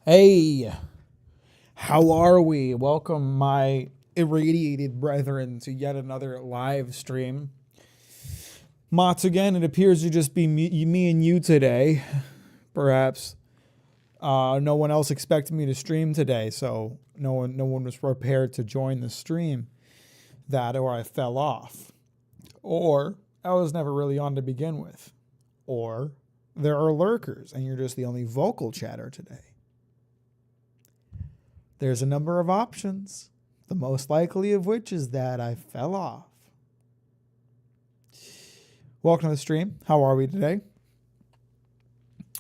Hey, how are we? Welcome, my irradiated brethren, to yet another live stream. Mots, again, it appears to just be me and you today. Perhaps no one else expected me to stream today, so no one was prepared to join the stream. That, or I fell off, or I was never really on to begin with, or there are lurkers and you're just the only vocal chatter today. There's a number of options, the most likely of which is that I fell off. Welcome to the stream. How are we today?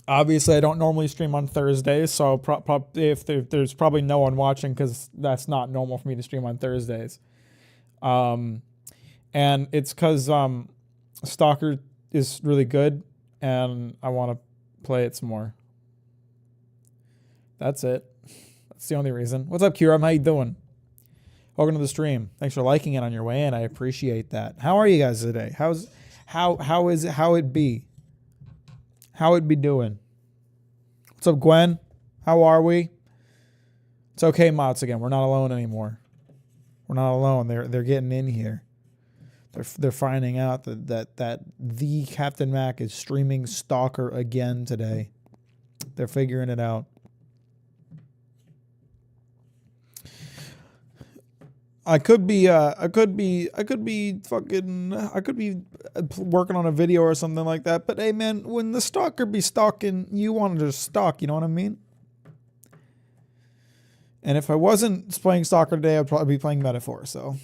Obviously, I don't normally stream on Thursdays, so there's probably no one watching because that's not normal for me to stream on Thursdays. And it's because Stalker is really good, and I want to play it some more. That's it. That's the only reason. What's up, Kiram? How you doing? Welcome to the stream. Thanks for liking it on your way in. I appreciate that. How are you guys today? How it be doing? What's up, Gwen? How are we? It's okay, mods. Again, we're not alone anymore. We're not alone. They're getting in here. They're finding out that the Captain Mack is streaming Stalker again today. They're figuring it out. I could be working on a video or something like that. But hey, man, when the stalker be stalking, you want to just stalk. You know what I mean? And if I wasn't playing Stalker today, I'd probably be playing Metaphor. So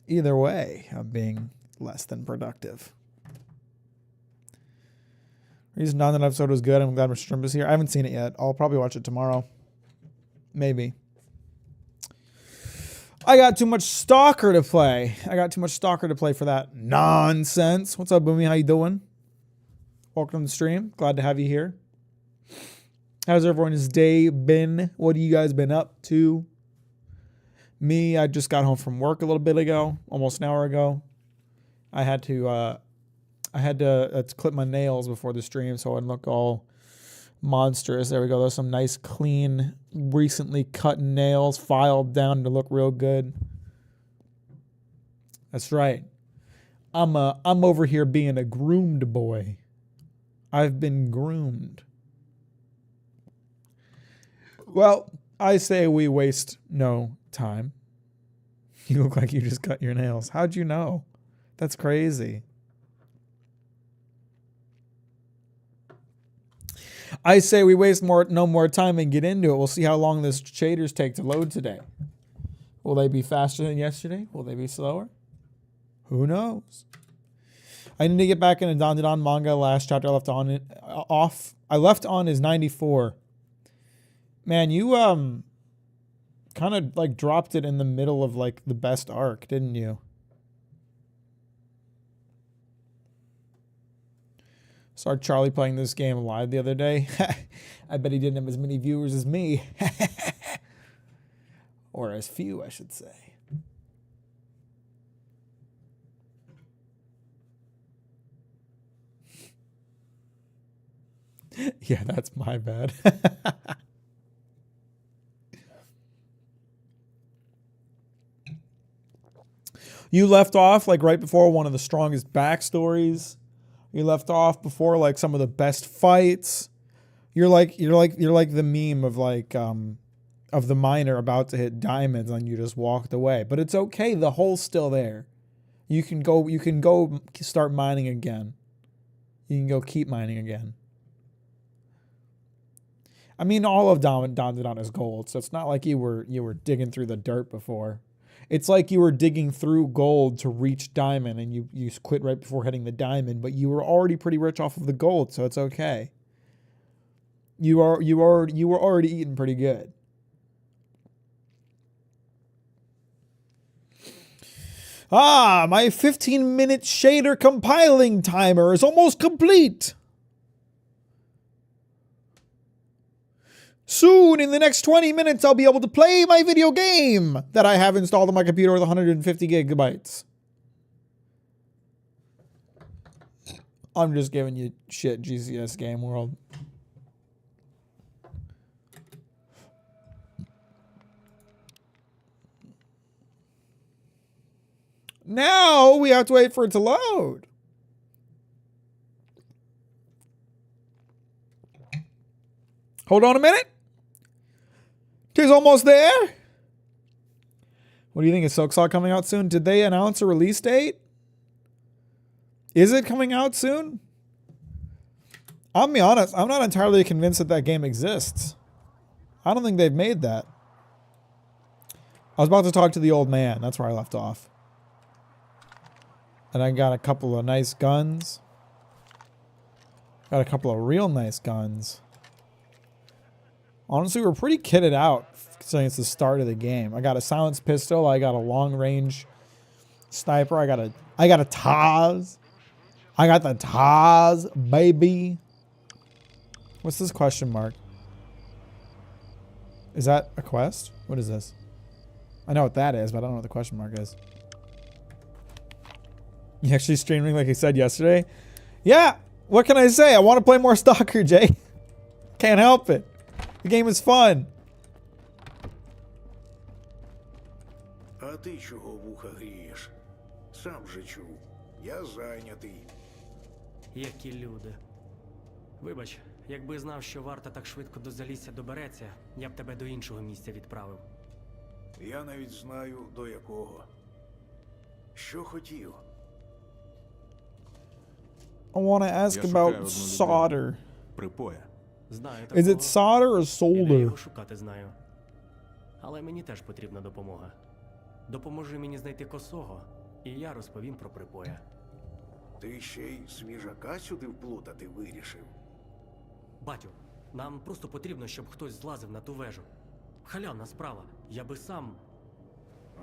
either way, I'm being less than productive. Reason that episode was good. I'm glad Mr. Shrimp is here. I haven't seen it yet. I'll probably watch it tomorrow. Maybe. I got too much Stalker to play. For that nonsense. What's up, Boomy? How you doing? Welcome to the stream. Glad to have you here. How's everyone's day been? What have you guys been up to? Me, I just got home from work a little bit ago, almost an hour ago. I had to clip my nails before the stream so I wouldn't look all monstrous. There we go. Those some nice, clean, recently cut nails, filed down to look real good. That's right. I'm over here being a groomed boy. I've been groomed. Well, I say we waste no time. You look like you just cut your nails. How'd you know? That's crazy. I say we waste no more time and get into it. We'll see how long this shaders take to load today. Will they be faster than yesterday? Will they be slower? Who knows? I need to get back into Don manga. Last chapter I left on is 94. Man, you kind of like dropped it in the middle of like the best arc, didn't you? Saw Charlie playing this game live the other day. I bet he didn't have as many viewers as me. Or as few, I should say. Yeah, that's my bad. You left off like right before one of the strongest backstories. You left off before like some of the best fights. You're like the meme of like of the miner about to hit diamonds and you just walked away. But it's okay, the hole's still there. You can go start mining again. You can go keep mining again. I mean, all of Don is gold, so it's not like you were digging through the dirt before. It's like you were digging through gold to reach diamond and you quit right before hitting the diamond, but you were already pretty rich off of the gold, so it's okay. You were already eating pretty good. My 15-minute shader compiling timer is almost complete. Soon, in the next 20 minutes, I'll be able to play my video game that I have installed on my computer with 150 gigabytes. I'm just giving you shit, GCS Game World. Now we have to wait for it to load. Hold on a minute. He's almost there. What do you think? Is Silksong coming out soon? Did they announce a release date? Is it coming out soon? I'll be honest. I'm not entirely convinced that that game exists. I don't think they've made that. I was about to talk to the old man. That's where I left off. And I got a couple of nice guns. Got a couple of real nice guns. Honestly, we're pretty kitted out considering it's the start of the game. I got a silenced pistol. I got a long range sniper. I got a Taz. I got the Taz, baby. What's this question mark? Is that a quest? What is this? I know what that is, but I don't know what the question mark is. You actually streaming like I said yesterday? Yeah, what can I say? I want to play more Stalker, Jay. Can't help it. The game is fun. А ти чого вуха грієш? Сам же чув. Я зайнятий. Які люди. Вибач, якби знав, що варта так швидко до Залісся добереться, я б тебе до іншого місця відправив. Я навіть знаю, до якого. Що хотів? I want to ask about solder. Припоя. Знаю Is it такого. solder or І де solder? його шукати знаю. Але мені теж потрібна допомога. Допоможи мені знайти косого, і я розповім про припоя. Ти ще й свіжака сюди вплутати вирішив? Батю, нам просто потрібно, щоб хтось злазив на ту вежу. Халявна справа. Я би сам... А,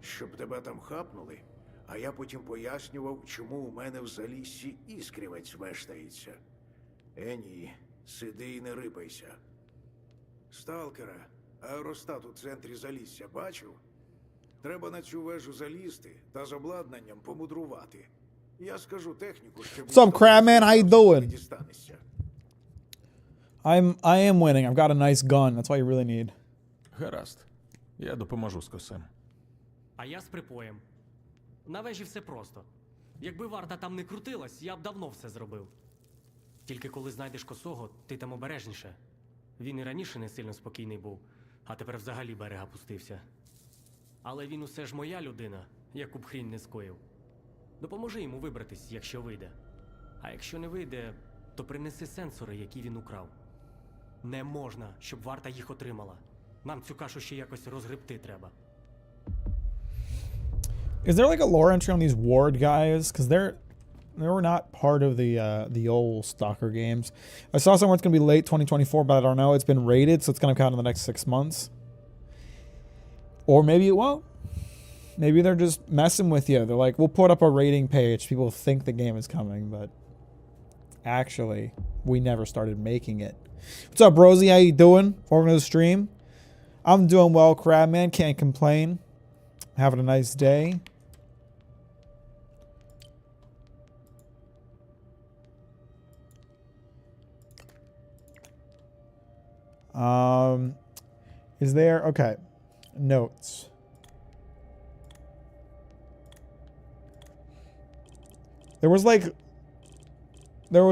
щоб тебе там хапнули, а я потім пояснював, чому у мене в Заліссі іскрівець вештається. Ні, сиди і не рипайся. Сталкера, аеростат у центрі Залісся бачив? Треба на цю вежу залізти та з обладнанням помудрувати. Я скажу техніку, щоб... What's up, Crabman? How you doing? Дістанешся. I am winning. I've got a nice gun. That's what you really need. Гаразд. Я допоможу з косим. А я з припоєм. На вежі все просто. Якби варта там не крутилась, я б давно все зробив. Тільки коли знайдеш косого, ти там обережніше. Він і раніше не сильно спокійний був, а тепер взагалі берега пустився. Але він усе ж моя людина, яку б хрінь не скоїв. Допоможи йому вибратись, якщо вийде. А якщо не вийде, то принеси сенсори, які він украв. Не можна, щоб варта їх отримала. Нам цю кашу ще якось розгребти треба. Is there like a lore entry on these ward guys? Because they were not part of the old Stalker games. I saw somewhere it's gonna be late 2024, but I don't know. It's been rated, so it's gonna come out in the next 6 months. Or maybe it won't. Maybe they're just messing with you. They're like, we'll put up a rating page. People think the game is coming, but actually, we never started making it. What's up, Rosie? How you doing? Welcome to the stream. I'm doing well, Crabman. Can't complain. Having a nice day. Is there... Okay. Notes. There was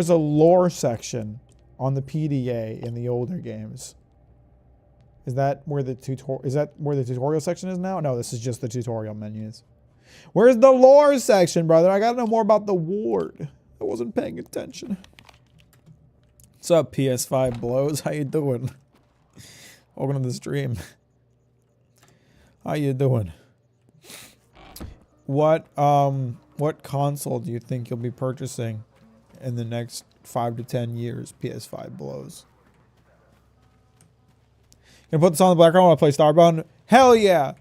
a lore section on the PDA in the older games. Is that where the tutorial section is now? No, this is just the tutorial menus. Where's the lore section, brother? I gotta know more about the ward. I wasn't paying attention. What's up, PS5 blows? How you doing? Welcome to the stream. How you doing? What console do you think you'll be purchasing in the next 5 to 10 years? PS5 blows. Gonna put this on the background while I play Starbound? Hell yeah!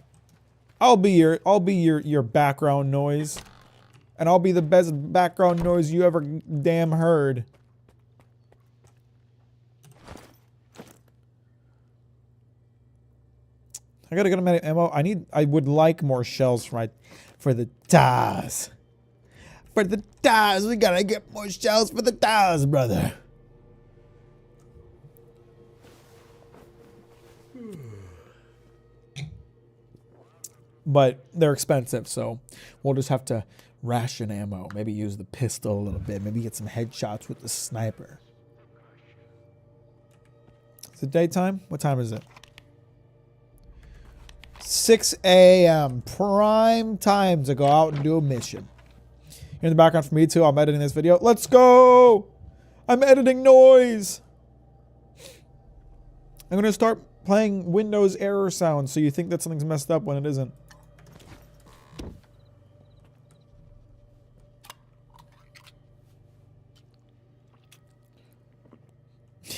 I'll be your background noise. And I'll be the best background noise you ever damn heard. I got a good amount of ammo. I would like more shells for the Taz. For the Taz, we gotta get more shells for the Taz, brother. but they're expensive, so we'll just have to ration ammo. Maybe use the pistol a little bit. Maybe get some headshots with the sniper. Is it daytime? What time is it? 6 a.m. Prime time to go out and do a mission. Here in the background for me too, I'm editing this video. Let's go! I'm editing noise! I'm going to start playing Windows error sounds so you think that something's messed up when it isn't.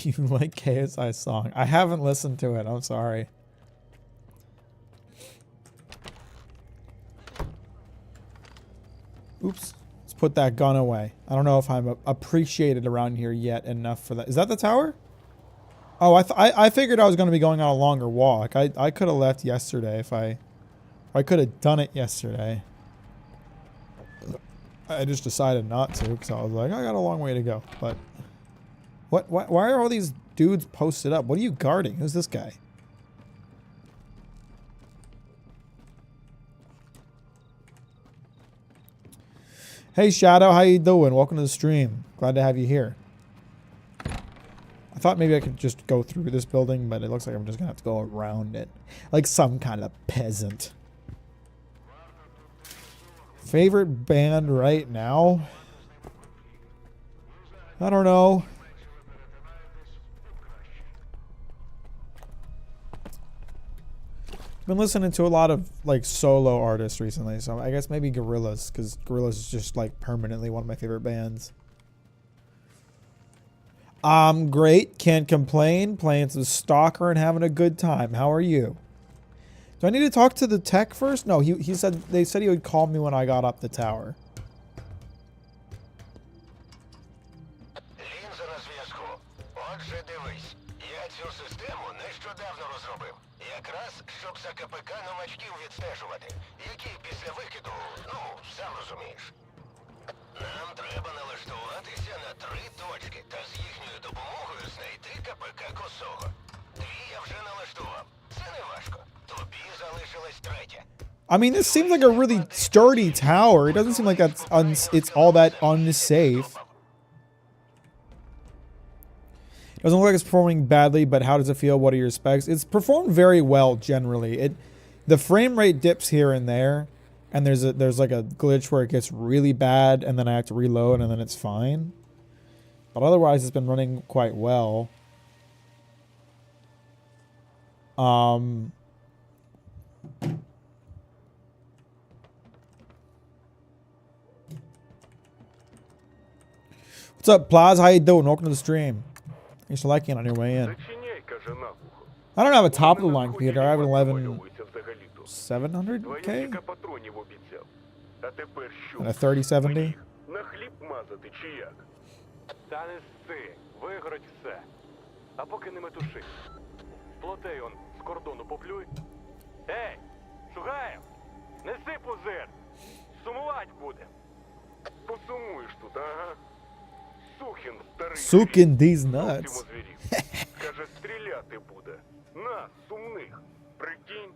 You like KSI's song? I haven't listened to it. I'm sorry. Oops. Let's put that gun away. I don't know if I'm appreciated around here yet enough for that. Is that the tower? Oh, I figured I was going to be going on a longer walk. I could have left yesterday if I could have done it yesterday. I just decided not to because I was like, I got a long way to go. But why are all these dudes posted up? What are you guarding? Who's this guy? Hey Shadow, how you doing? Welcome to the stream. Glad to have you here. I thought maybe I could just go through this building, but it looks like I'm just gonna have to go around it. Like some kind of peasant. Favorite band right now? I don't know. Been listening to a lot of like solo artists recently, so I guess maybe Gorillaz, because Gorillaz is just like permanently one of my favorite bands. I'm great, can't complain, playing some Stalker and having a good time. How are you? Do I need to talk to the tech first? No, he said they said he would call me when I got up the tower. Лінза на зв'язку. Отже, дивись. Я цю систему нещодавно розробив. Якраз, щоб за КПК новачків відстежувати, які після викиду, ну, сам розумієш. Нам треба налаштуватися на 3 точки та з їхньою допомогою знайти КПК косого. 2 я вже налаштував. Це не важко. Тобі залишилась 3. I mean, this seems like a really sturdy tower. It doesn't seem like it's all that unsafe. Doesn't look like it's performing badly, but how does it feel? What are your specs? It's performed very well generally. The frame rate dips here and there, and there's like a glitch where it gets really bad, and then I have to reload, and then it's fine. But otherwise, it's been running quite well. What's up, Plaz? How you doing? Welcome to the stream. Thanks for liking on your way in. I don't have a top of the line computer. I have an 11700K and a 3070. Та не сси, вигорить все. А поки не метушись. Плотей он з кордону поплюй. Ей, Шугаєв, неси пузир. Сумувать буде. Посумуєш тут, ага. Сухін старий. Sucking these nuts. Каже, стріляти буде. Нас, сумних. Прикинь.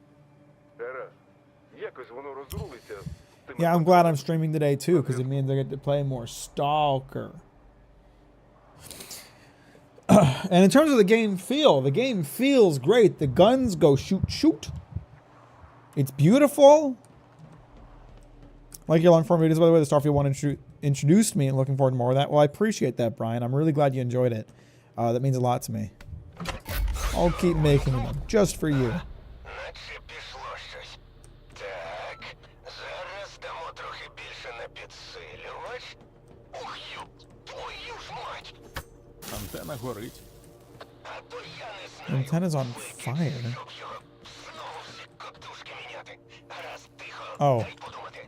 Гаразд. Якось воно розрулиться. Yeah, I'm glad I'm streaming today too, because it means I get to play more Stalker. And in terms of the game feels great. The guns go shoot. It's beautiful. Like your long form videos, by the way, the Starfield one introduced me, and looking forward to more of that. Well, I appreciate that, Brian. I'm really glad you enjoyed it. That means a lot to me. I'll keep making them just for you. Наче пішло щось. Так, зараз дамо трохи більше на підсилювач. Ух, твою ж мать! Антена горить. А то я не знаю. Antenna's on fire. Щоб його знову всі котушки міняти. Гаразд, тихо, Oh. дай подумати.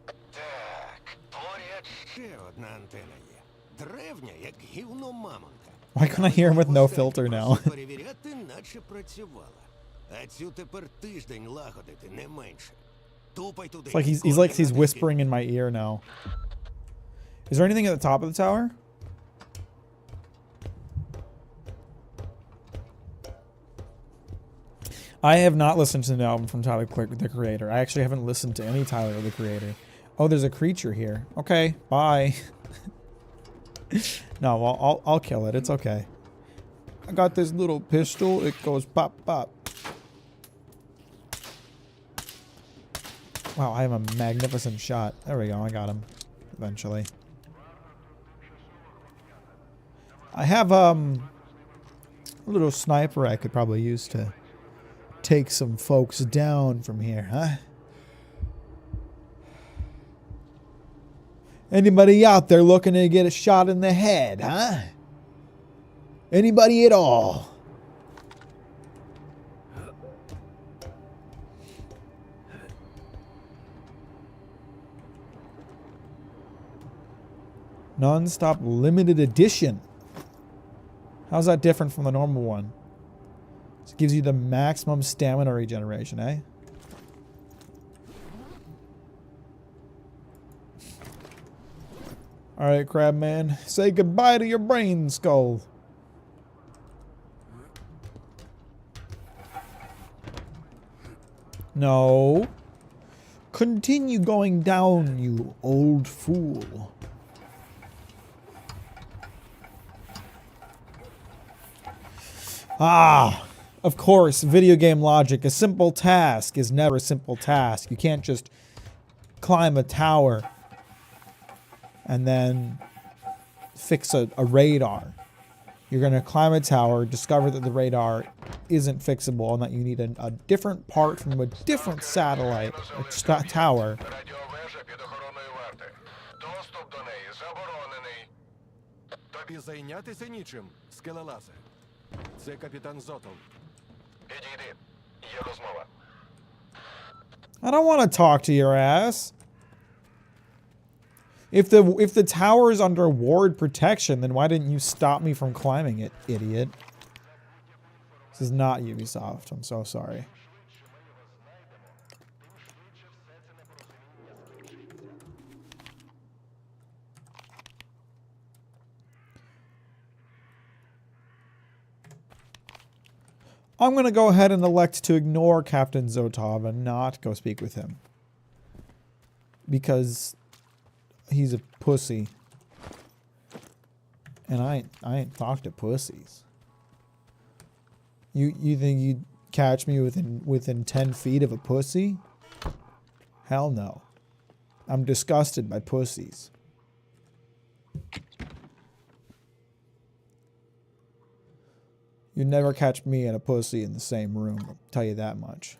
Так, поряд ще одна антена є. Древня, як гівно мамонта. Why can't I hear him with no filter now? Перевіряти, наче працювала. А цю тепер тиждень лагодити, не менше. Тупай туди. It's like he's whispering in my ear now. Is there anything at the top of the tower? I have not listened to the album from Tyler, the Creator. I actually haven't listened to any Tyler, the Creator. Oh, there's a creature here. Okay, bye. No, well, I'll kill it. It's okay. I got this little pistol. It goes pop, pop. Wow, I have a magnificent shot. There we go. I got him. Eventually. I have a little sniper I could probably use to take some folks down from here, huh? Anybody out there looking to get a shot in the head, huh? Anybody at all? Non-stop limited edition. How's that different from the normal one? It gives you the maximum stamina regeneration, eh? Alright, Crabman. Say goodbye to your brain skull. No. Continue going down, you old fool. Ah, of course, video game logic. A simple task is never a simple task. You can't just climb a tower and then fix a radar. You're going to climb a tower, discover that the radar isn't fixable and that you need a different part from a different satellite tower. Радіовежа під охороною варти. Доступ до неї заборонений. Тобі зайнятися нічим, скелелазе. Це капітан Зотов. Підійди. Є розмова. I don't want to talk to your ass. If the tower is under ward protection, then why didn't you stop me from climbing it, idiot? This is not Ubisoft. I'm so sorry. I'm going to go ahead and elect to ignore Captain Zotov and not go speak with him. Because he's a pussy. And I ain't talked to pussies. You think you'd catch me within 10 feet of a pussy? Hell no. I'm disgusted by pussies. You'd never catch me and a pussy in the same room, I'll tell you that much.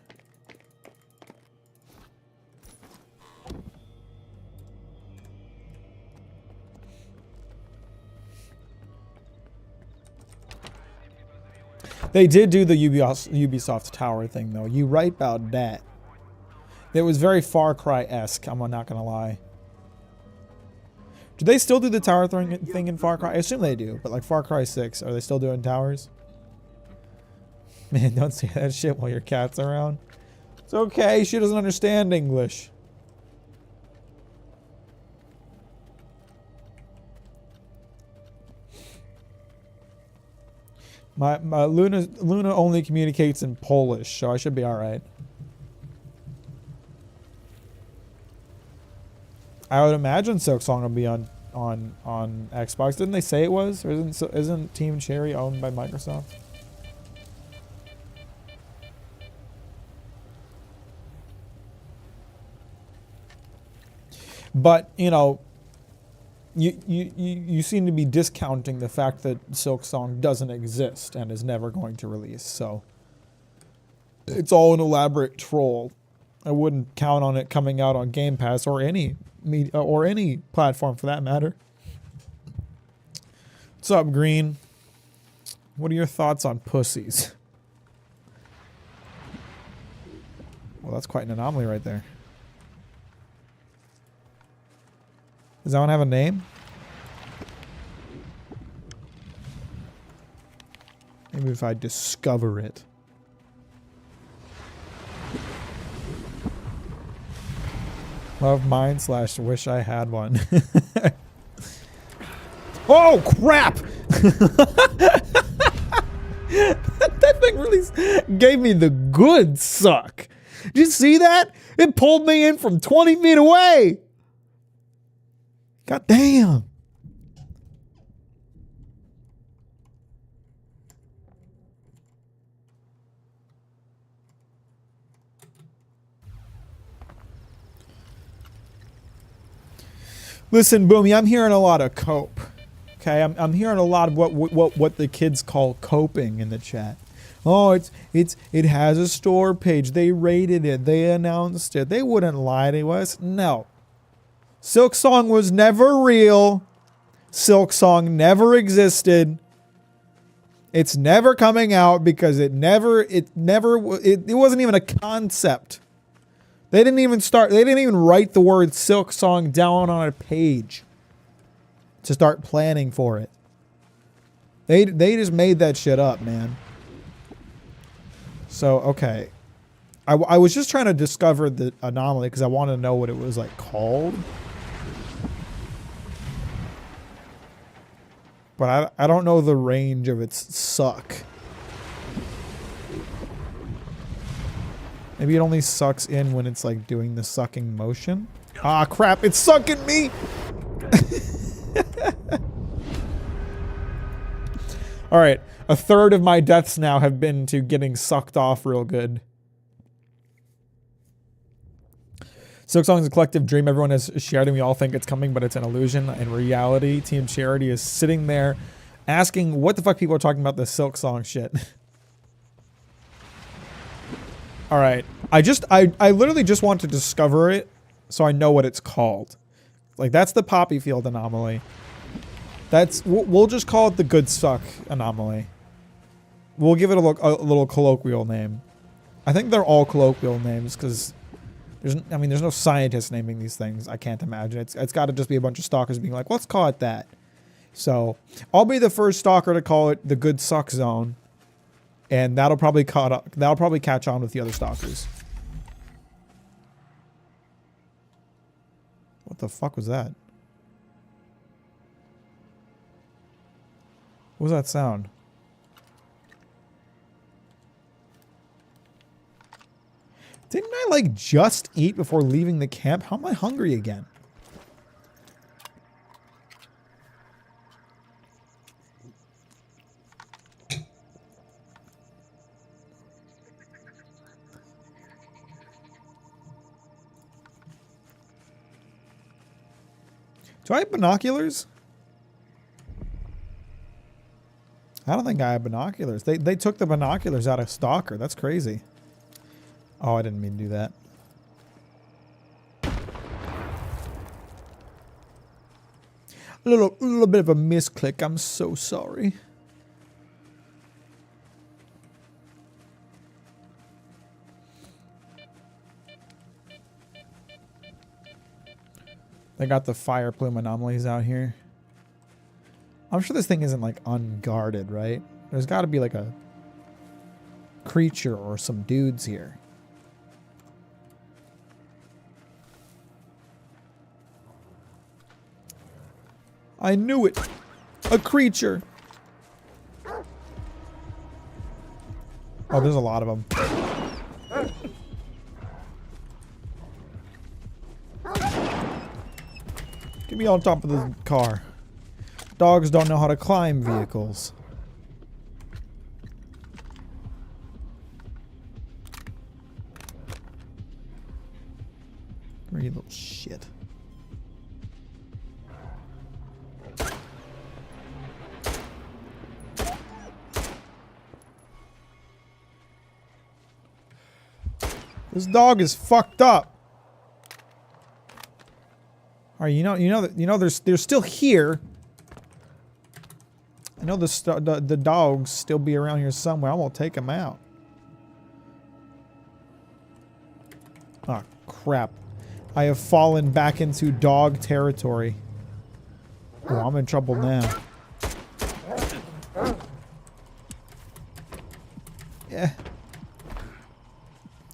They did do the Ubisoft tower thing, though. You right about that. It was very Far Cry-esque, I'm not gonna lie. Do they still do the tower thing in Far Cry? I assume they do, but like Far Cry 6, are they still doing towers? Man, don't say that shit while your cat's around. It's okay, she doesn't understand English. My Luna only communicates in Polish, so I should be alright. I would imagine Silksong will be on Xbox. Didn't they say it was? Or isn't Team Cherry owned by Microsoft? But, you know, you seem to be discounting the fact that Silksong doesn't exist and is never going to release, so it's all an elaborate troll. I wouldn't count on it coming out on Game Pass or any platform for that matter. What's up, Green? What are your thoughts on pussies? Well, that's quite an anomaly right there. Does that one have a name? Maybe if I discover it. Love mine / wish I had one. Oh, crap! That thing really gave me the good suck. Did you see that? It pulled me in from 20 feet away. God damn. Listen, Boomy, I'm hearing a lot of cope. Okay, I'm hearing a lot of what the kids call coping in the chat. Oh, it has a store page. They rated it. They announced it. They wouldn't lie to us. No. Silksong was never real. Silksong never existed. It's never coming out because it wasn't even a concept. They didn't even write the word Silksong down on a page to start planning for it. They just made that shit up, man. So, okay. I was just trying to discover the anomaly because I wanted to know what it was like called. But I don't know the range of its suck. Maybe it only sucks in when it's like doing the sucking motion. Ah, crap, it's sucking me! Alright, a third of my deaths now have been to getting sucked off real good. Silksong is a collective dream everyone has shared and we all think it's coming, but it's an illusion. In reality, Team Charity is sitting there asking what the fuck people are talking about this Silksong shit. Alright, I literally just want to discover it so I know what it's called. Like, that's the poppy field anomaly. We'll just call it the good suck anomaly. We'll give it a little colloquial name. I think they're all colloquial names because there's no scientist naming these things. I can't imagine. It's got to just be a bunch of stalkers being like, let's call it that. So I'll be the first stalker to call it the good suck zone, and that'll probably catch on with the other stalkers. What the fuck was that? What was that sound? Didn't I like just eat before leaving the camp? How am I hungry again? Do I have binoculars? I don't think I have binoculars. They took the binoculars out of Stalker. That's crazy. Oh, I didn't mean to do that. A little bit of a misclick. I'm so sorry. They got the fire plume anomalies out here. I'm sure this thing isn't like unguarded, right? There's got to be like a creature or some dudes here. I knew it. A creature. Oh, there's a lot of them. Get me on top of the car. Dogs don't know how to climb vehicles. Where are you, little shit? This dog is fucked up. All right, you know, they're still here. I know the dogs still be around here somewhere. I won't take them out. Ah, crap! I have fallen back into dog territory. Oh, I'm in trouble now. Yeah.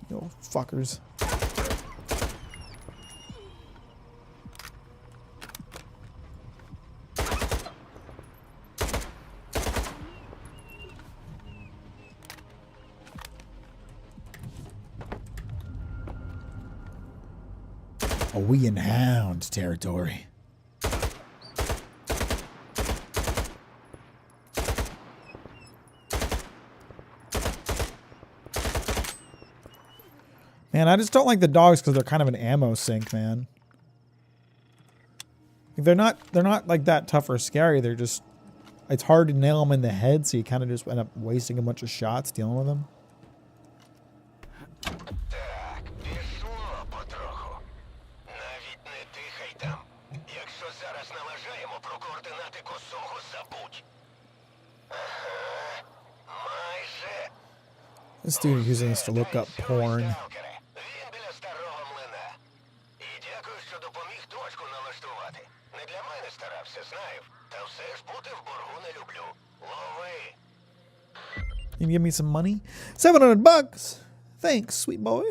You fuckers. We in hound territory. Man, I just don't like the dogs because they're kind of an ammo sink, man. They're not like that tough or scary. They're just, it's hard to nail them in the head, so you kind of just end up wasting a bunch of shots dealing with them. Так, пішло потроху. Навіть не дихай там. Якщо зараз налажаємо про координати косого, забудь. Ага, майже. This dude using this to look up porn. Сталкере, він біля старого млина. І дякую, що допоміг точку налаштувати. Не для мене старався, знаю. Та все ж бути в боргу не люблю. Лови. Can you give me some money? $700. Thanks, sweet boy.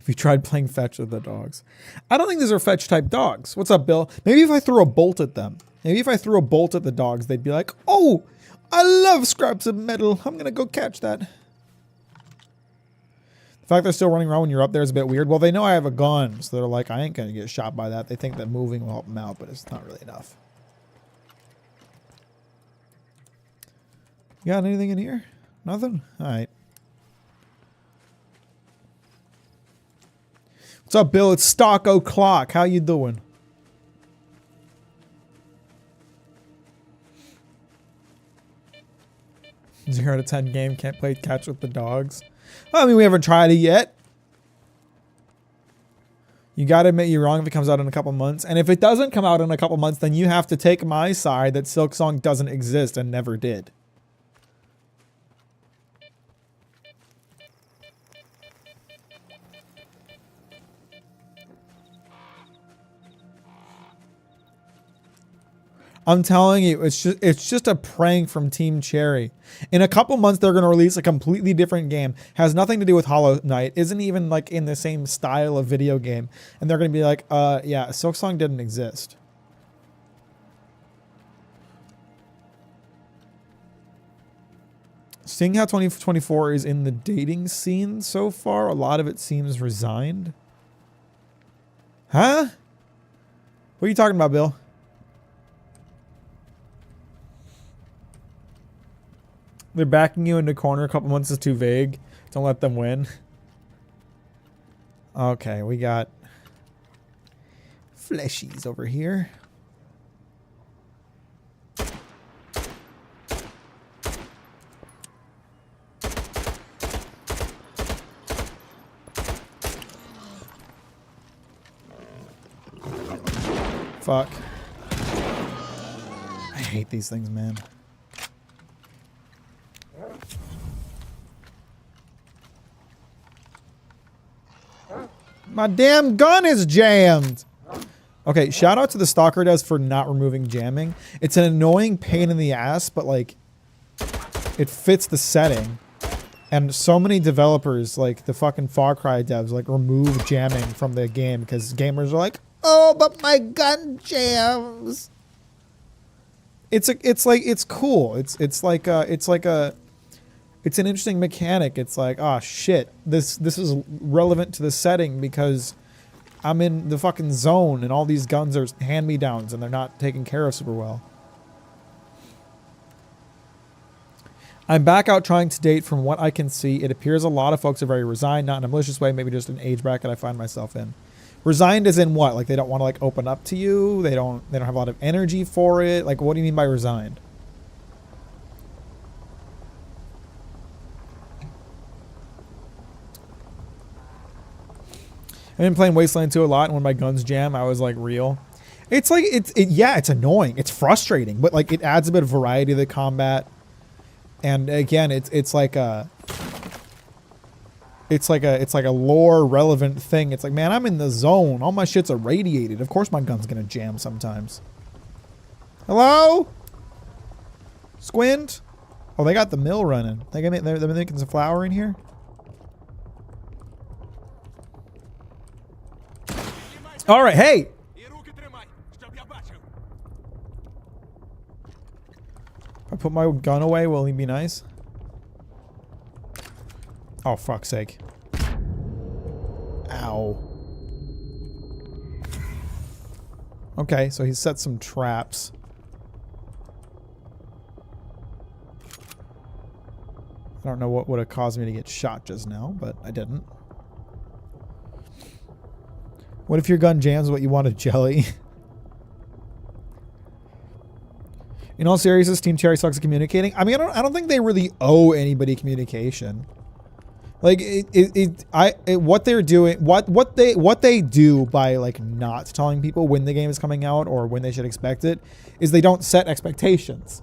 If you tried playing fetch with the dogs. I don't think these are fetch type dogs. What's up, Bill? Maybe if I threw a bolt at them. Maybe if I threw a bolt at the dogs, they'd be like, oh, I love scraps of metal. I'm going to go catch that. The fact they're still running around when you're up there is a bit weird. Well, they know I have a gun, so they're like, I ain't going to get shot by that. They think that moving will help them out, but it's not really enough. You got anything in here? Nothing? All right. What's up, Bill? It's Stock O'Clock. How you doing? Zero out of 10 game. Can't play catch with the dogs. Well, I mean, we haven't tried it yet. You got to admit you're wrong if it comes out in a couple months. And if it doesn't come out in a couple months, then you have to take my side that Silksong doesn't exist and never did. I'm telling you, it's just a prank from Team Cherry. In a couple months, they're going to release a completely different game. Has nothing to do with Hollow Knight. Isn't even like in the same style of video game. And they're going to be like, yeah, Silksong didn't exist. Seeing how 2024 is in the dating scene so far, a lot of it seems resigned. Huh? What are you talking about, Bill? They're backing you into a corner. A couple months is too vague. Don't let them win. Okay, we got fleshies over here. Fuck. I hate these things, man. My damn gun is jammed. Okay, shout out to the Stalker devs for not removing jamming. It's an annoying pain in the ass, but like it fits the setting. And so many developers, like the fucking Far Cry devs, like remove jamming from the game because gamers are like, "Oh, but my gun jams." It's cool. It's an interesting mechanic. It's like, oh shit, this is relevant to the setting because I'm in the fucking zone and all these guns are hand-me-downs and they're not taken care of super well. I'm back out trying to date. From what I can see, it appears a lot of folks are very resigned, not in a malicious way, maybe just an age bracket I find myself in. Resigned as in what? Like they don't want to like open up to you? They don't have a lot of energy for it? Like what do you mean by resigned? I've been playing Wasteland 2 a lot, and when my guns jam, I was like, real. It's like, it's annoying. It's frustrating, but like it adds a bit of variety to the combat. And again, it's like a lore relevant thing. It's like, man, I'm in the zone. All my shit's irradiated. Of course my gun's gonna jam sometimes. Hello? Squint? Oh, they got the mill running. They're making some flour in here. All right, hey. I put my gun away, will he be nice? Oh, fuck's sake. Okay, so he set some traps. I don't know what would have caused me to get shot just now, but I didn't. What if your gun jams what you wanted, Jelly? In all seriousness, Team Cherry sucks at communicating. I mean, I don't think they really owe anybody communication. Like what they're doing, what they do by like not telling people when the game is coming out or when they should expect it, is they don't set expectations.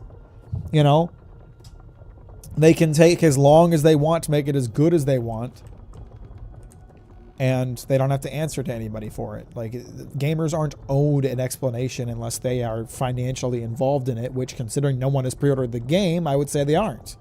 You know, they can take as long as they want to make it as good as they want, and they don't have to answer to anybody for it. Like, gamers aren't owed an explanation unless they are financially involved in it, which, considering no one has pre-ordered the game, I would say they aren't.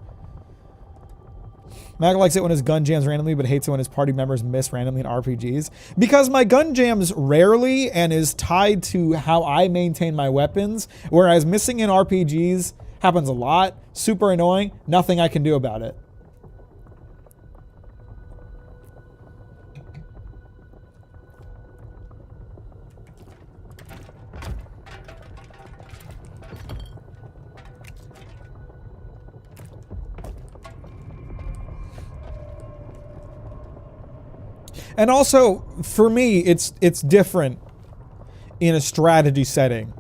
Mack likes it when his gun jams randomly, but hates it when his party members miss randomly in RPGs. Because my gun jams rarely and is tied to how I maintain my weapons, whereas missing in RPGs happens a lot. Super annoying. Nothing I can do about it. And also, for me, it's different in a strategy setting.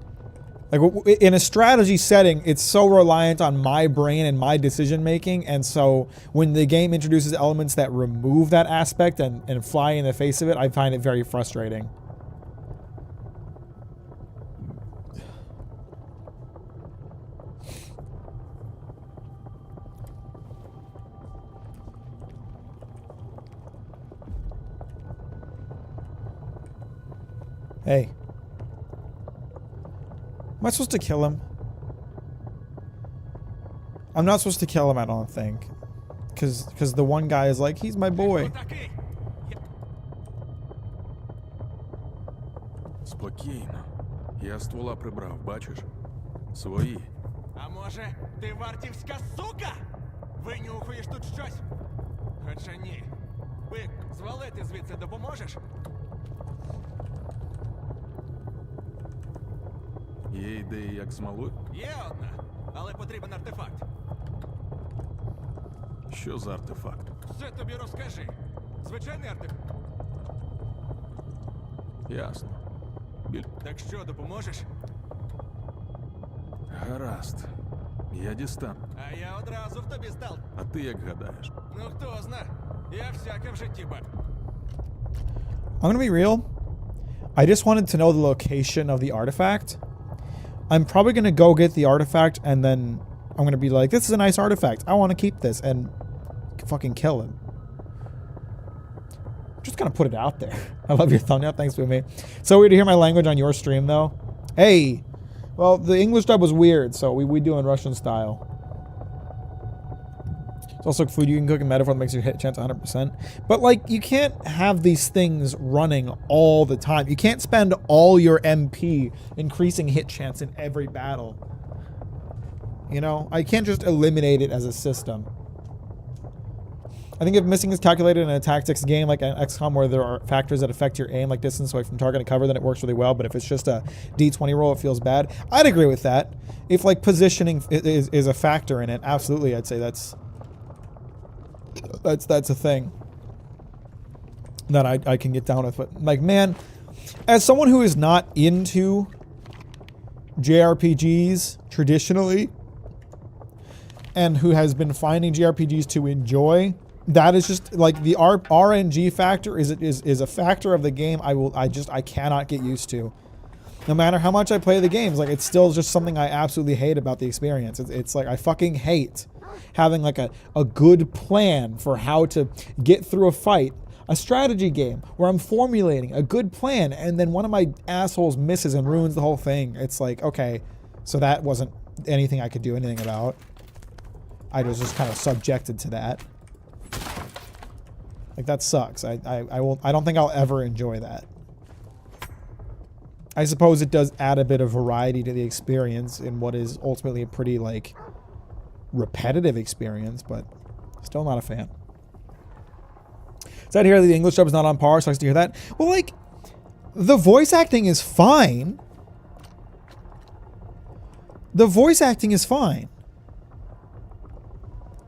Like, in a strategy setting, it's so reliant on my brain and my decision making, and so when the game introduces elements that remove that aspect and fly in the face of it, I find it very frustrating. Hey. Am I supposed to kill him? I'm not supposed to kill him, I don't think. Because the one guy is like, he's my boy. Спокійно. Я ствола прибрав, бачиш? Свої. А може, ти вартівська сука? Винюхуєш тут щось? Хоча ні. Бик, звалити звідси допоможеш? Є ідеї, як змалуть? Є одна, але потрібен артефакт. Що за артефакт? Все тобі розкажи. Звичайний артефакт. Ясно. Так що, допоможеш? Гаразд. Я дістану. А я одразу в тобі стал. А ти як гадаєш? Ну хто зна, я всяке в житті бачу. I'm gonna be real. I just wanted to know the location of the artifact. I'm probably gonna go get the artifact and then I'm gonna be like, this is a nice artifact. I want to keep this and fucking kill him. Just gonna put it out there. I love your thumbnail. Thanks for me. So weird to hear my language on your stream though. Hey, well, the English dub was weird, so we do in Russian style. It's also food you can cook in metaphor that makes your hit chance 100%. But like, you can't have these things running all the time. You can't spend all your MP increasing hit chance in every battle. You know, I can't just eliminate it as a system. I think if missing is calculated in a tactics game like an XCOM where there are factors that affect your aim, like distance away from target and cover, then it works really well. But if it's just a D20 roll, it feels bad. I'd agree with that. If like positioning is a factor in it, absolutely, I'd say that's a thing that I can get down with. But like, man, as someone who is not into JRPGs traditionally and who has been finding JRPGs to enjoy, that is just like the RNG factor is a factor of the game I cannot get used to. No matter how much I play the games, like, it's still just something I absolutely hate about the experience. It's like, I fucking hate having like a good plan for how to get through a fight, a strategy game where I'm formulating a good plan and then one of my assholes misses and ruins the whole thing. It's like, okay, so that wasn't anything I could do anything about. I was just kind of subjected to that. Like, that sucks. I don't think I'll ever enjoy that. I suppose it does add a bit of variety to the experience in what is ultimately a pretty, like, repetitive experience, but still not a fan. Sad to hear that the English dub is not on par. Sucks to hear that. Well, like, the voice acting is fine. The voice acting is fine.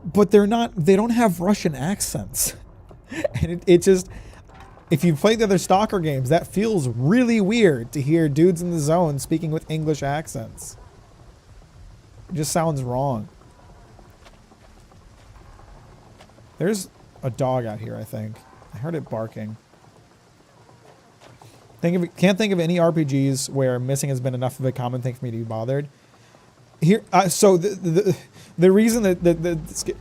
But they don't have Russian accents. And it just, if you play the other Stalker games, that feels really weird to hear dudes in the zone speaking with English accents. It just sounds wrong. There's a dog out here, I think. I heard it barking. Can't think of any RPGs where missing has been enough of a common thing for me to be bothered. Here, so the reason that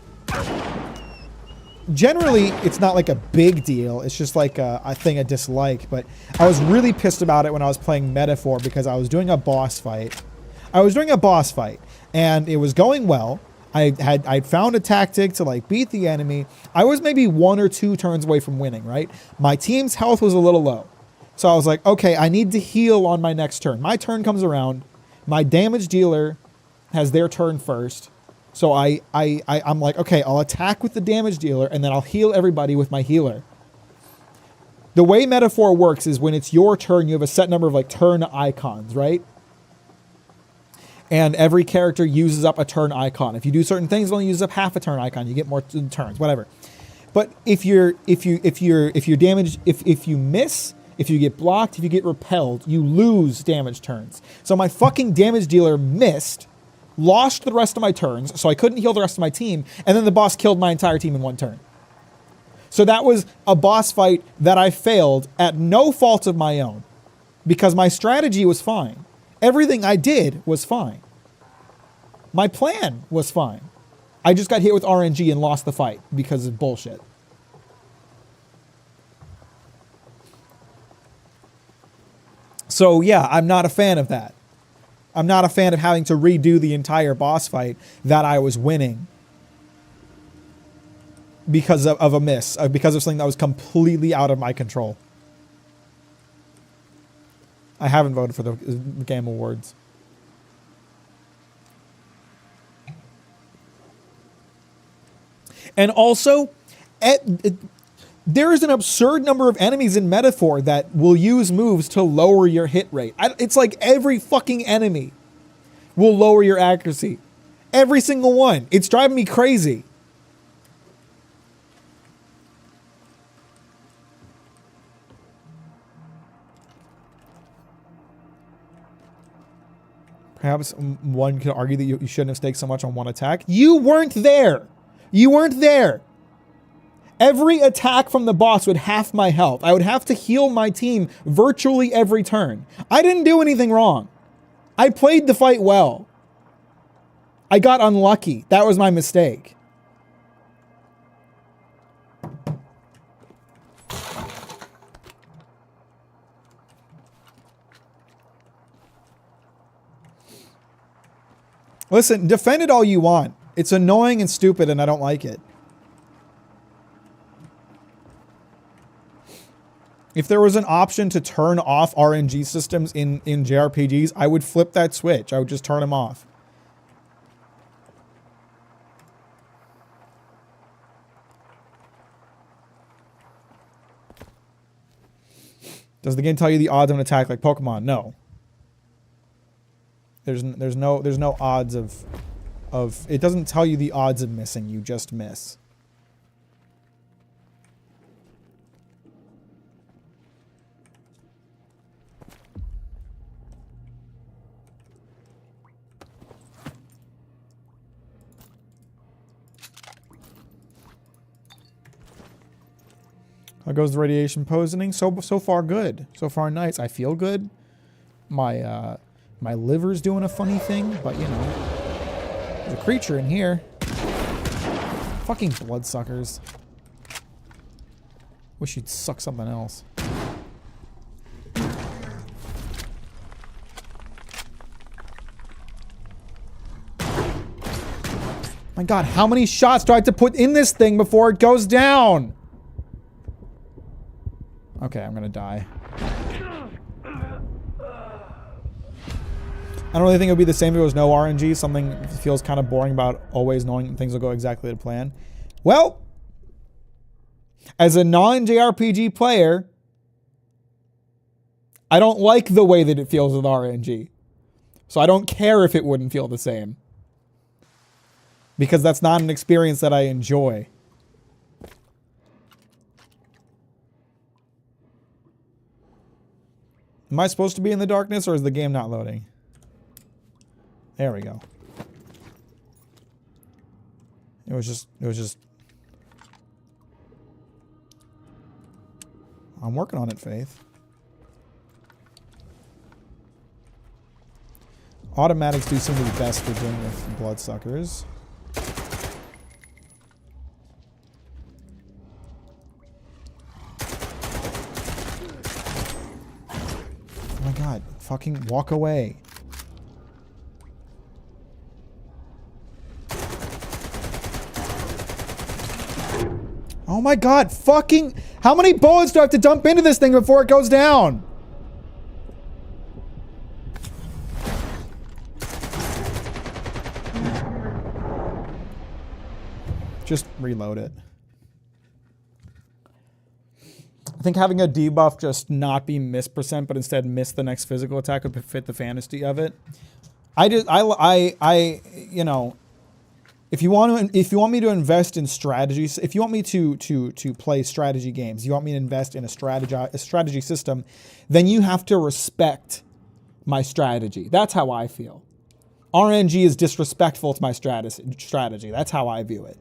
generally it's not like a big deal. It's just like a thing I dislike. But I was really pissed about it when I was playing Metaphor because I was doing a boss fight. And it was going well. I'd found a tactic to like beat the enemy. I was maybe 1 or 2 turns away from winning, right? My team's health was a little low. So I was like, okay, I need to heal on my next turn. My turn comes around. My damage dealer has their turn first. So I'm like, okay, I'll attack with the damage dealer and then I'll heal everybody with my healer. The way Metaphor works is when it's your turn, you have a set number of like turn icons, right? And every character uses up a turn icon. If you do certain things, only use up half a turn icon. You get more turns, whatever. But if you miss, if you get blocked, if you get repelled, you lose damage turns. So my fucking damage dealer missed, lost the rest of my turns, so I couldn't heal the rest of my team, and then the boss killed my entire team in 1 turn. So that was a boss fight that I failed at no fault of my own, because my strategy was fine. Everything I did was fine. My plan was fine. I just got hit with RNG and lost the fight because of bullshit. So yeah, I'm not a fan of that. I'm not a fan of having to redo the entire boss fight that I was winning because of a miss, because of something that was completely out of my control. I haven't voted for the Game Awards. And also, there is an absurd number of enemies in Metaphor that will use moves to lower your hit rate. It's like every fucking enemy will lower your accuracy. Every single one. It's driving me crazy. Perhaps one could argue that you shouldn't have staked so much on one attack. You weren't there. You weren't there. Every attack from the boss would half my health. I would have to heal my team virtually every turn. I didn't do anything wrong. I played the fight well. I got unlucky. That was my mistake. Listen, defend it all you want. It's annoying and stupid and I don't like it. If there was an option to turn off RNG systems in JRPGs, I would flip that switch. I would just turn them off. Does the game tell you the odds of an attack like Pokemon? No. There's no odds of it doesn't tell you the odds of missing, you just miss. How goes the radiation poisoning? So far good. So far nice. I feel good. My liver's doing a funny thing, but you know. There's a creature in here. Fucking bloodsuckers. Wish you'd suck something else. My God, how many shots do I have to put in this thing before it goes down? Okay, I'm gonna die. I don't really think it would be the same if there was no RNG. Something feels kind of boring about always knowing things will go exactly to plan. Well, as a non-JRPG player, I don't like the way that it feels with RNG. So I don't care if it wouldn't feel the same. Because that's not an experience that I enjoy. Am I supposed to be in the darkness, or is the game not loading? There we go. It was just... I'm working on it, Faith. Automatics do seem to be best for dealing with bloodsuckers. Oh my god, fucking walk away. Oh my god, fucking... How many bullets do I have to dump into this thing before it goes down? Just reload it. I think having a debuff just not be miss percent, but instead miss the next physical attack would fit the fantasy of it. You know, if you want me to invest in strategies, if you want me to play strategy games, you want me to invest in a strategy system, then you have to respect my strategy. That's how I feel. RNG is disrespectful to my strategy. That's how I view it.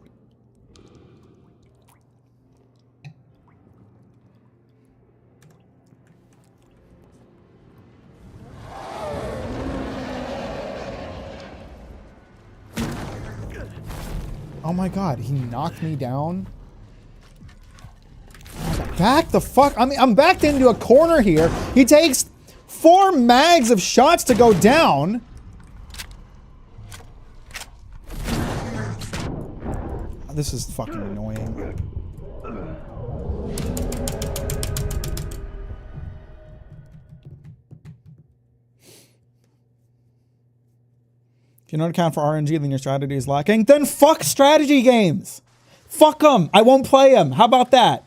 Oh my god, he knocked me down. Back the fuck. I mean, I'm backed into a corner here. He takes 4 mags of shots to go down. This is fucking annoying. If you don't account for RNG, then your strategy is lacking. Then fuck strategy games. Fuck them. I won't play them. How about that?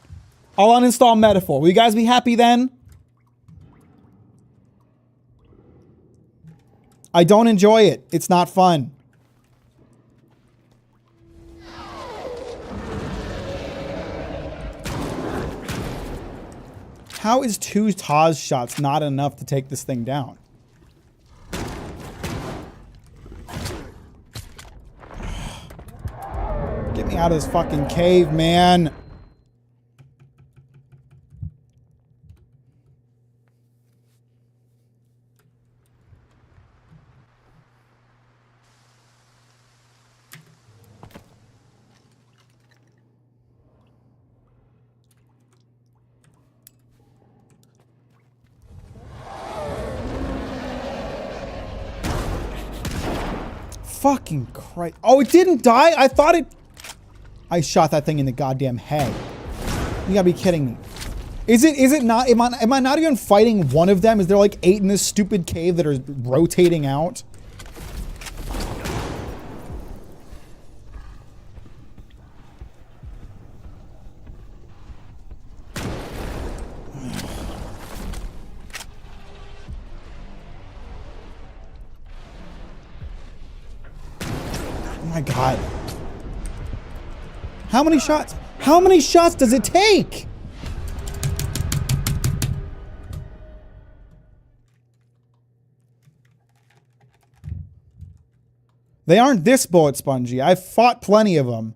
I'll uninstall Metaphor. Will you guys be happy then? I don't enjoy it. It's not fun. How is 2 Taz shots not enough to take this thing down? Get me out of this fucking cave, man. Fucking Christ. Oh, it didn't die? I thought it... I shot that thing in the goddamn head. You gotta be kidding me. Is it not? Am I not even fighting one of them? Is there like 8 in this stupid cave that are rotating out? Oh my god. How many shots? How many shots does it take? They aren't this bullet spongy. I've fought plenty of them.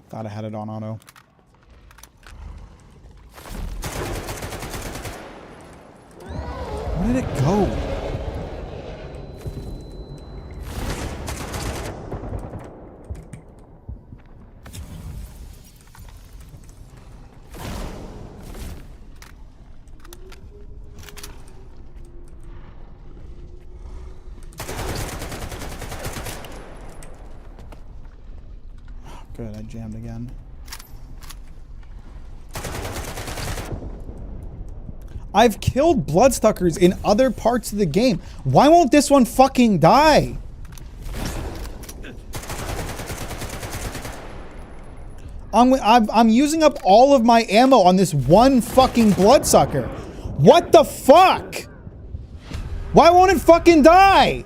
Thought I had it on auto. Where did it go? Good, I jammed again. I've killed Bloodsuckers in other parts of the game. Why won't this one fucking die? I'm using up all of my ammo on this one fucking Bloodsucker. What the fuck? Why won't it fucking die?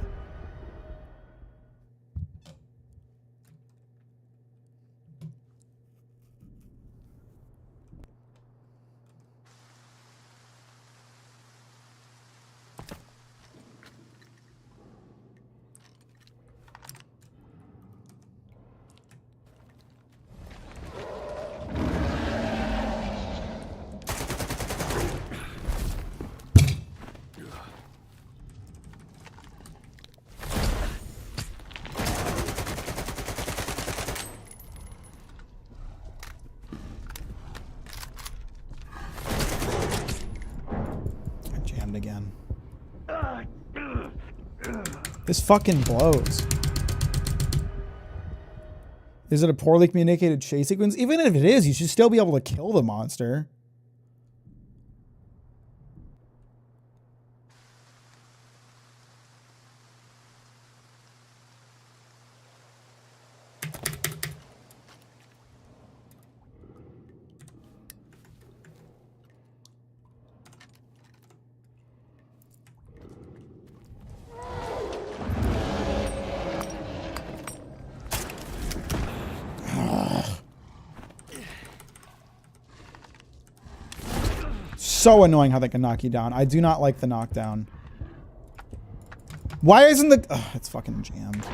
Again. This fucking blows. Is it a poorly communicated chase sequence? Even if it is, you should still be able to kill the monster. So annoying how they can knock you down. I do not like the knockdown. Why isn't the... Ugh, it's fucking jammed.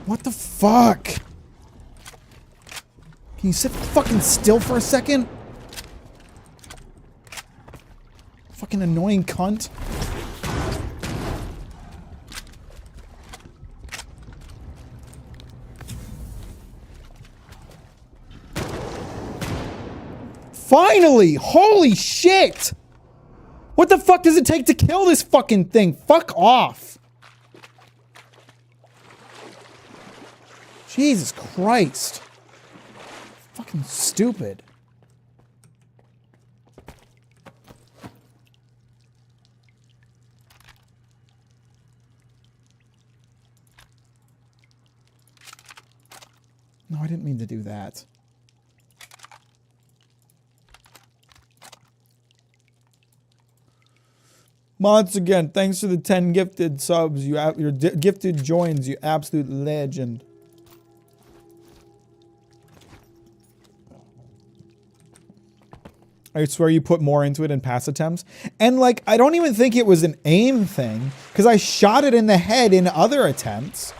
What the fuck? Can you sit fucking still for a second? Fucking annoying cunt. Finally! Holy shit! What the fuck does it take to kill this fucking thing? Fuck off. Jesus Christ. Fucking stupid. No, I didn't mean to do that. Mods again, thanks for the 10 gifted subs. Your gifted joins, you absolute legend. I swear you put more into it in pass attempts. And like, I don't even think it was an aim thing, because I shot it in the head in other attempts.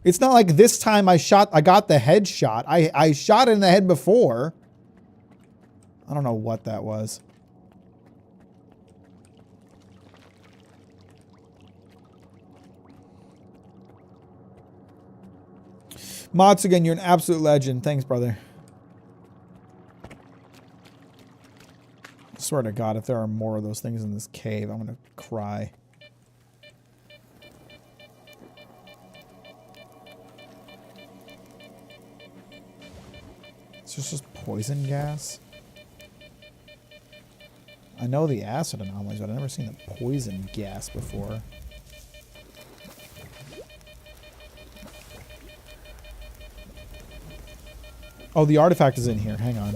It's not like this time I got the head shot. I shot it in the head before. I don't know what that was. Mods again, you're an absolute legend. Thanks, brother. I swear to God, if there are more of those things in this cave, I'm gonna cry. Is this just poison gas? I know the acid anomalies, but I've never seen the poison gas before. Oh, the artifact is in here. Hang on.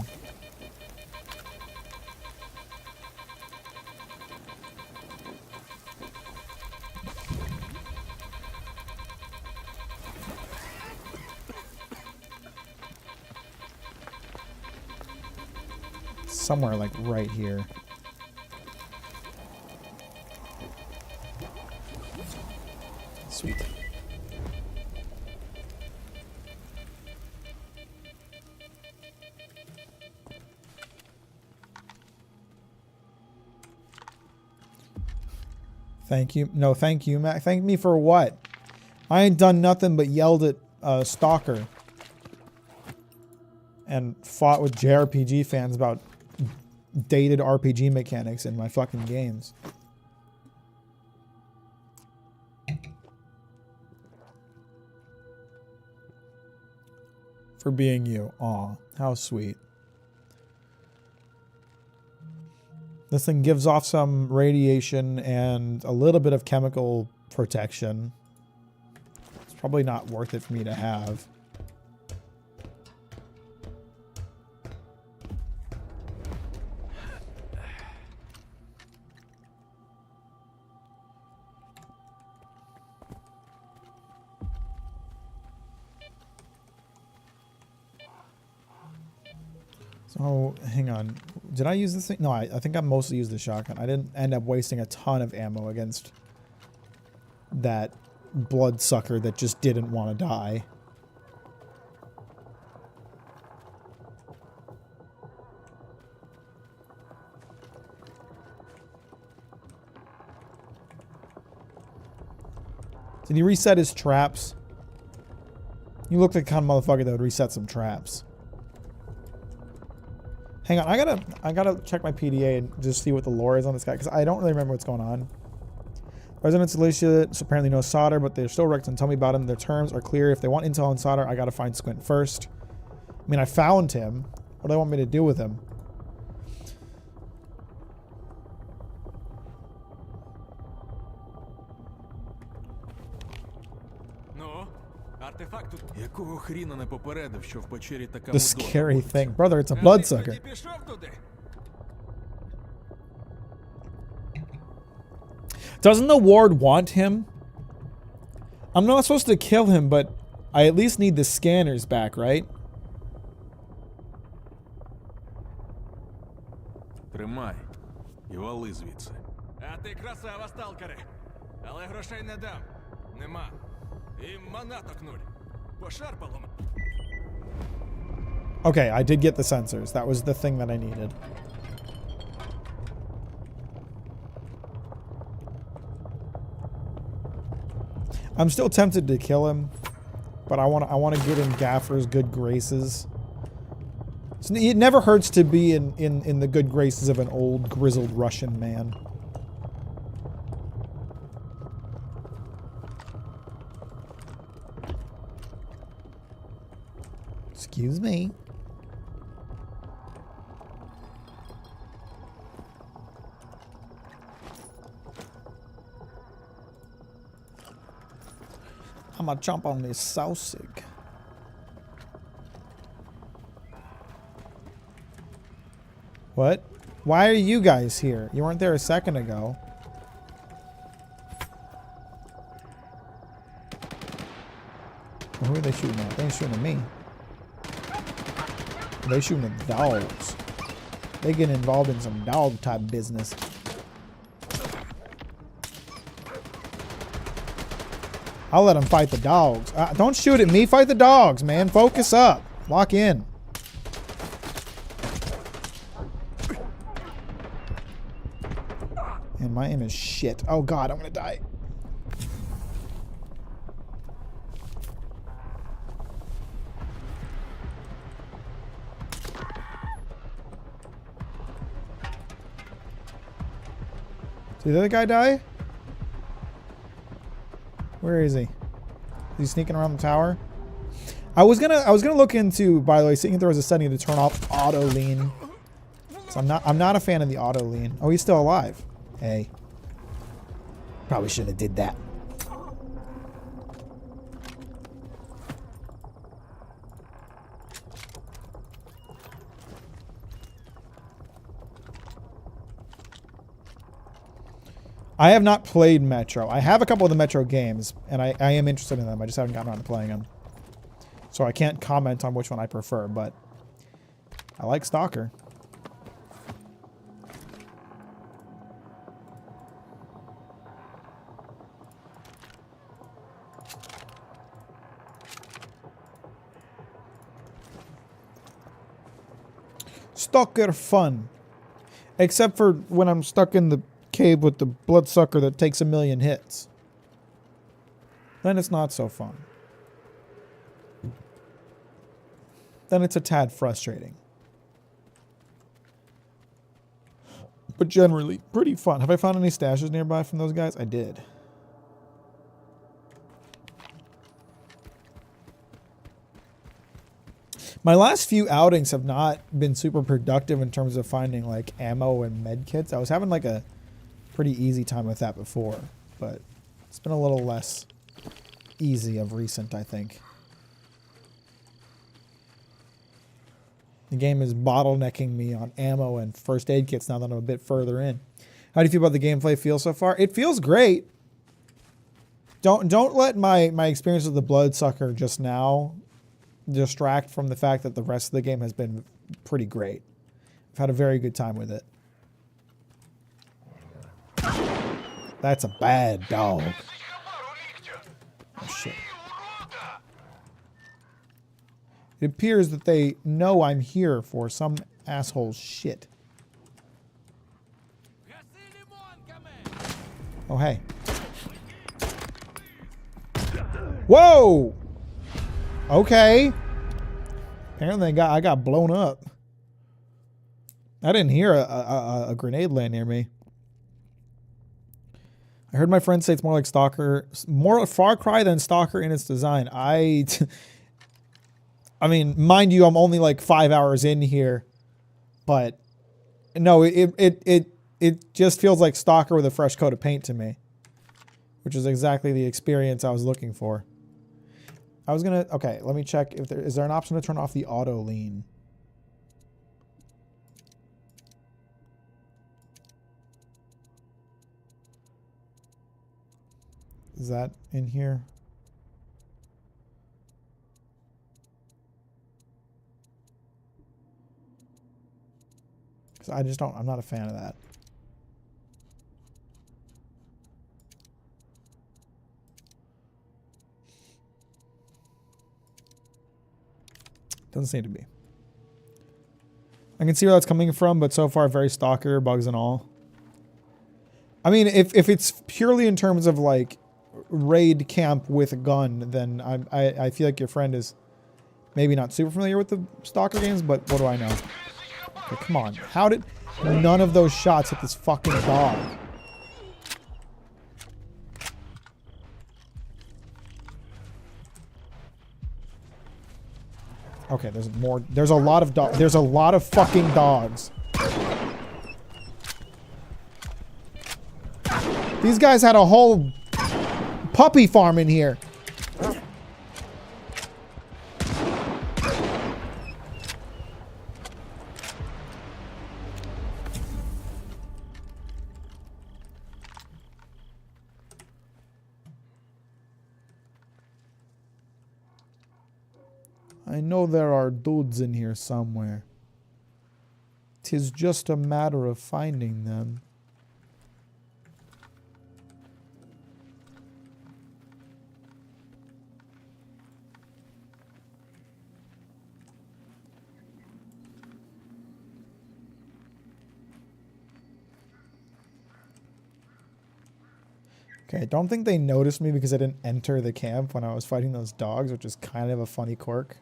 Somewhere like right here. Sweet. Thank you. No, thank you, Mac. Thank me for what? I ain't done nothing but yelled at Stalker. And fought with JRPG fans about dated RPG mechanics in my fucking games. For being you. Aw, how sweet. This thing gives off some radiation and a little bit of chemical protection. It's probably not worth it for me to have. So, hang on. Did I use this thing? No, I think I mostly used the shotgun. I didn't end up wasting a ton of ammo against that bloodsucker that just didn't want to die. Did he reset his traps? You look like the kind of motherfucker that would reset some traps. Hang on, I gotta check my PDA and just see what the lore is on this guy, because I don't really remember what's going on. Residents of Alicia, apparently no solder, but they're still wrecked, and tell me about him. Their terms are clear. If they want intel on solder, I gotta find Squint first. I mean, I found him. What do they want me to do with him? Ну, артефакт тут. Якого хріна не попередив, що в печері така The scary thing. Brother, it's a bloodsucker. Ти пішов туди? Doesn't the ward want him? I'm not supposed to kill him, but I at least need the scanners back, right? Тримай. І вали звідси. А ти красава, сталкере. Але грошей не дам. Нема. І манаток нуль. Пошарпало мене. Okay, I did get the sensors. That was the thing that I needed. I'm still tempted to kill him, but I want to get in Gaffer's good graces. So it never hurts to be in the good graces of an old grizzled Russian man. Excuse me. I'm gonna jump on this sausage. What? Why are you guys here? You weren't there a second ago. Well, who are they shooting at? They ain't shooting at me. They shooting at dogs. They getting involved in some dog type business. I'll let them fight the dogs. Don't shoot at me. Fight the dogs, man. Focus up. Lock in. And my aim is shit. Oh god, I'm gonna die. Did the other guy die? Where is he? Is he sneaking around the tower? I was gonna look into, by the way, seeing if there was a setting to turn off auto lean. So I'm not a fan of the auto lean. Oh, he's still alive. Hey. Probably should have did that. I have not played Metro. I have a couple of the Metro games, and I am interested in them. I just haven't gotten around to playing them. So I can't comment on which one I prefer, but I like Stalker. Stalker fun. Except for when I'm stuck in the cave with the bloodsucker that takes 1,000,000 hits. Then it's not so fun. Then it's a tad frustrating. But generally, pretty fun. Have I found any stashes nearby from those guys? I did. My last few outings have not been super productive in terms of finding like ammo and med kits. I was having like a pretty easy time with that before, but it's been a little less easy of recent, I think. The game is bottlenecking me on ammo and first aid kits now that I'm a bit further in. How do you feel about the gameplay feel so far? It feels great. Don't let my experience with the bloodsucker just now distract from the fact that the rest of the game has been pretty great. I've had a very good time with it. That's a bad dog. Oh shit. It appears that they know I'm here for some asshole shit. Oh hey. Whoa! Okay. Apparently I got blown up. I didn't hear a grenade land near me. I heard my friend say it's more like Stalker, more Far Cry than Stalker in its design. I mean, mind you, I'm only like 5 hours in here, but no, it just feels like Stalker with a fresh coat of paint to me, which is exactly the experience I was looking for. Okay, let me check if is there an option to turn off the auto lean? Is that in here? Because I'm not a fan of that. Doesn't seem to be. I can see where that's coming from, but so far very Stalker, bugs and all. I mean, if it's purely in terms of like raid camp with a gun, then I feel like your friend is maybe not super familiar with the Stalker games, but what do I know? Okay, come on. How did none of those shots hit this fucking dog? Okay, there's more. There's a lot of dogs. There's a lot of fucking dogs. These guys had a whole puppy farm in here. I know there are dudes in here somewhere. 'Tis just a matter of finding them. Okay, I don't think they noticed me because I didn't enter the camp when I was fighting those dogs, which is kind of a funny quirk.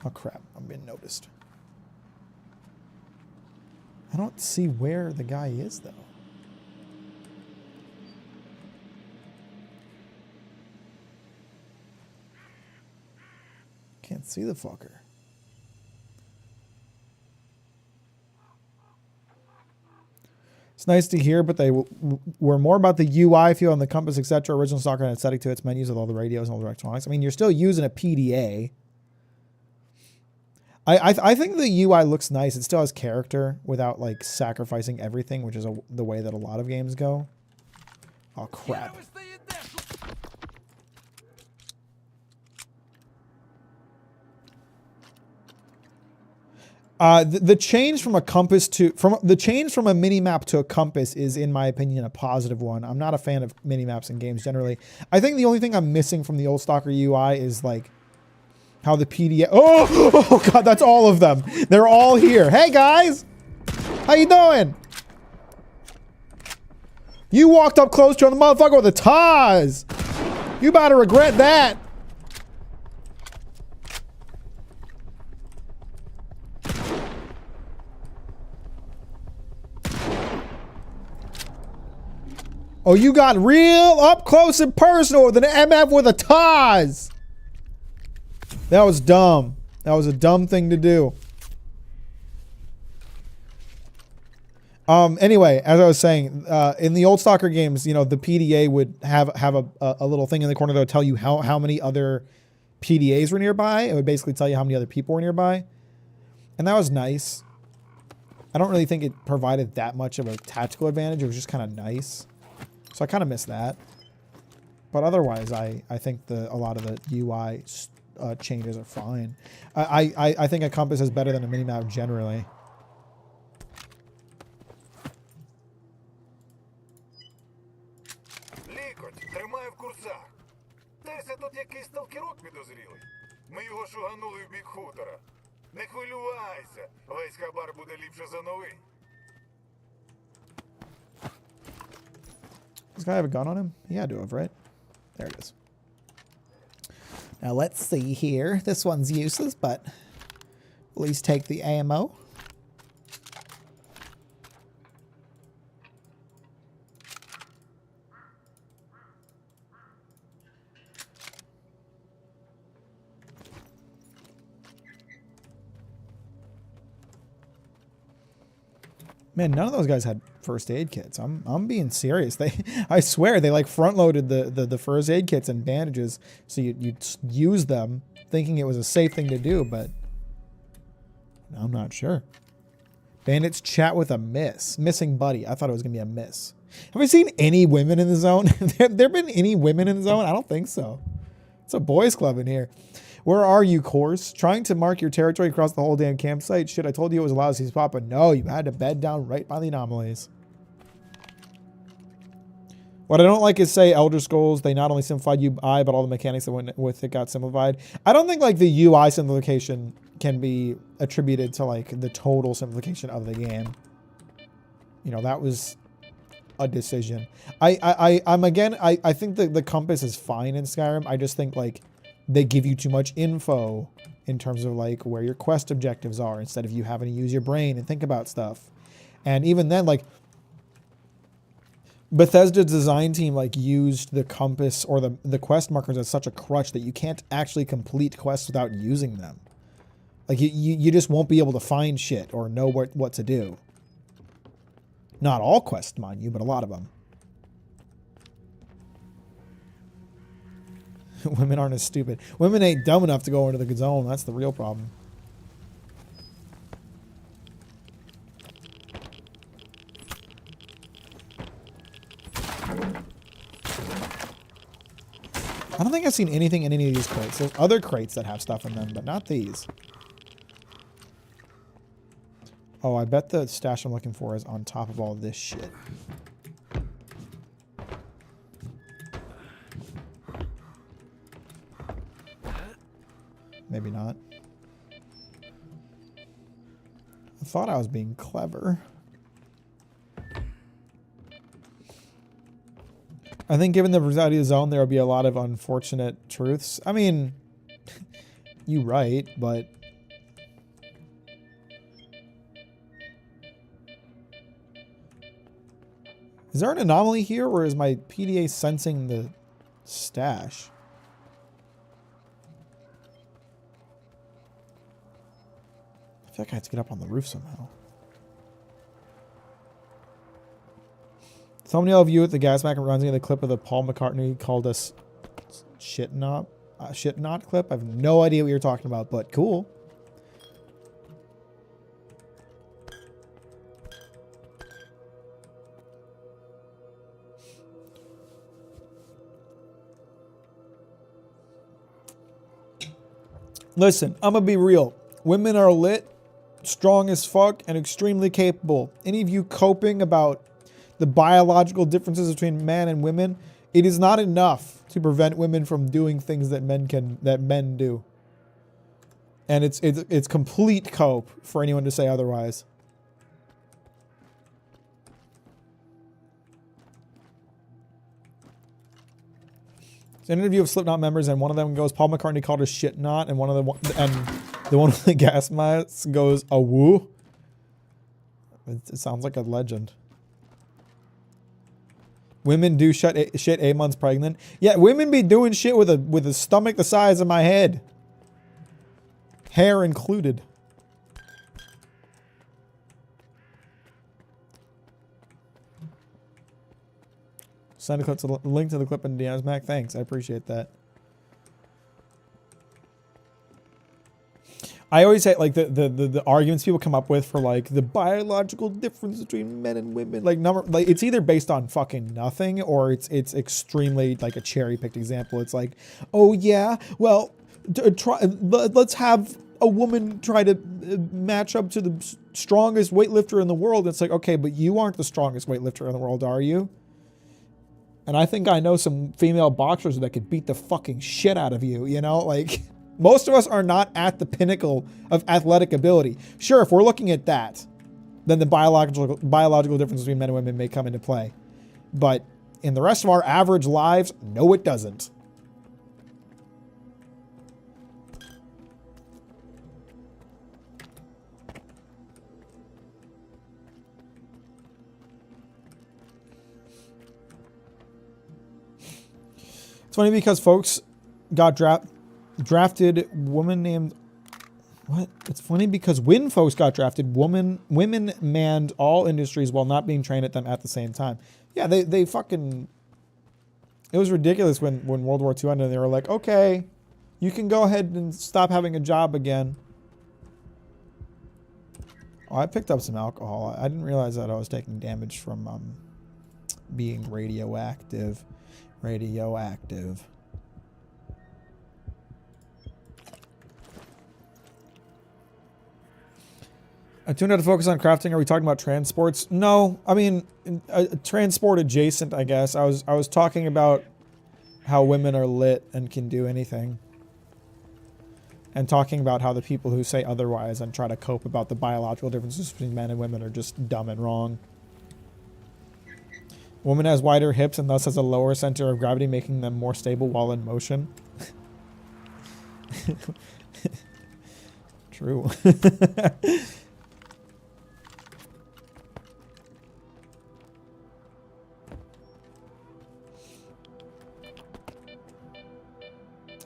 Oh crap, I'm being noticed. I don't see where the guy is though. Can't see the fucker. It's nice to hear, but they were more about the UI feel on the compass, etc. Original Stalker and aesthetic to its menus with all the radios and all the electronics. I mean, you're still using a PDA. I think the UI looks nice. It still has character without like sacrificing everything, which is the way that a lot of games go. Oh crap. The change from a compass to the change from a mini map to a compass is, in my opinion, a positive one. I'm not a fan of mini maps in games generally. I think the only thing I'm missing from the old Stalker UI is like how the PDA. Oh God, that's all of them. They're all here. Hey guys, how you doing? You walked up close to the motherfucker with a Taz. You about to regret that. Oh, you got real up close and personal with an MF with a Taz. That was dumb. That was a dumb thing to do. Anyway, as I was saying, in the old Stalker games, you know, the PDA would have a little thing in the corner that would tell you how many other PDAs were nearby. It would basically tell you how many other people were nearby. And that was nice. I don't really think it provided that much of a tactical advantage. It was just kind of nice. So I kind of miss that. But otherwise, I think a lot of the UI changes are fine. I think a compass is better than a minimap generally. Тримаю в курсах. Десь тут якийсь сталкерок підозрілий. Ми його шуганули в бік хутора. Не хвилювайся, весь хабар буде ліпше за новий. Does this guy have a gun on him? He had to have, right? There it is. Now let's see here. This one's useless, but at least take the ammo. Man, none of those guys had first aid kits. I'm being serious. I swear they like front loaded the first aid kits and bandages so you'd use them thinking it was a safe thing to do, but I'm not sure. Bandits chat with a missing buddy. I thought it was gonna be a miss. Have I seen any women in the zone? Have there been any women in the zone? I don't think so. It's a boys club in here. Where are you, Course? Trying to mark your territory across the whole damn campsite? Shit, I told you it was a lousy spot, but no, you had to bed down right by the anomalies. What I don't like is, say, Elder Scrolls, they not only simplified UI, but all the mechanics that went with it got simplified. I don't think, like, the UI simplification can be attributed to, like, the total simplification of the game. You know, that was a decision. I think the compass is fine in Skyrim. I just think, like, they give you too much info in terms of like where your quest objectives are instead of you having to use your brain and think about stuff. And even then, like Bethesda's design team like used the compass or the quest markers as such a crutch that you can't actually complete quests without using them. Like you just won't be able to find shit or know what to do. Not all quests, mind you, but a lot of them. Women aren't as stupid. Women ain't dumb enough to go into the zone. That's the real problem. I don't think I've seen anything in any of these crates. There's other crates that have stuff in them, but not these. Oh, I bet the stash I'm looking for is on top of all this shit. Maybe not. I thought I was being clever. I think given the brutality of the zone, there will be a lot of unfortunate truths. I mean, you're right, but... Is there an anomaly here, or is my PDA sensing the stash? I feel like I have to get up on the roof somehow. Thumbnail of you at the gas mac reminds me of the clip of the Paul McCartney called us shit not clip. I have no idea what you're talking about, but cool. Listen, I'm gonna be real. Women are lit, strong as fuck, and extremely capable. Any of you coping about the biological differences between men and women, it is not enough to prevent women from doing things that men do. And it's complete cope for anyone to say otherwise. It's an interview of Slipknot members, and one of them goes, Paul McCartney called us shit knot, and the one with the gas mask goes, a woo. It sounds like a legend. Women do shit 8 months pregnant. Yeah, women be doing shit with a stomach the size of my head. Hair included. Send a link to the clip in DMs, Mac. Thanks, I appreciate that. I always say like the arguments people come up with for like the biological difference between men and women, like it's either based on fucking nothing or it's extremely like a cherry picked example. It's like, oh yeah, well, let's have a woman try to match up to the strongest weightlifter in the world. It's like, okay, but you aren't the strongest weightlifter in the world, are you? And I think I know some female boxers that could beat the fucking shit out of you, you know, like. Most of us are not at the pinnacle of athletic ability. Sure, if we're looking at that, then the biological difference between men and women may come into play. But in the rest of our average lives, no, it doesn't. It's funny because folks got drafted woman named what? It's funny because when folks got drafted, women manned all industries while not being trained at them at the same time. Yeah, they fucking. It was ridiculous when World War II ended. And they were like, okay, you can go ahead and stop having a job again. Oh, I picked up some alcohol. I didn't realize that I was taking damage from being radioactive. Radioactive. I tuned out to focus on crafting. Are we talking about transports? No, I mean transport adjacent. I guess I was talking about how women are lit and can do anything, and talking about how the people who say otherwise and try to cope about the biological differences between men and women are just dumb and wrong. Woman has wider hips and thus has a lower center of gravity, making them more stable while in motion. True.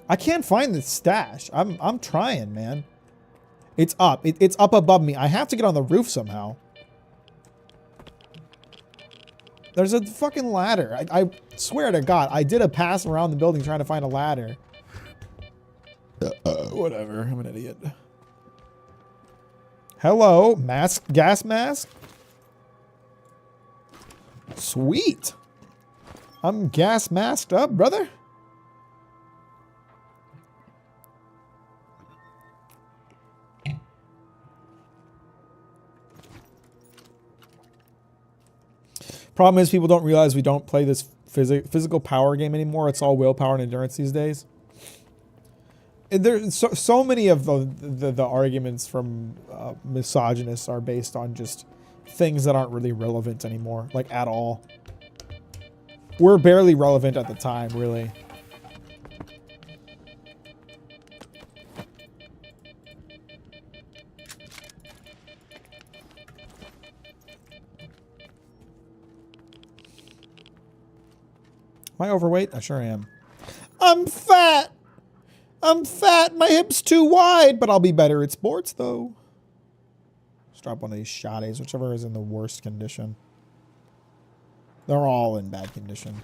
I can't find the stash. I'm trying, man. It's up. It's up above me. I have to get on the roof somehow. There's a fucking ladder. I swear to God, I did a pass around the building trying to find a ladder. Whatever. I'm an idiot. Hello, mask, gas mask. Sweet. I'm gas masked up, brother. Problem is, people don't realize we don't play this physical power game anymore. It's all willpower and endurance these days. And there's so many of the arguments from misogynists are based on just things that aren't really relevant anymore, like at all. We're barely relevant at the time, really. Am I overweight? I sure am. I'm fat! I'm fat! My hip's too wide! But I'll be better at sports, though. Let's drop one of these shotties, whichever is in the worst condition. They're all in bad condition.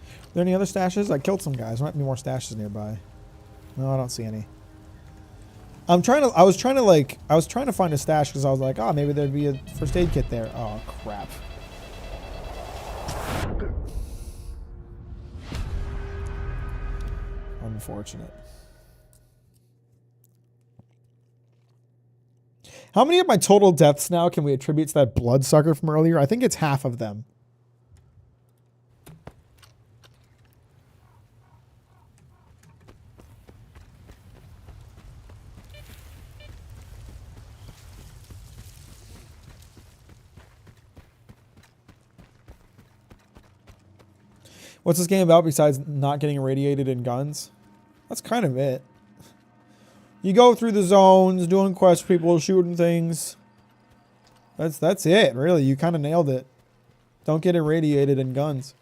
Are there any other stashes? I killed some guys. There might be more stashes nearby. No, I don't see any. I was trying to find a stash because I was like, oh, maybe there'd be a first aid kit there. Oh, crap. Unfortunate. How many of my total deaths now can we attribute to that bloodsucker from earlier? I think it's half of them. What's this game about besides not getting irradiated in guns? That's kind of it. You go through the zones, doing quests, people shooting things. That's it, really. You kind of nailed it. Don't get irradiated in guns.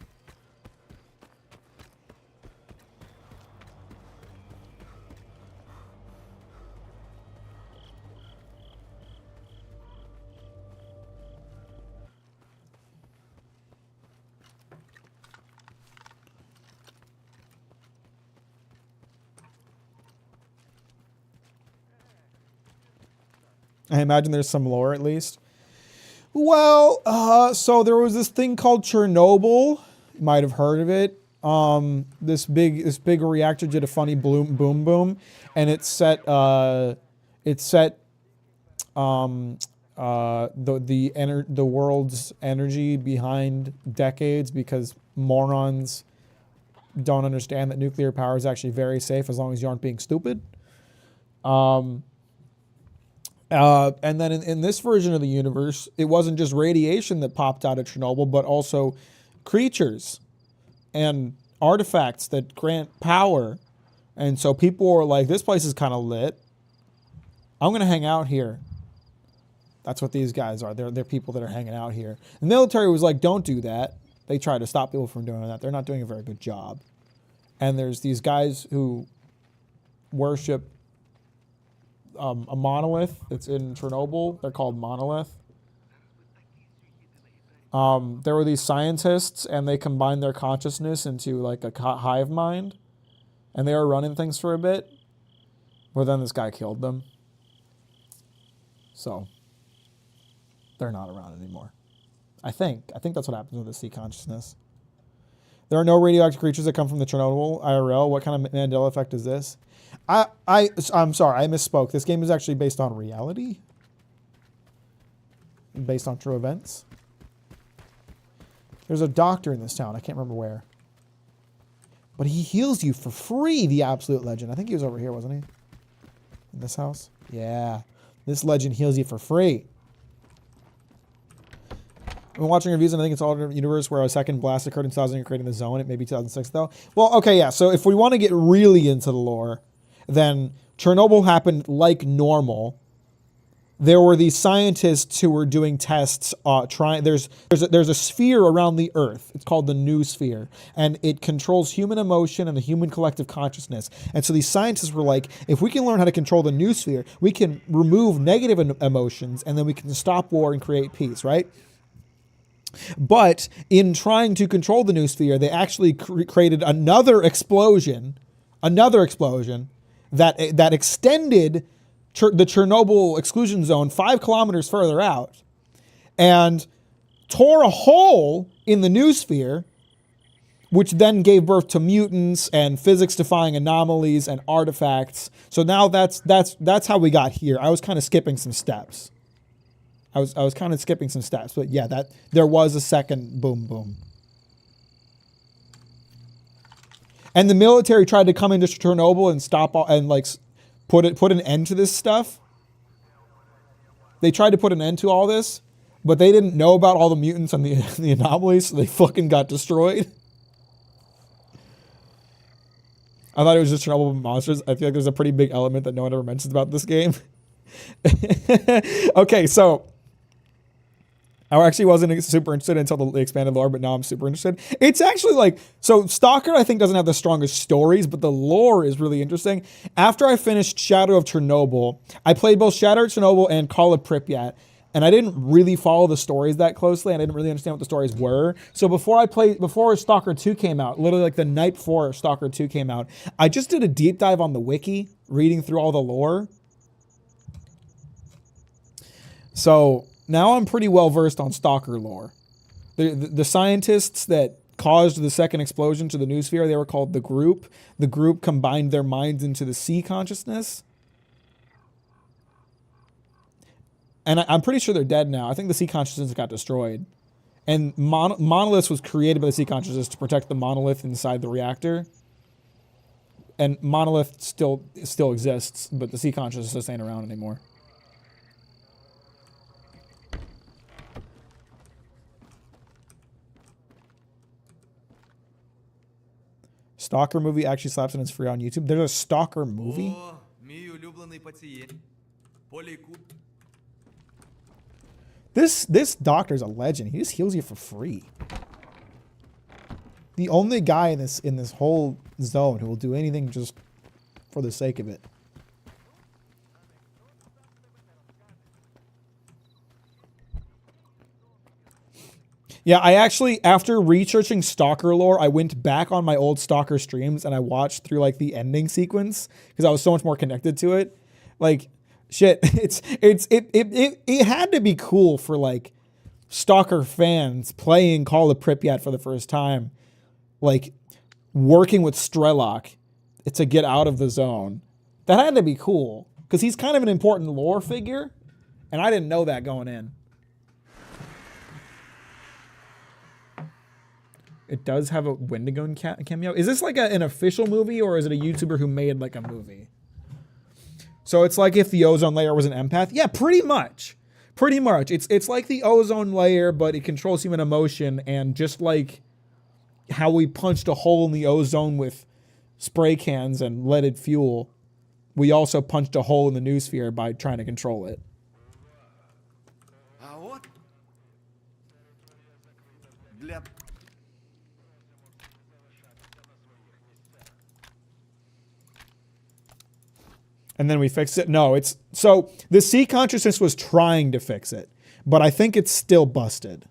I imagine there's some lore at least. Well, so there was this thing called Chernobyl. You might have heard of it. This big reactor did a funny boom boom, and it set the world's energy behind decades because morons don't understand that nuclear power is actually very safe as long as you aren't being stupid. And then in this version of the universe, it wasn't just radiation that popped out of Chernobyl, but also creatures and artifacts that grant power. And so people were like, this place is kind of lit. I'm going to hang out here. That's what these guys are. They're people that are hanging out here. The military was like, don't do that. They try to stop people from doing that. They're not doing a very good job. And there's these guys who worship a monolith that's in Chernobyl. They're called Monolith. There were these scientists, and they combined their consciousness into like a hive mind, and they were running things for a bit, but then this guy killed them. So they're not around anymore. I think that's what happens with the sea consciousness. There are no radioactive creatures that come from the Chernobyl IRL. What kind of Mandela effect is this? I'm sorry, I misspoke. This game is actually based on reality. Based on true events. There's a doctor in this town. I can't remember where. But he heals you for free, the absolute legend. I think he was over here, wasn't he? In this house? Yeah. This legend heals you for free. I've been watching reviews, and I think it's all in a universe where a second blast occurred in 2000, creating the zone. It may be 2006, though. Well, okay, yeah. So if we want to get really into the lore, then Chernobyl happened like normal. There were these scientists who were doing tests. There's a sphere around the Earth. It's called the noosphere, and it controls human emotion and the human collective consciousness. And so these scientists were like, if we can learn how to control the noosphere, we can remove negative emotions, and then we can stop war and create peace, right? But in trying to control the noosphere, they actually created another explosion that extended the Chernobyl exclusion zone 5 kilometers further out and tore a hole in the noosphere, which then gave birth to mutants and physics-defying anomalies and artifacts. So now that's how we got here. I was kind of skipping some steps. I was kind of skipping some steps, but yeah, that there was a second boom boom. And the military tried to come into Chernobyl and stop all, and like put an end to this stuff. They tried to put an end to all this, but they didn't know about all the mutants and the anomalies, so they fucking got destroyed. I thought it was just Chernobyl monsters. I feel like there's a pretty big element that no one ever mentions about this game. Okay, so I actually wasn't super interested until the expanded lore, but now I'm super interested. It's actually like, so Stalker I think doesn't have the strongest stories, but the lore is really interesting. After I finished Shadow of Chernobyl, I played both Shadow of Chernobyl and Call of Pripyat, and I didn't really follow the stories that closely, and I didn't really understand what the stories were. So before Stalker 2 came out, literally like the night before Stalker 2 came out, I just did a deep dive on the wiki, reading through all the lore. So now I'm pretty well versed on Stalker lore. The scientists that caused the second explosion to the noosphere, they were called the Group. The Group combined their minds into the sea consciousness. And I'm pretty sure they're dead now. I think the sea consciousness got destroyed. And Monolith was created by the sea consciousness to protect the monolith inside the reactor. And Monolith still exists, but the sea consciousness ain't around anymore. Stalker movie actually slaps and it's free on YouTube. There's a Stalker movie? О, мій улюблений пацієнт. Поліку. This doctor's a legend. He just heals you for free. The only guy in this whole zone who will do anything just for the sake of it. Yeah, I actually, after researching Stalker lore, I went back on my old Stalker streams and I watched through like the ending sequence because I was so much more connected to it. Like, shit, it had to be cool for like Stalker fans playing Call of Pripyat for the first time, like working with Strelok to get out of the zone. That had to be cool because he's kind of an important lore figure, and I didn't know that going in. It does have a Wendigo cameo. Is this like an official movie or is it a YouTuber who made like a movie? So it's like if the ozone layer was an empath? Yeah, pretty much. Pretty much. It's like the ozone layer, but it controls human emotion, and just like how we punched a hole in the ozone with spray cans and leaded fuel, we also punched a hole in the noosphere by trying to control it. А от для And then we fixed it. No, it's so the sea consciousness was trying to fix it, but I think it's still busted.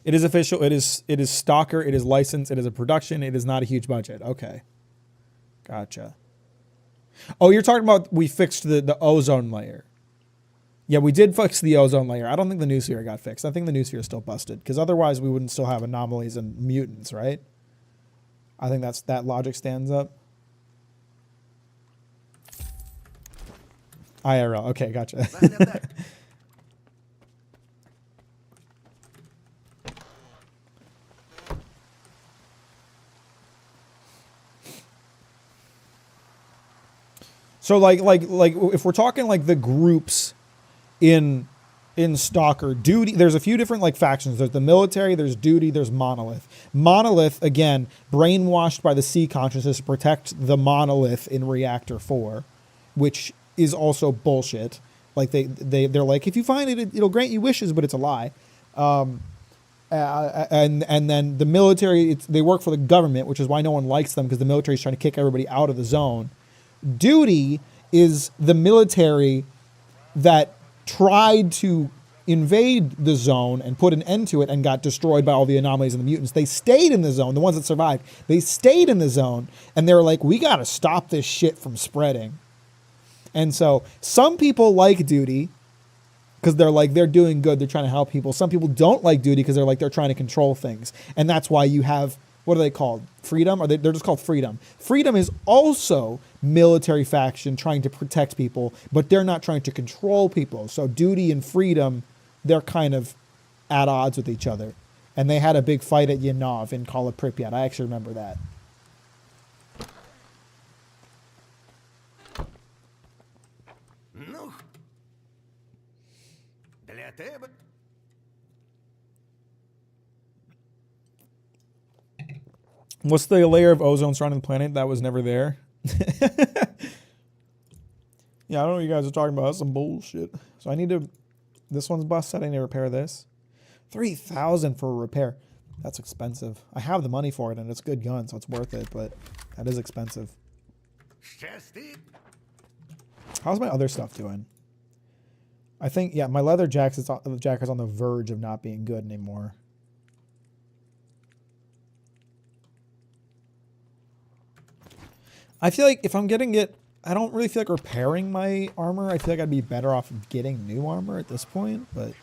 It is official. It is Stalker. It is licensed. It is a production. It is not a huge budget. Okay. Gotcha. Oh, you're talking about we fixed the ozone layer. Yeah, we did fix the ozone layer. I don't think the noosphere got fixed. I think the noosphere is still busted because otherwise we wouldn't still have anomalies and mutants, right? I think that logic stands up. IRL. Okay, gotcha. So like if we're talking like the groups in Stalker, Duty, there's a few different like factions. There's the military, there's Duty, there's Monolith. Monolith, again, brainwashed by the sea consciousness to protect the Monolith in Reactor 4, which is also bullshit. Like they're like, if you find it, it'll grant you wishes, but it's a lie. And then the military, they work for the government, which is why no one likes them, because the military is trying to kick everybody out of the zone. Duty is the military that tried to invade the zone and put an end to it and got destroyed by all the anomalies and the mutants. They stayed in the zone, the ones that survived. They stayed in the zone, and they were like, we got to stop this shit from spreading. And so some people like Duty because they're like, they're doing good, they're trying to help people. Some people don't like Duty because they're like, they're trying to control things. And that's why you have, what are they called? Freedom? Or they're just called Freedom. Freedom is also military faction trying to protect people, but they're not trying to control people. So Duty and Freedom, they're kind of at odds with each other. And they had a big fight at Yanov in Call of Pripyat. I actually remember that. Ну, для тебе. What's the layer of ozone surrounding the planet that was never there? Yeah, I don't know what you guys are talking about. That's some bullshit. So I need to... This one's busted. I need to repair this. 3,000 for a repair. That's expensive. I have the money for it, and it's a good gun, so it's worth it, but that is expensive. Щастить. How's my other stuff doing? I think, yeah, my leather jacket's on the verge of not being good anymore. I feel like if I'm getting it, I don't really feel like repairing my armor. I feel like I'd be better off getting new armor at this point, but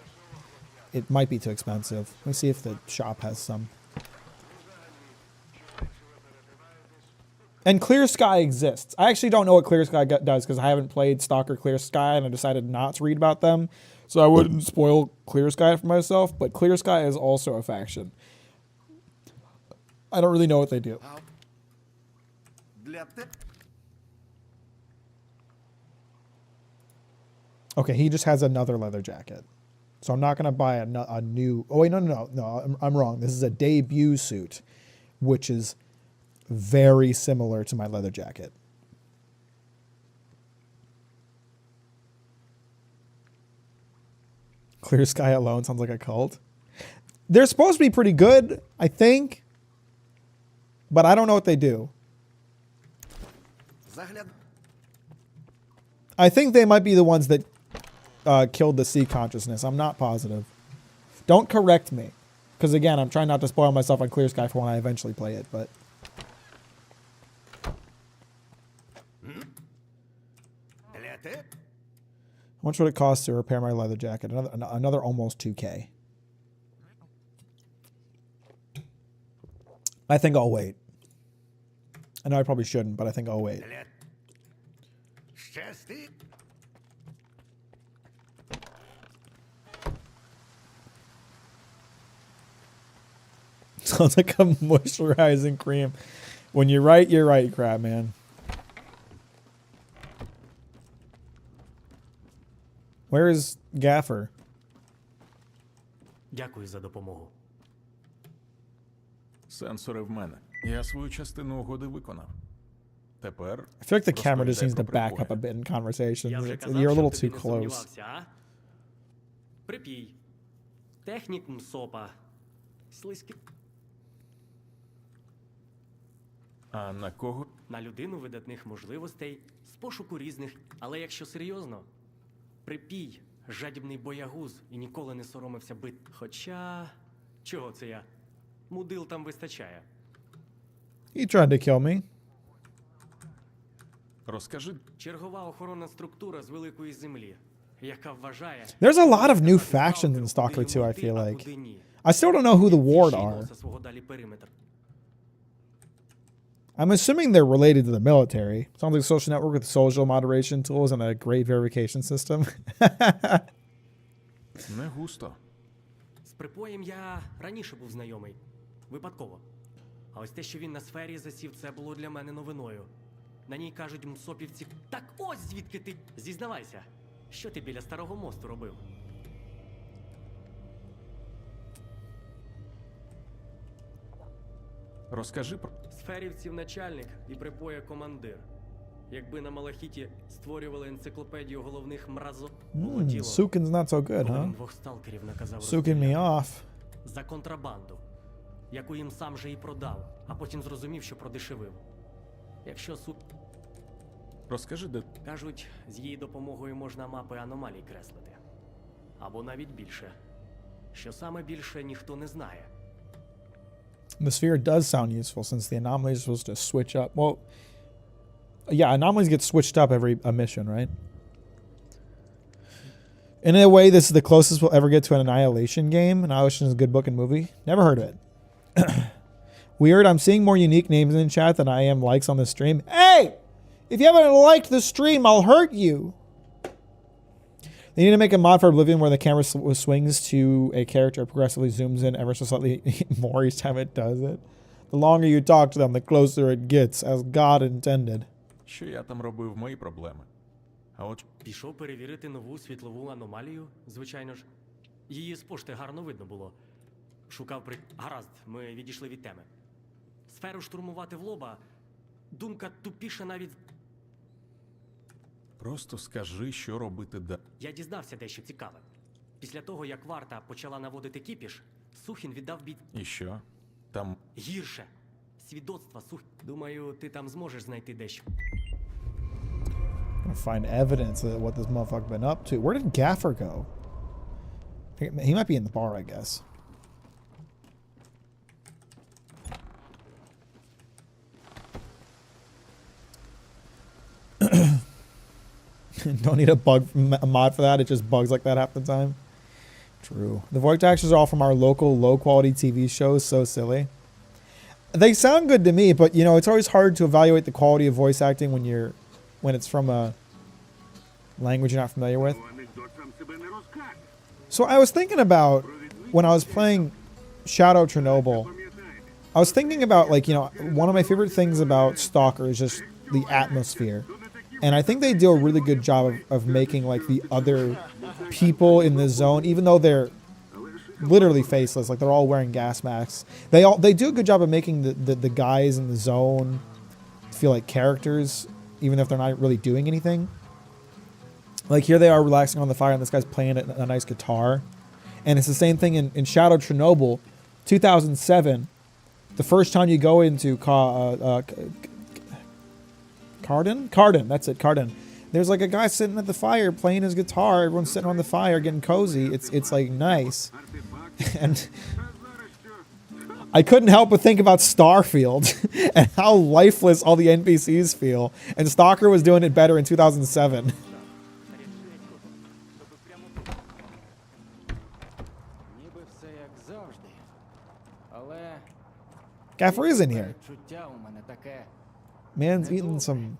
it might be too expensive. Let me see if the shop has some. And Clear Sky exists. I actually don't know what Clear Sky does because I haven't played Stalker Clear Sky and I decided not to read about them. So I wouldn't spoil Clear Sky for myself. But Clear Sky is also a faction. I don't really know what they do. Для те... Okay, he just has another leather jacket. So I'm not going to buy a new... Oh, wait, no, I'm wrong. This is a debut suit, which is very similar to my leather jacket. Clear Sky alone sounds like a cult. They're supposed to be pretty good, I think. But I don't know what they do. Загляд... I think they might be the ones that killed the sea consciousness. I'm not positive. Don't correct me. Because again, I'm trying not to spoil myself on Clear Sky for when I eventually play it, but... Для те? How much would it cost to repair my leather jacket? Another almost 2K. I think I'll wait. I know I probably shouldn't, but I think I'll wait. Для... Щасти? Sounds like a moisturizing cream. When you're right, crap, man. Where is Gaffer? Дякую за допомогу. Сенсори в мене. Я свою частину угоди виконав. Тепер I feel like the camera just розповідай needs to про back up a припої. bit in conversations. Я вже You're казав, a little щоб too тобі не close. сумнівався, а? Припій. Технікум сопа. Слизьки. А на кого? На людину видатних можливостей, з пошуку різних. Але якщо серйозно, припій, жадібний боягуз і ніколи не соромився бит. Хоча... Чого це я? Мудил там вистачає. He tried to kill me. Розкажи, Чергова охоронна структура з великої землі, яка вважає... There's a lot of new factions in Stalker 2, I feel like. I still don't know who the Ward are. I'm assuming they're related to the military. Sounds like a social network with social moderation tools and a great verification system. не густо. З припоєм я раніше був знайомий. Випадково. А ось те, що він на сфері засів, це було для мене новиною. На ній кажуть мсопівці, так ось звідки ти, зізнавайся. Що ти біля Старого мосту робив? Розкажи про... Сферівців начальник і припоя командир. Якби на Малахіті створювали енциклопедію головних мразо, було діло. Sukin's not so good, Коли huh? він двох сталкерів наказав Sukin me off. за контрабанду, яку їм сам же і продав, а потім зрозумів, що продешевив. Якщо Розкажи, де... кажуть, з її допомогою можна мапи аномалій креслити. Або навіть більше. Що саме більше, ніхто не знає. The sphere does sound useful since the anomalies are supposed to switch up. Well, yeah, anomalies get switched up every mission, right? In a way, this is the closest we'll ever get to an Annihilation game. Annihilation is a good book and movie. Never heard of it. Weird, I'm seeing more unique names in chat than I am likes on the stream. Hey! If you haven't liked the stream, I'll hurt you. They need to make a mod for Oblivion where the camera swings to a character, progressively zooms in ever so slightly more each time it does it. The longer you talk to them, the closer it gets, as God intended. Що я там робив, мої проблеми. А от Пішов перевірити нову світлову аномалію, звичайно ж. Її з пошти гарно видно було. Шукав Гаразд, ми відійшли від теми. Сферу штурмувати в лоба. Думка тупіша навіть... просто скажи, що робити далі. Я дізнався дещо цікаве. Після того, як варта почала наводити кіпіш, Сухін віддав бій... І що? Там... Гірше. Свідоцтва Думаю, ти там зможеш знайти дещо. I'm gonna find evidence of what this motherfucker been up to. Where did Gaffer go? He might be in the bar, I guess. Don't need a mod for that. It just bugs like that half the time. True. The voice actors are all from our local low-quality TV shows. So silly. They sound good to me, but you know, it's always hard to evaluate the quality of voice acting when it's from a language you're not familiar with. So I was thinking about when I was playing Shadow Chernobyl, I was thinking about, like, you know, one of my favorite things about Stalker is just the atmosphere. And I think they do a really good job of making, like, the other people in the zone, even though they're literally faceless, like they're all wearing gas masks. They do a good job of making the guys in the zone feel like characters, even if they're not really doing anything. Like, here they are relaxing on the fire, and this guy's playing a nice guitar. And it's the same thing in Shadow Chernobyl, 2007. The first time you go into Cardin, that's it, Cardin. There's like a guy sitting at the fire playing his guitar. Everyone's sitting on the fire getting cozy. It's like nice. And I couldn't help but think about Starfield and how lifeless all the NPCs feel. And Stalker was doing it better in 2007. Ніби все як завжди. Але Gaffer is in here. відчуття у мене таке. Man's eating some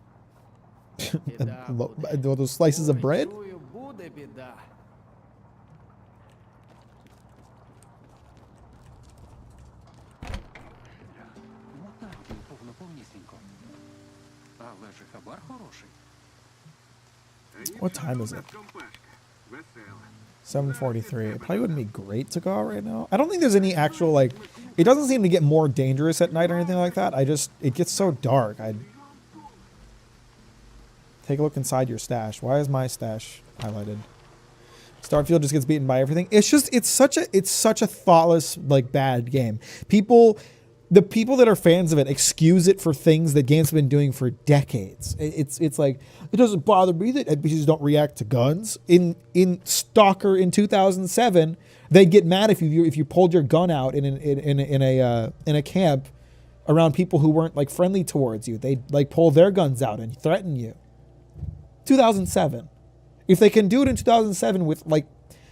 those slices of bread. Чую, буде біда. Але ж хабар хороший. What time is it? 7:43. It probably wouldn't be great to go out right now. I don't think there's any actual, like, it doesn't seem to get more dangerous at night or anything like that. It gets so dark. I'd take a look inside your stash. Why is my stash highlighted? Starfield just gets beaten by everything. It's such a thoughtless, like, bad game. The people that are fans of it excuse it for things that games have been doing for decades. It's like, it doesn't bother me that NPCs don't react to guns. In Stalker in 2007, they'd get mad if you pulled your gun out in a camp around people who weren't, like, friendly towards you. They'd, like, pull their guns out and threaten you. 2007. If they can do it in 2007 with, like,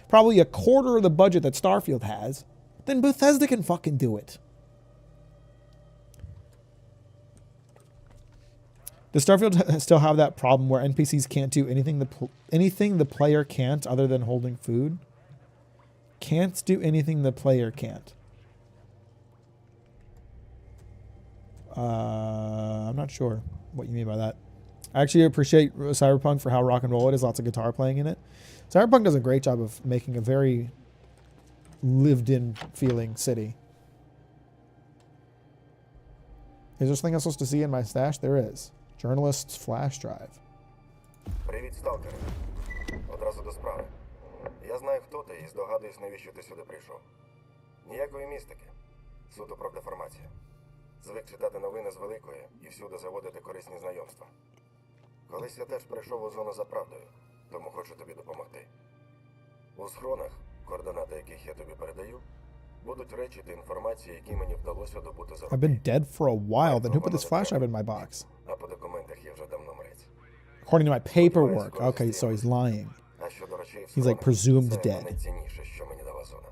probably a quarter of the budget that Starfield has, then Bethesda can fucking do it. Does Starfield still have that problem where NPCs can't do anything the player can't other than holding food? Can't do anything the player can't. I'm not sure what you mean by that. I actually appreciate Cyberpunk for how rock and roll it is. Lots of guitar playing in it. Cyberpunk does a great job of making a very lived-in feeling city. Is there something I'm supposed to see in my stash? There is. Journalist's flash drive. Привіт, Сталкер. Одразу до справи. Я знаю, хто ти, і здогадуюсь, навіщо ти сюди прийшов. Ніякої містики. Суто профдеформація. Звик читати новини з великої і всюди заводити корисні знайомства. Колись я теж прийшов у зону за правдою, тому хочу тобі допомогти. У схронах, координати яких я тобі передаю, будуть речі та інформація, які мені вдалося добути за роки. I've been dead for a while. Then who put this flash drive in my box? А по документах я вже давно мрець. According to my paperwork. Okay, so he's lying. А щодо речей в He's like схронах, presumed це dead. найцінніше, що мені дала зона.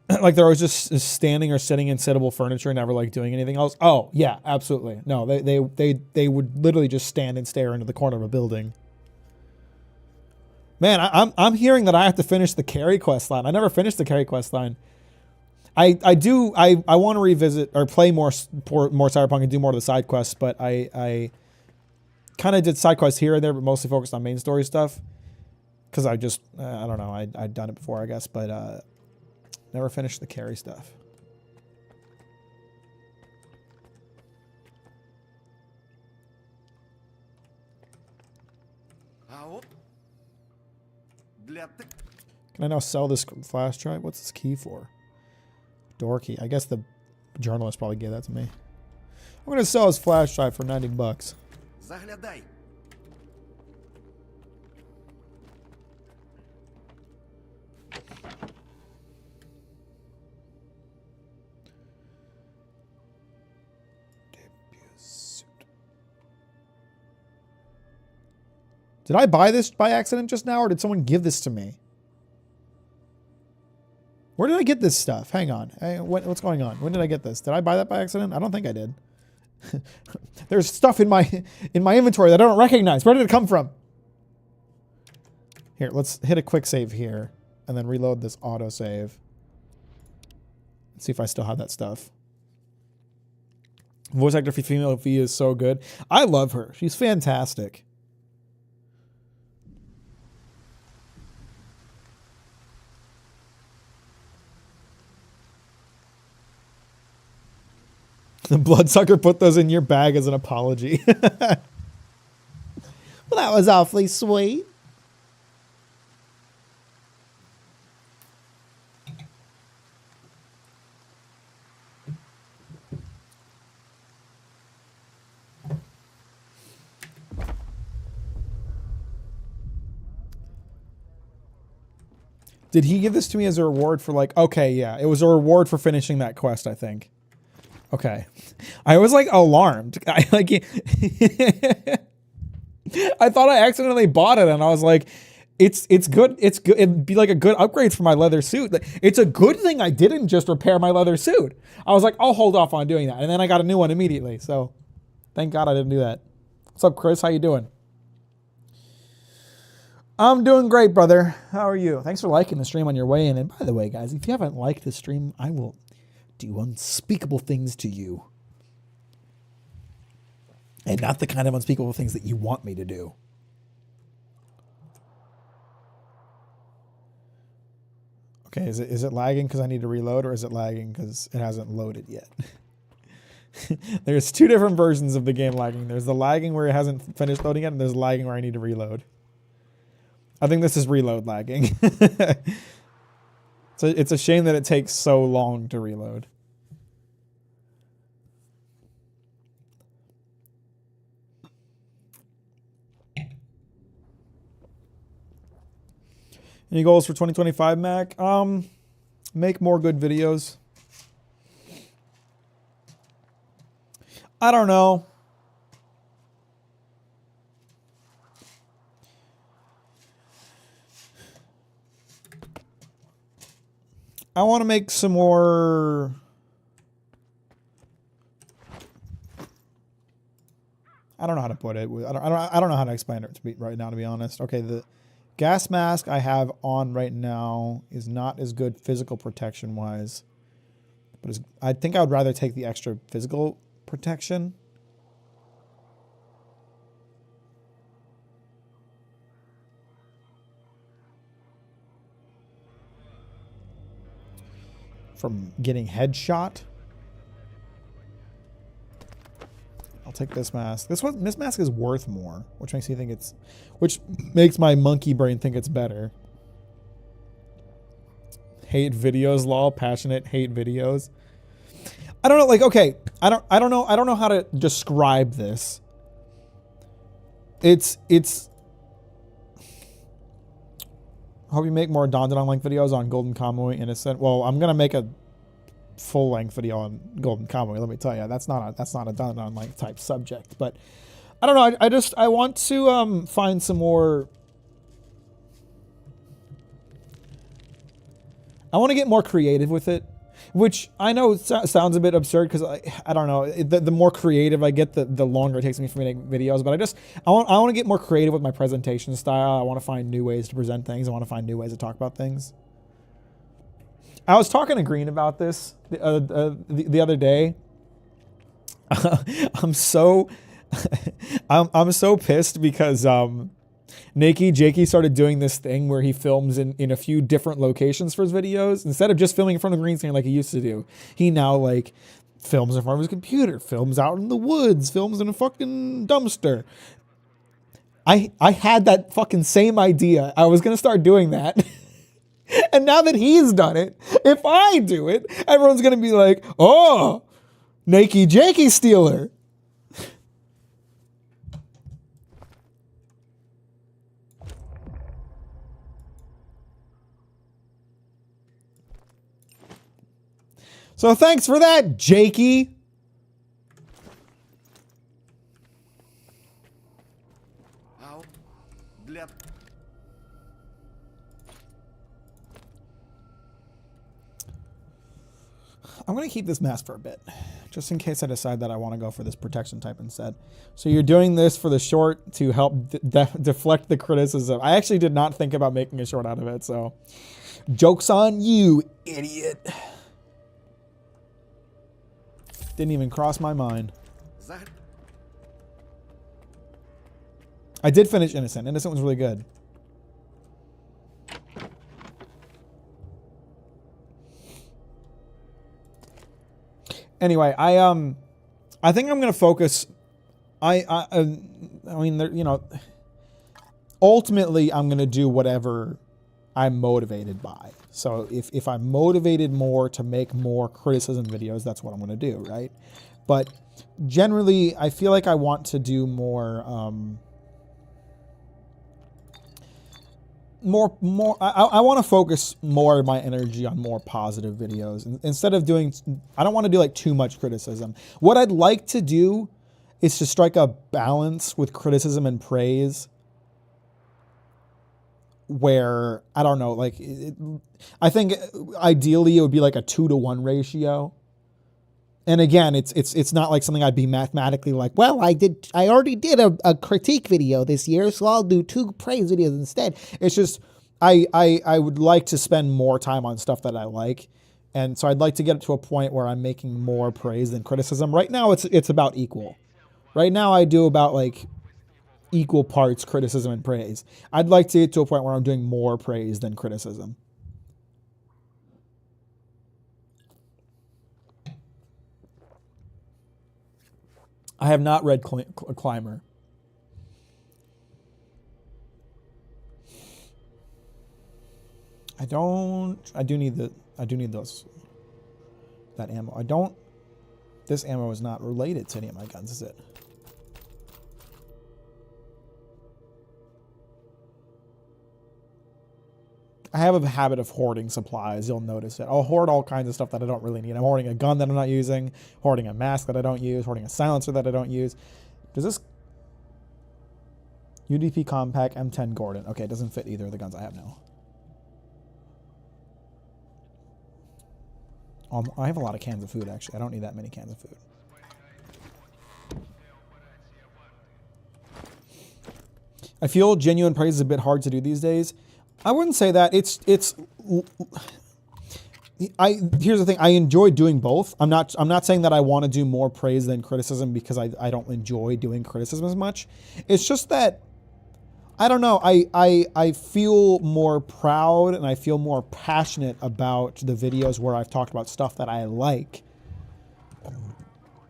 Like they're always just standing or sitting in sittable furniture, never like doing anything else. Oh yeah, absolutely. No, they would literally just stand and stare into the corner of a building. Man, I'm hearing that I have to finish the Carry quest line. I never finished the Carry quest line. I want to revisit or play more Cyberpunk and do more of the side quests, but I kind of did side quests here and there, but mostly focused on main story stuff. Because I just I don't know, I'd done it before, I guess, but never finished the Carry stuff. А от для ти... Can I now sell this flash drive? What's this key for? Door key. I guess the journalist probably gave that to me. I'm going to sell his flash drive for $90. Заглядай. Did I buy this by accident just now, or did someone give this to me? Where did I get this stuff? Hang on. What's going on? When did I get this? Did I buy that by accident? I don't think I did. There's stuff in my inventory that I don't recognize. Where did it come from? Here, let's hit a quick save here and then reload this autosave. Let's see if I still have that stuff. Voice actor for female V is so good. I love her. She's fantastic. The bloodsucker put those in your bag as an apology. Well, that was awfully sweet. Did he give this to me as a reward for like, okay, yeah, it was a reward for finishing that quest, I think. Okay. I was like alarmed. I thought I accidentally bought it and I was like, it's good. It's good. It'd be like a good upgrade for my leather suit. It's a good thing I didn't just repair my leather suit. I was like, I'll hold off on doing that. And then I got a new one immediately. So thank God I didn't do that. What's up, Chris? How you doing? I'm doing great, brother. How are you? Thanks for liking the stream on your way in. And by the way, guys, if you haven't liked the stream, I will do unspeakable things to you. And not the kind of unspeakable things that you want me to do. Okay, is it lagging because I need to reload, or is it lagging because it hasn't loaded yet? There's two different versions of the game lagging. There's the lagging where it hasn't finished loading yet, and there's lagging where I need to reload. I think this is reload lagging. So it's a shame that it takes so long to reload. Any goals for 2025, Mac? Make more good videos. I don't know. I want to make some more. I don't know how to put it. I don't know how to explain it right now, to be honest. Okay, the gas mask I have on right now is not as good physical protection wise, but I think I would rather take the extra physical protection. From getting headshot. I'll take this mask. This mask is worth more, which makes my monkey brain think it's better. Hate videos, lol, passionate, hate videos. I don't know, like, okay, I don't know how to describe this. It's hope you make more Don length videos on Golden Kamuy Innocent. Well, I'm gonna make a full length video on Golden Kamuy. Let me tell you, that's not a Don length type subject. But I don't know. I want to find some more. I want to get more creative with it, which I know sounds a bit absurd because I don't know. The more creative I get, the longer it takes me for me to make videos. But I want to get more creative with my presentation style. I want to find new ways to present things. I want to find new ways to talk about things. I was talking to Green about this the other day. I'm so pissed because Nakey Jakey started doing this thing where he films in a few different locations for his videos. Instead of just filming in front of the green screen like he used to do, he now like films in front of his computer, films out in the woods, films in a fucking dumpster. I had that fucking same idea. I was going to start doing that. And now that he's done it, if I do it, everyone's going to be like, oh, Nakey Jakey Stealer. So thanks for that, Jakey. Ау. I'm going to keep this mask for a bit, just in case I decide that I want to go for this protection type instead. So you're doing this for the short to help deflect the criticism. I actually did not think about making a short out of it, so joke's on you, idiot. Didn't even cross my mind. I did finish Innocent. Innocent was really good. Anyway, I think I'm gonna focus. I mean, there, you know, ultimately, I'm gonna do whatever I'm motivated by. So if I'm motivated more to make more criticism videos, that's what I'm gonna do, right? But generally, I feel like I want to do more. I want to focus more of my energy on more positive videos instead of doing. I don't want to do like too much criticism. What I'd like to do is to strike a balance with criticism and praise, where I don't know, like I think ideally it would be like a 2-to-1 ratio. And again, it's not like something I'd be mathematically like, well, I already did a critique video this year, so I'll do 2 praise videos instead. It's just, I would like to spend more time on stuff that I like. And so I'd like to get it to a point where I'm making more praise than criticism. Right now, it's about equal. Right now, I do about like equal parts criticism and praise. I'd like to get to a point where I'm doing more praise than criticism. I have not read Climber. I do need those. That ammo. This ammo is not related to any of my guns, is it? I have a habit of hoarding supplies. You'll notice it. I'll hoard all kinds of stuff that I don't really need. I'm hoarding a gun that I'm not using, hoarding a mask that I don't use, hoarding a silencer that I don't use. Does this UDP Compact M10 Gordon? Okay, it doesn't fit either of the guns I have now. I have a lot of cans of food, actually. I don't need that many cans of food. I feel genuine praise is a bit hard to do these days. I wouldn't say that. Here's the thing. I enjoy doing both. I'm not saying that I want to do more praise than criticism because I don't enjoy doing criticism as much. It's just that I don't know. I feel more proud and I feel more passionate about the videos where I've talked about stuff that I like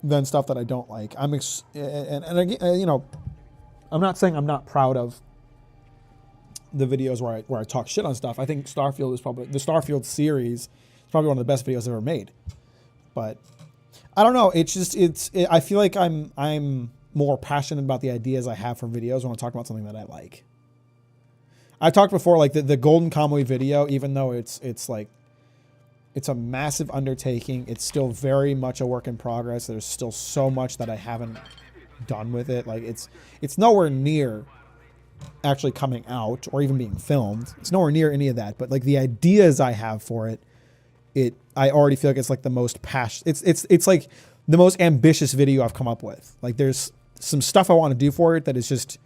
than stuff that I don't like. And again, you know, I'm not saying I'm not proud of the videos where I talk shit on stuff. I think Starfield is probably the Starfield series is probably one of the best videos I've ever made. But I don't know. It's just I feel like I'm more passionate about the ideas I have for videos when I talk about something that I like. I talked before, like the Golden Kamuy video, even though it's a massive undertaking, it's still very much a work in progress. There's still so much that I haven't done with it. Like it's nowhere near actually coming out or even being filmed. It's nowhere near any of that. But like the ideas I have for it, I already feel like it's like the most it's like the most ambitious video I've come up with. Like there's some stuff I want to do for it that is just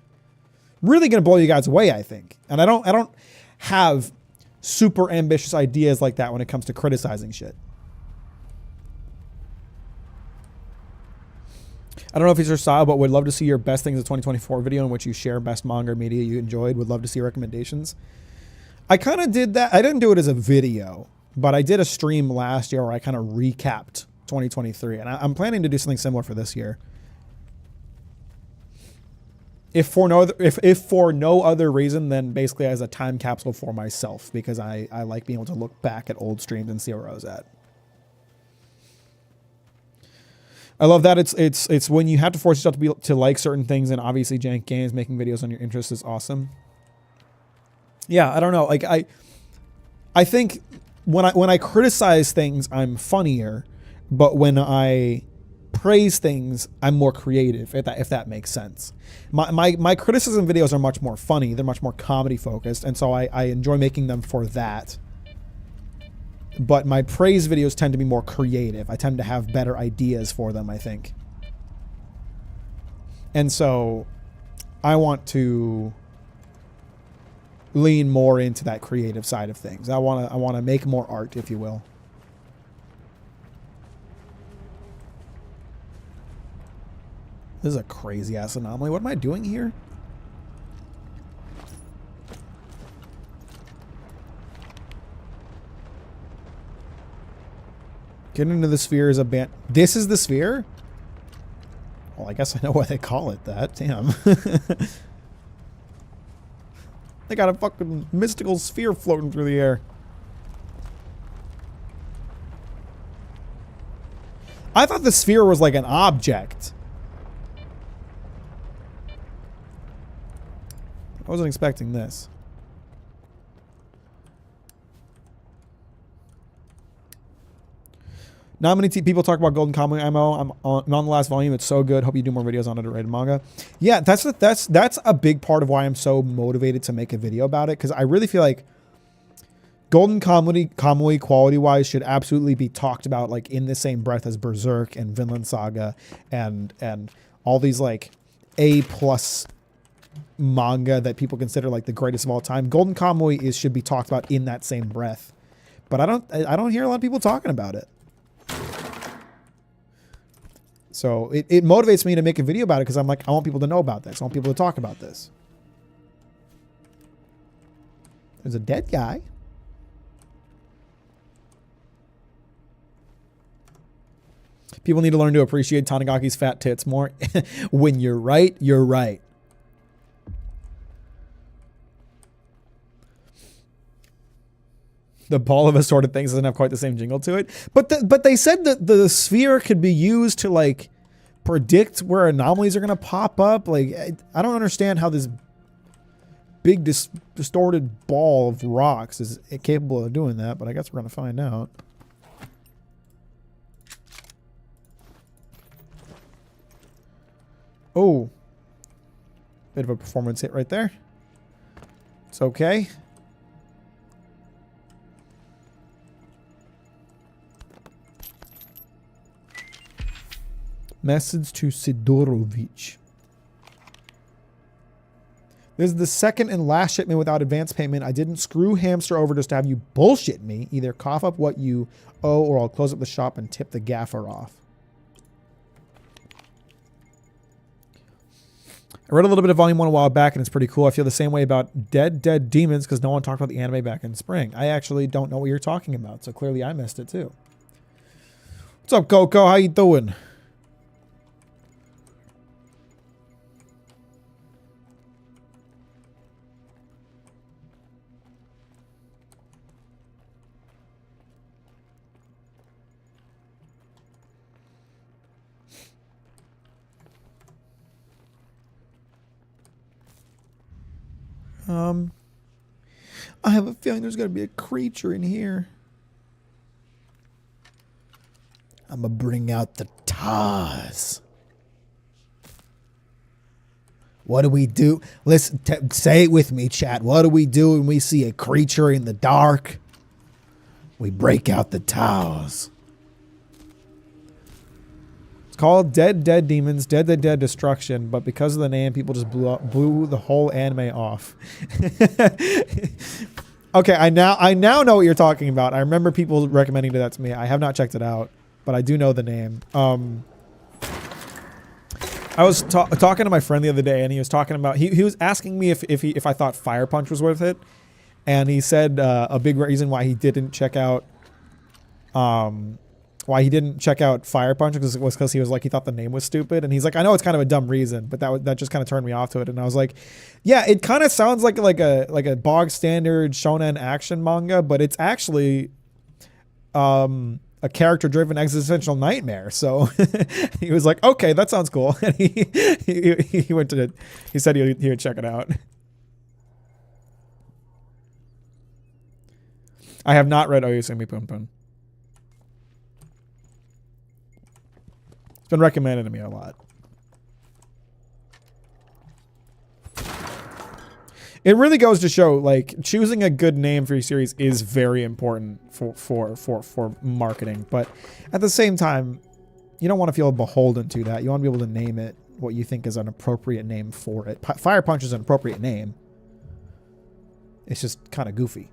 really going to blow you guys away, I think. And I don't have super ambitious ideas like that when it comes to criticizing shit. I don't know if it's your style, but would love to see your best things of 2024 video in which you share best manga or media you enjoyed. Would love to see recommendations. I kind of did that. I didn't do it as a video, but I did a stream last year where I kind of recapped 2023. And I'm planning to do something similar for this year. If for no other reason than basically as a time capsule for myself, because I like being able to look back at old streams and see where I was at. I love that it's when you have to force yourself to like certain things, and obviously jank games, making videos on your interests is awesome. Yeah, I don't know. Like I think when I criticize things, I'm funnier, but when I praise things, I'm more creative, if that makes sense. My criticism videos are much more funny. They're much more comedy focused, and so I enjoy making them for that. but my praise videos tend to be more creative. I tend to have better ideas for them, I think. And so I want to lean more into that creative side of things. I want to make more art, if you will. This is a crazy ass anomaly. What am I doing here? Getting into the sphere is a band. This is the sphere? Well, I guess I know why they call it that. Damn. They got a fucking mystical sphere floating through the air. I thought the sphere was like an object. I wasn't expecting this. Not many people talk about Golden Kamuy ammo. I'm on the last volume. It's so good. Hope you do more videos on it at Rated Manga. Yeah, that's a big part of why I'm so motivated to make a video about it, because I really feel like Golden Kamuy quality-wise should absolutely be talked about like in the same breath as Berserk and Vinland Saga and all these like A+ manga that people consider like the greatest of all time. Golden Kamuy should be talked about in that same breath. But I don't hear a lot of people talking about it. So it motivates me to make a video about it, because I'm like, I want people to know about this. I want people to talk about this. There's a dead guy. People need to learn to appreciate Tanagaki's fat tits more. When you're right, you're right. The Ball of Assorted Things doesn't have quite the same jingle to it. But they said that the sphere could be used to like predict where anomalies are going to pop up. Like, I don't understand how this big distorted ball of rocks is capable of doing that, but I guess we're going to find out. Oh. Bit of a performance hit right there. It's okay. Message to Sidorovich. This is the second and last shipment without advance payment. I didn't screw Hamster over just to have you bullshit me. Either cough up what you owe or I'll close up the shop and tip the gaffer off. I read a little bit of Volume 1 a while back and it's pretty cool. I feel the same way about Dead Demons because no one talked about the anime back in spring. I actually don't know what you're talking about, so clearly I missed it too. What's up, Coco? How you doing? I have a feeling there's got to be a creature in here. I'm going to bring out the Taz. What do we do? Listen, say it with me, chat. What do we do when we see a creature in the dark? We break out the Taz. It's called Dead Demons, Dead Destruction, but because of the name, people just blew the whole anime off. Okay, I now know what you're talking about. I remember people recommending that to me. I have not checked it out, but I do know the name. I was talking to my friend the other day, and he was talking about he was asking me if I thought Fire Punch was worth it, and he said a big reason why he didn't check out Fire Punch was because he was like, he thought the name was stupid, and he's like, I know it's kind of a dumb reason, but that just kind of turned me off to it. And I was like, yeah, it kind of sounds like a bog standard shonen action manga, but it's actually a character driven existential nightmare. So he was like, okay, that sounds cool. And he went to he said he would check it out. I have not read Oyasumi Pun Pun. It's been recommended to me a lot. It really goes to show, like, choosing a good name for your series is very important for marketing. But at the same time, you don't want to feel beholden to that. You want to be able to name it what you think is an appropriate name for it. Fire Punch is an appropriate name. It's just kind of goofy.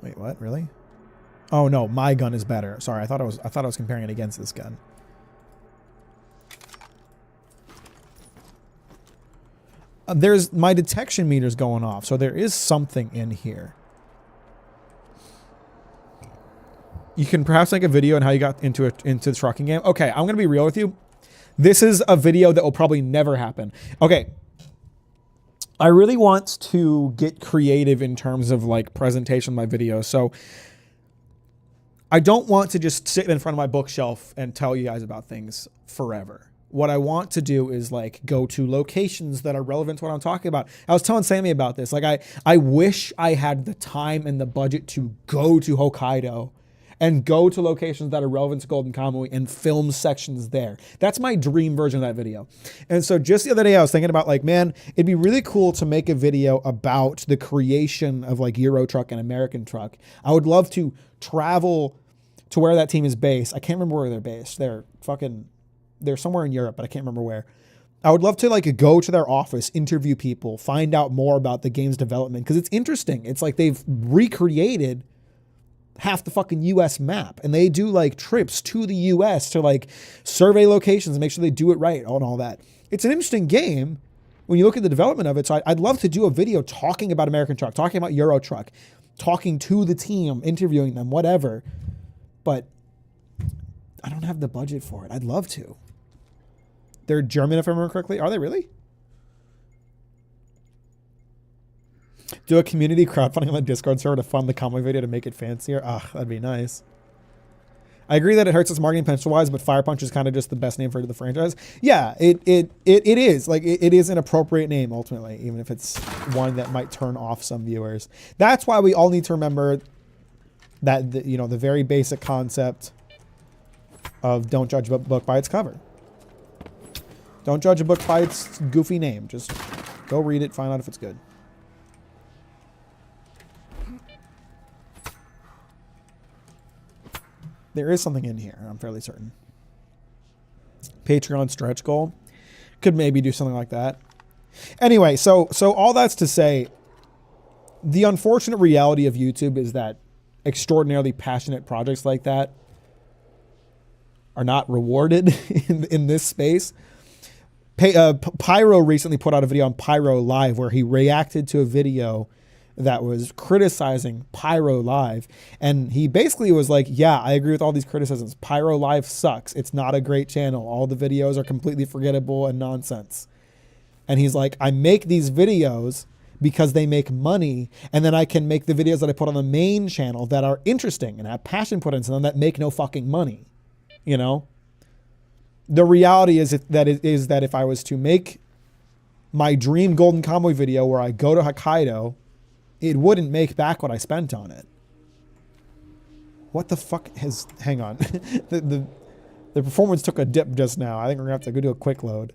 Wait, what? Really? Oh no, my gun is better. Sorry, I thought I was comparing it against this gun. There's my detection meter's going off, so there is something in here. You can perhaps make a video on how you got into the trucking game. Okay, I'm gonna be real with you. This is a video that will probably never happen. Okay. I really want to get creative in terms of like presentation of my videos. So I don't want to just sit in front of my bookshelf and tell you guys about things forever. What I want to do is like go to locations that are relevant to what I'm talking about. I was telling Sammy about this. Like I wish I had the time and the budget to go to Hokkaido and go to locations that are relevant to Golden Kamuy and film sections there. That's my dream version of that video. And so just the other day I was thinking about like, man, it'd be really cool to make a video about the creation of like Euro Truck and American Truck. I would love to travel to where that team is based. I can't remember where they're based. They're somewhere in Europe, but I can't remember where. I would love to like go to their office, interview people, find out more about the game's development because it's interesting. It's like they've recreated half the fucking US map and they do like trips to the US to like survey locations and make sure they do it right and all that. It's an interesting game when you look at the development of it. So I'd love to do a video talking about American Truck, talking about Euro Truck, talking to the team, interviewing them, whatever. But I don't have the budget for it. I'd love to. They're German, if I remember correctly. Are they really? Do a community crowdfunding on the Discord server to fund the comic video to make it fancier. Ah, that'd be nice. I agree that it hurts its marketing potential-wise, but Fire Punch is kind of just the best name for the franchise. Yeah, it is. Like, it is an appropriate name, ultimately, even if it's one that might turn off some viewers. That's why we all need to remember that, the very basic concept of don't judge a book by its cover. Don't judge a book by its goofy name. Just go read it, find out if it's good. There is something in here, I'm fairly certain. Patreon stretch goal. Could maybe do something like that. Anyway, so all that's to say, the unfortunate reality of YouTube is that extraordinarily passionate projects like that are not rewarded in this space. Pyro recently put out a video on Pyro Live where he reacted to a video that was criticizing Pyro Live. And he basically was like, yeah, I agree with all these criticisms. Pyro Live sucks. It's not a great channel. All the videos are completely forgettable and nonsense. And he's like, I make these videos because they make money. And then I can make the videos that I put on the main channel that are interesting and have passion put into them that make no fucking money. You know? The reality is that if I was to make my dream Golden Kamuy video where I go to Hokkaido, it wouldn't make back what I spent on it. What the fuck has... Hang on. The performance took a dip just now. I think we're going to have to go do a quick load.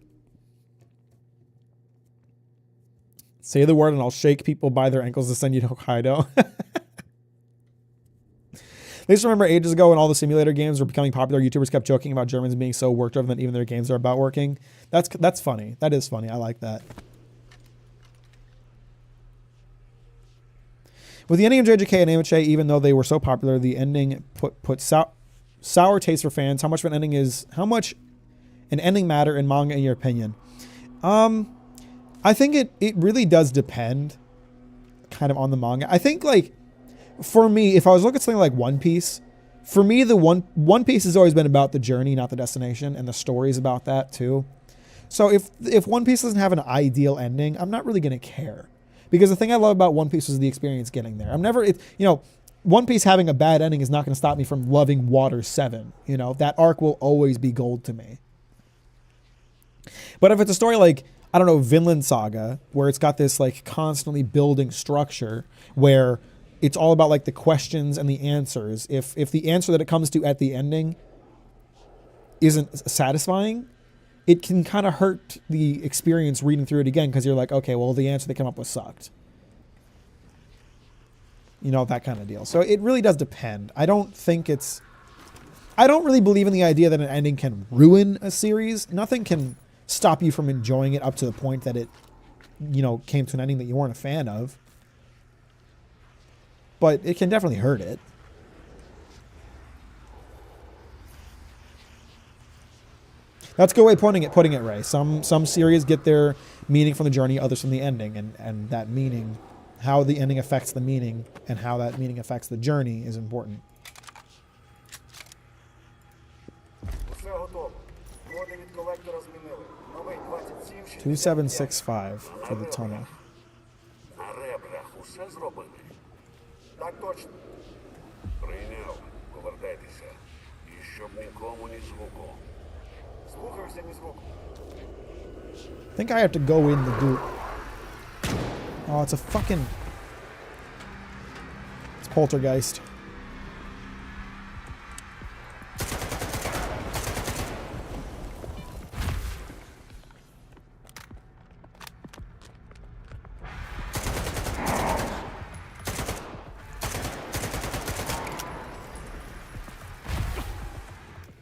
Say the word and I'll shake people by their ankles to send you to Hokkaido. I just remember ages ago when all the simulator games were becoming popular, YouTubers kept joking about Germans being so work-driven that even their games are about working. That's funny. That is funny. I like that. With the ending of JJK and AMHA, even though they were so popular, the ending put sour taste for fans. How much an ending matter in manga in your opinion? I think it really does depend kind of on the manga. I think like for me, if I was looking at something like One Piece, for me the One Piece has always been about the journey, not the destination, and the story's about that too. So if One Piece doesn't have an ideal ending, I'm not really going to care. Because the thing I love about One Piece is the experience getting there. One Piece having a bad ending is not going to stop me from loving Water 7. That arc will always be gold to me. But if it's a story like, I don't know, Vinland Saga, where it's got this like constantly building structure where it's all about like the questions and the answers. If the answer that it comes to at the ending isn't satisfying, it can kind of hurt the experience reading through it again because you're like, okay, well, the answer they come up with sucked. You know, that kind of deal. So it really does depend. I don't really believe in the idea that an ending can ruin a series. Nothing can stop you from enjoying it up to the point that it, you know, came to an ending that you weren't a fan of. But it can definitely hurt it. That's a good way of putting it, Ray. Some series get their meaning from the journey, others from the ending, and that meaning, how the ending affects the meaning and how that meaning affects the journey is important. Усе готово. Коди від колектора змінили. Новий 27 2765 for the tunnel. На ребрах усе зробили? Так точно. Прийняв. Повертайтеся. І щоб нікому ні звуку. Слухався ні звуку. I think I have to go in the group. Oh, it's a fucking... It's Poltergeist.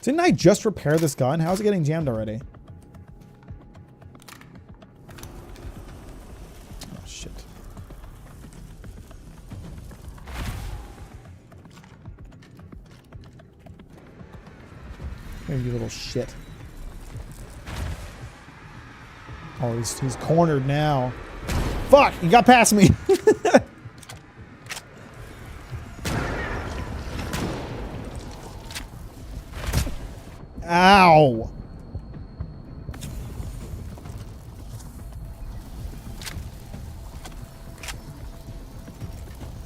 Didn't I just repair this gun? How's it getting jammed already? Oh, shit. Here, you little shit. Oh, he's cornered now. Fuck! He got past me! Ow!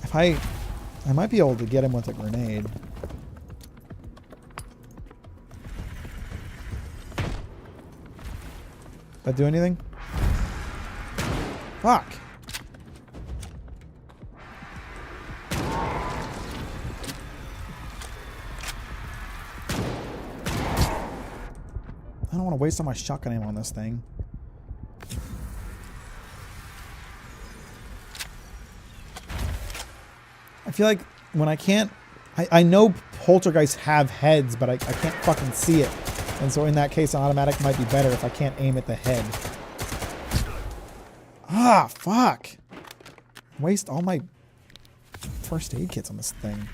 If I might be able to get him with a grenade. That do anything? Fuck! I don't want to waste all my shotgun ammo on this thing. I feel like when I can't... I know poltergeists have heads, but I can't fucking see it. And so in that case, an automatic might be better if I can't aim at the head. Ah, fuck! Waste all my first aid kits on this thing.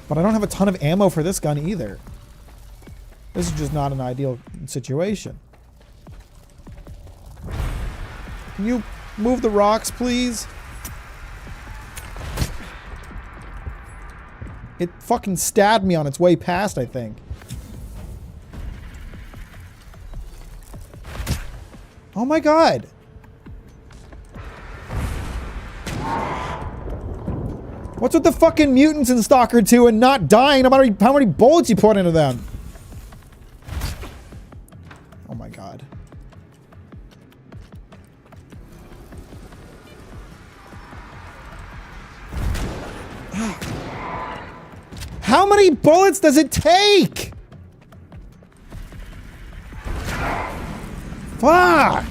But I don't have a ton of ammo for this gun either. This is just not an ideal situation. Can you move the rocks, please? It fucking stabbed me on its way past, I think. Oh my god. What's with the fucking mutants in Stalker 2 and not dying no matter how many bullets you put into them? Oh my god. How many bullets does it take? Fuck!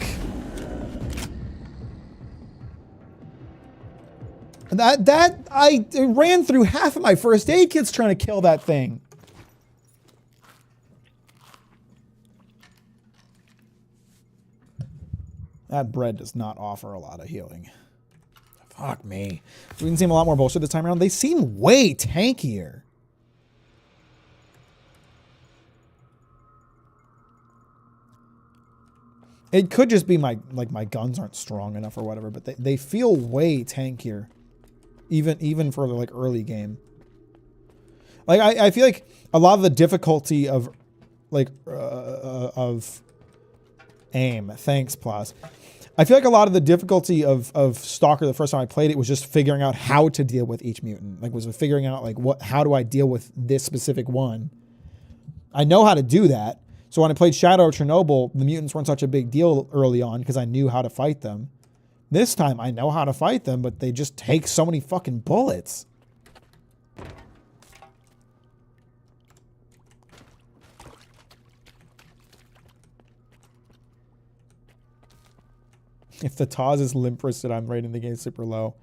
I ran through half of my first aid kits trying to kill that thing. That bread does not offer a lot of healing. Fuck me. We can seem a lot more bullshit this time around. They seem way tankier. It could just be my guns aren't strong enough or whatever, but they feel way tankier. Even for the early game. Like I feel like a lot of the difficulty of aim. Thanks, Plus. I feel like a lot of the difficulty of Stalker the first time I played it was just figuring out how to deal with each mutant. Was figuring out how do I deal with this specific one. I know how to do that. So when I played Shadow of Chernobyl, the mutants weren't such a big deal early on because I knew how to fight them. This time I know how to fight them, but they just take so many fucking bullets. If the Taz is limp-wristed, I'm rating the game super low.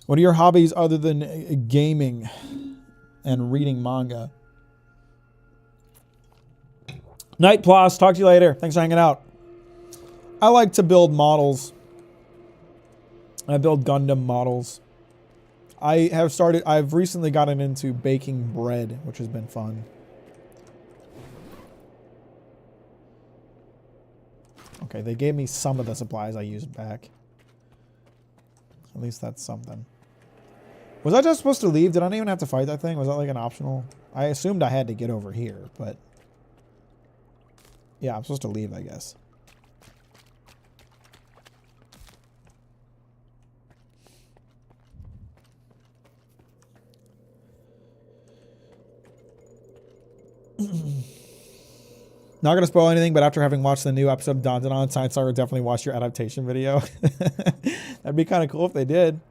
What are your hobbies other than gaming and reading manga? Night Plus, talk to you later. Thanks for hanging out. I like to build models. I build Gundam models. I've recently gotten into baking bread, which has been fun. Okay, they gave me some of the supplies I used back. At least that's something. Was I just supposed to leave? Did I not even have to fight that thing? Was that like an optional? I assumed I had to get over here, but... yeah, I'm supposed to leave, I guess. Not gonna spoil anything, but after having watched the new episode of Dandanon, Science Star would definitely watch your adaptation video. That'd be kind of cool if they did.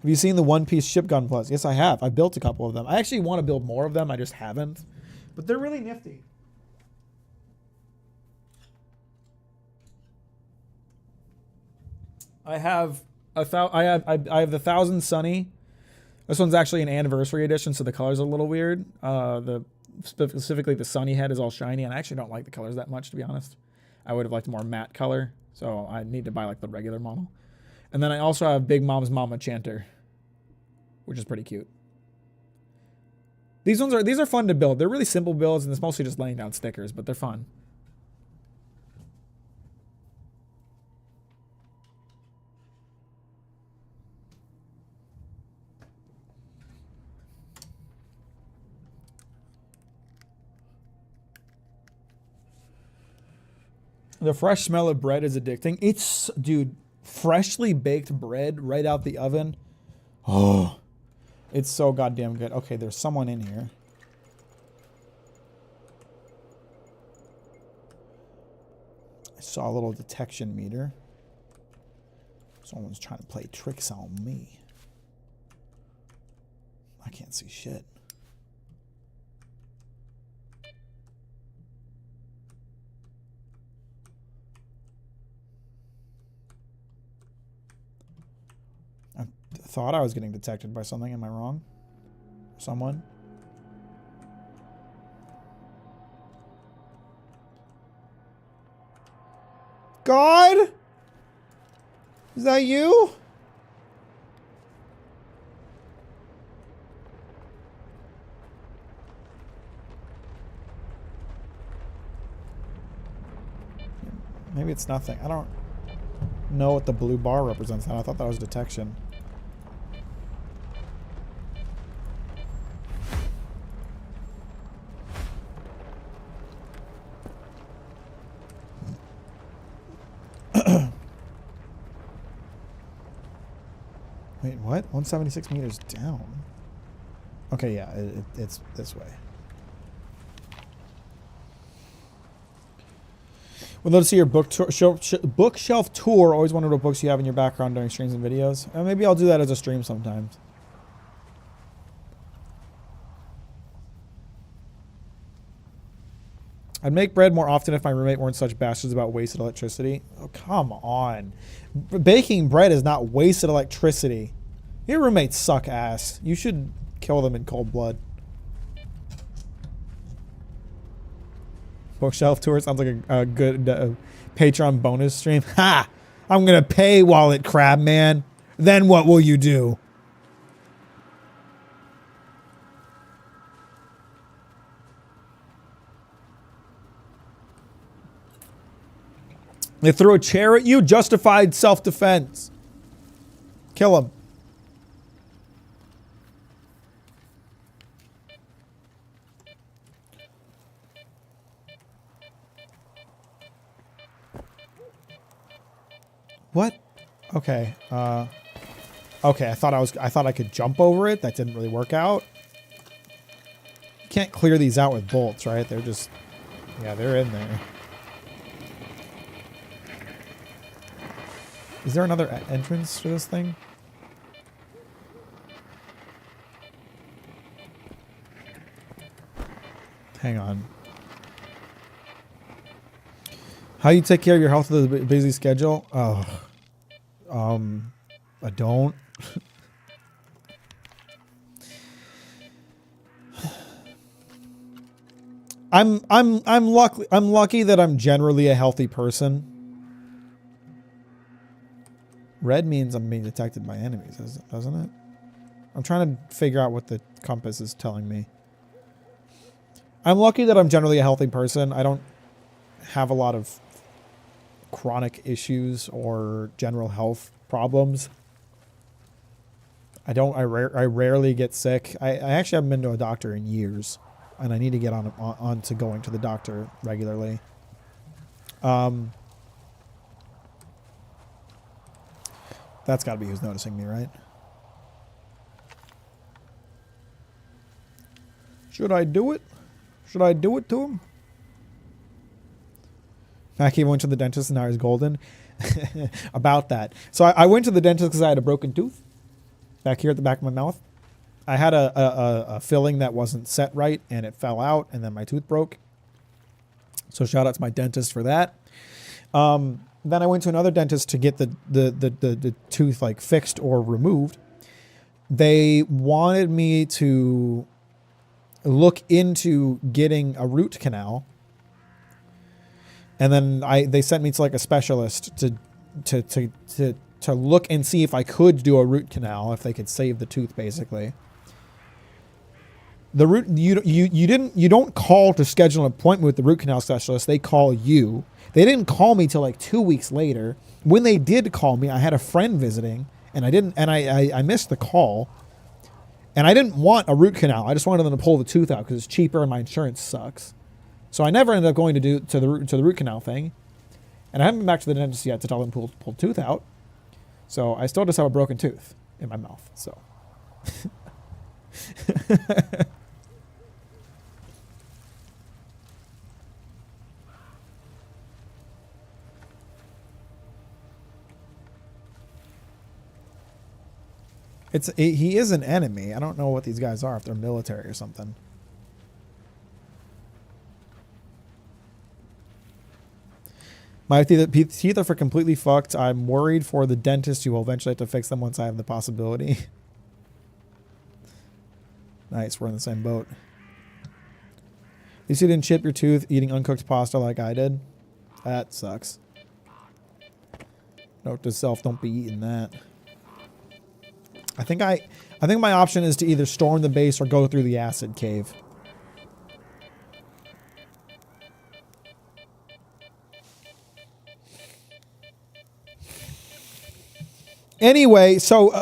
Have you seen the One Piece Ship Gun Plus? Yes, I have. I built a couple of them. I actually want to build more of them. I just haven't. But they're really nifty. I have I have the 1000 Sunny. This one's actually an anniversary edition, so the colors are a little weird. Specifically the Sunny head is all shiny, and I actually don't like the colors that much, to be honest. I would have liked a more matte color, so I need to buy like the regular model. And then I also have Big Mom's Mama Chanter, which is pretty cute. These are fun to build. They're really simple builds, and it's mostly just laying down stickers, but they're fun. The fresh smell of bread is addicting. It's, dude, freshly baked bread right out the oven. Oh, it's so goddamn good. Okay, there's someone in here. I saw a little detection meter. Someone's trying to play tricks on me. I can't see shit. I thought I was getting detected by something. Am I wrong? Someone? God? Is that you? Maybe it's nothing. I don't know what the blue bar represents now. I thought that was detection. Wait, what? 176 meters down. Okay, yeah, it's this way. Would love to see your bookshelf tour. Always wondered what books you have in your background during streams and videos. Maybe I'll do that as a stream sometimes. I'd make bread more often if my roommate weren't such bastards about wasted electricity. Oh, come on. Baking bread is not wasted electricity. Your roommates suck ass. You should kill them in cold blood. Bookshelf tour sounds like a good Patreon bonus stream. Ha! I'm going to pay Wallet Crab, man. Then what will you do? They threw a chair at you. Justified self-defense. Kill him. What? Okay. Okay, I thought I could jump over it. That didn't really work out. You can't clear these out with bolts, right? They're just, yeah, they're in there. Is there another entrance to this thing? Hang on. How you take care of your health with a busy schedule? Oh, I don't. I'm lucky that I'm generally a healthy person. Red means I'm being detected by enemies, doesn't it? I'm trying to figure out what the compass is telling me. I'm lucky that I'm generally a healthy person. I don't have a lot of chronic issues or general health problems. I rarely get sick. I actually haven't been to a doctor in years, and I need to get on to going to the doctor regularly. That's got to be who's noticing me, right? Should I do it? Should I do it to him? Mackie went to the dentist and now he's golden. About that. So I went to the dentist because I had a broken tooth back here at the back of my mouth. I had a filling that wasn't set right and it fell out and then my tooth broke. So shout out to my dentist for that. Then I went to another dentist to get the tooth like fixed or removed. They wanted me to look into getting a root canal. And then they sent me to like a specialist to look and see if I could do a root canal, if they could save the tooth, basically. The root you don't call to schedule an appointment with the root canal specialist. They call you. They didn't call me till like 2 weeks later. When they did call me, I had a friend visiting, and I missed the call. And I didn't want a root canal. I just wanted them to pull the tooth out because it's cheaper and my insurance sucks. So I never ended up going to the root canal thing. And I haven't been back to the dentist yet to tell them to pull the tooth out. So I still just have a broken tooth in my mouth. So he is an enemy. I don't know what these guys are, if they're military or something. My teeth are completely fucked. I'm worried for the dentist who will eventually have to fix them once I have the possibility. Nice, we're in the same boat. At least you didn't chip your tooth eating uncooked pasta like I did. That sucks. Note to self, don't be eating that. I think my option is to either storm the base or go through the acid cave. Anyway, so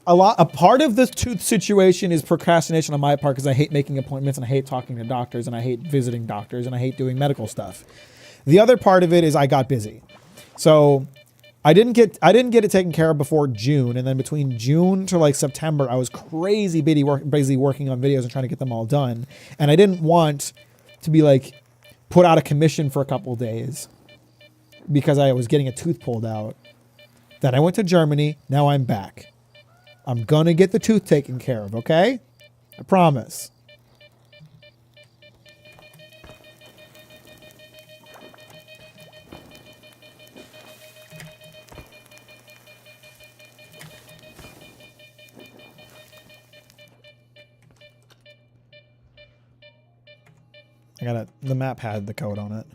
a part of this tooth situation is procrastination on my part because I hate making appointments and I hate talking to doctors and I hate visiting doctors and I hate doing medical stuff. The other part of it is I got busy. So I didn't get it taken care of before June, and then between June to like September, I was crazy busy working on videos and trying to get them all done. And I didn't want to be like put out of commission for a couple of days because I was getting a tooth pulled out. Then I went to Germany. Now I'm back. I'm gonna get the tooth taken care of, okay? I promise. The map had the code on it.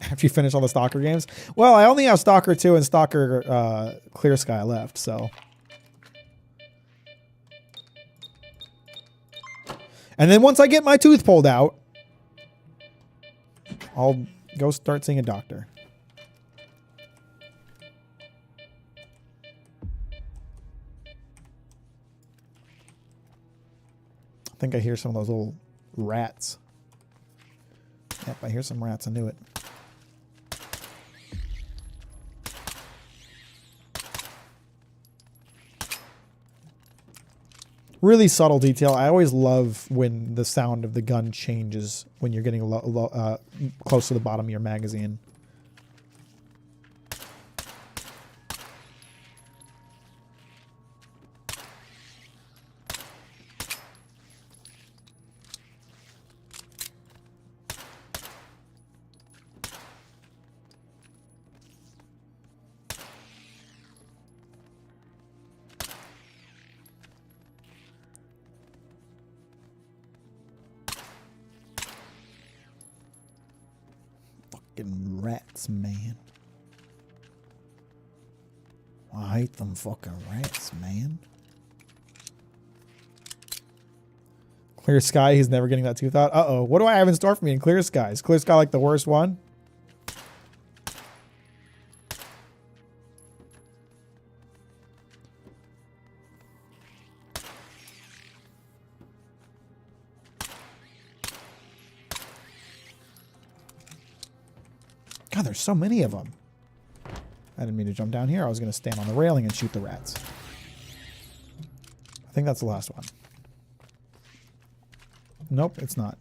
After you finish all the Stalker games? Well, I only have Stalker 2 and Stalker Clear Sky left, so. And then once I get my tooth pulled out, I'll go start seeing a doctor. I think I hear some of those little rats. Yep, I hear some rats. I knew it. Really subtle detail. I always love when the sound of the gun changes when you're getting close to the bottom of your magazine. fucking rats, man. I hate them fucking rats, man. Clear Sky, he's never getting that tooth out. Uh-oh. What do I have in store for me in Clear Sky? Is Clear Sky like the worst one? God, there's so many of them. I didn't mean to jump down here. I was going to stand on the railing and shoot the rats. I think that's the last one. Nope, it's not.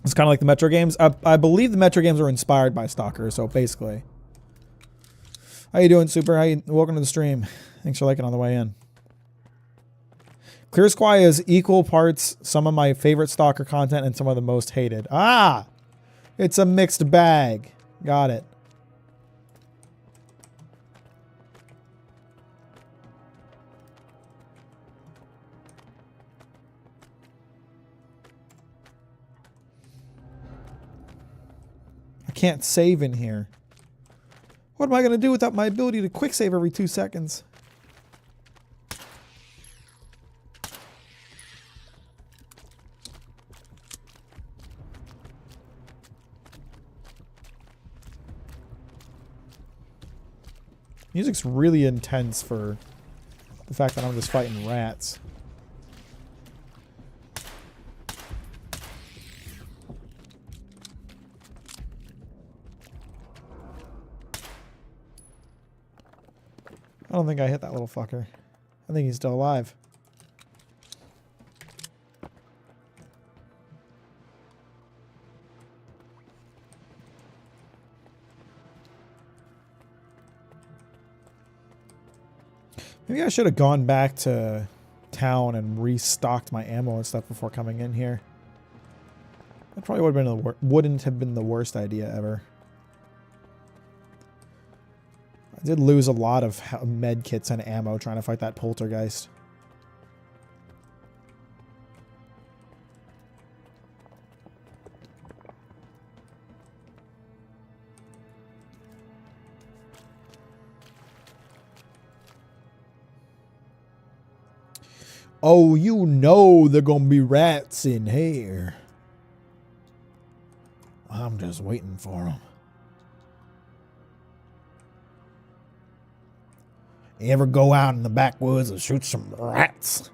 It's kind of like the Metro games. I believe the Metro games were inspired by Stalker, so basically. How you doing, Super? Welcome to the stream. Thanks for liking on the way in. Clear Sky is equal parts some of my favorite Stalker content and some of the most hated. Ah! It's a mixed bag. Got it. I can't save in here. What am I going to do without my ability to quick save every 2 seconds? Music's really intense for the fact that I'm just fighting rats. I don't think I hit that little fucker. I think he's still alive. Maybe I should have gone back to town and restocked my ammo and stuff before coming in here. That probably wouldn't have been the worst idea ever. I did lose a lot of med kits and ammo trying to fight that poltergeist. Oh, you know there gonna be rats in here. I'm just waiting for them. You ever go out in the backwoods and shoot some rats?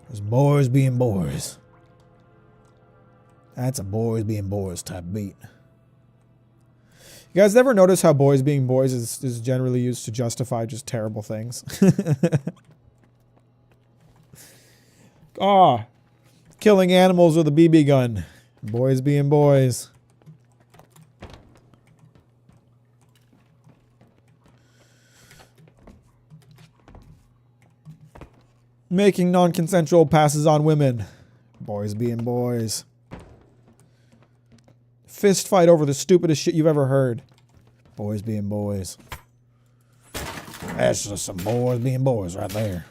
There's boys being boys. That's a boys being boys type beat. You guys ever notice how boys being boys is generally used to justify just terrible things? Ah, killing animals with a BB gun. Boys being boys. Making non-consensual passes on women. Boys being boys. Fist fight over the stupidest shit you've ever heard. Boys being boys. That's just some boys being boys right there.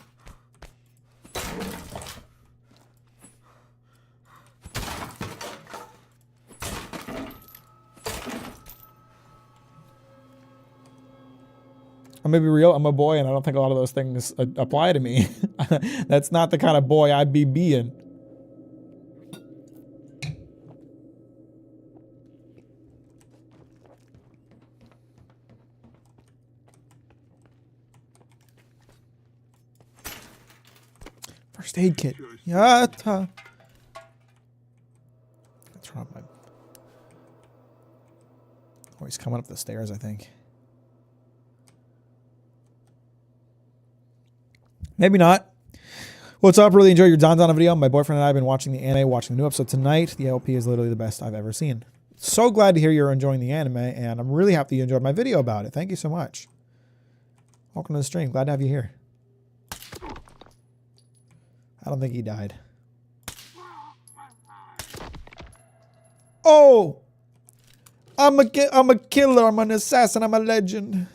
I'm gonna be real, I'm a boy and I don't think a lot of those things apply to me. That's not the kind of boy I'd be being. First aid kit. Yatta. Let's turn off my... Oh, he's coming up the stairs, I think. Maybe not. What's up? Really enjoyed your Don video. My boyfriend and I have been watching the anime, watching the new episode tonight. The LP is literally the best I've ever seen. So glad to hear you're enjoying the anime, and I'm really happy you enjoyed my video about it. Thank you so much. Welcome to the stream. Glad to have you here. I don't think he died. Oh! I'm a killer. I'm an assassin. I'm a legend.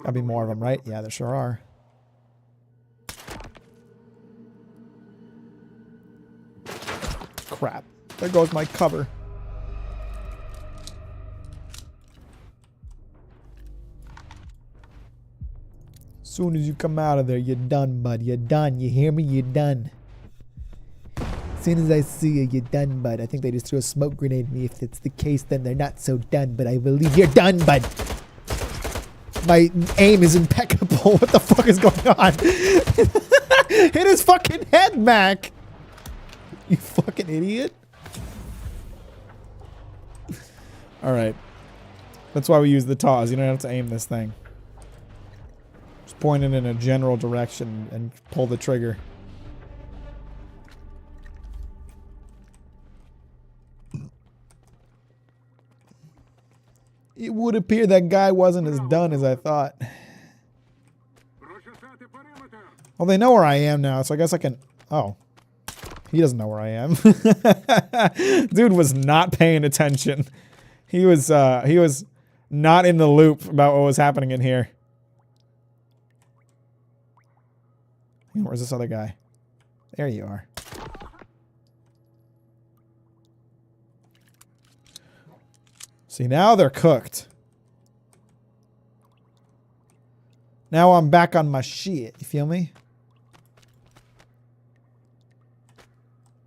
Gotta be more of them, right? Yeah, there sure are. Crap. There goes my cover. Soon as you come out of there, you're done, bud. You're done. You hear me? You're done. As soon as I see you, you're done, bud. I think they just threw a smoke grenade at me. If it's the case, then they're not so done, but I believe you're done, bud. My aim is impeccable. What the fuck is going on? Hit his fucking head, Mack. You fucking idiot. Alright. That's why we use the TAWs. You don't have to aim this thing. Just point it in a general direction and pull the trigger. It would appear that guy wasn't as done as I thought. Well, they know where I am now, so I guess I can... Oh. He doesn't know where I am. Dude was not paying attention. He was not in the loop about what was happening in here. Where's this other guy? There you are. See, now they're cooked. Now I'm back on my shit. You feel me?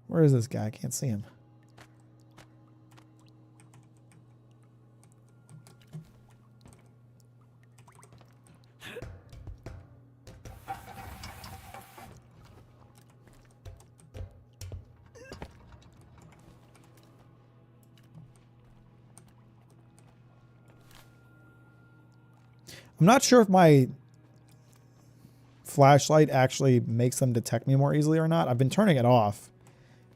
Where is this guy? I can't see him. I'm not sure if my flashlight actually makes them detect me more easily or not. I've been turning it off,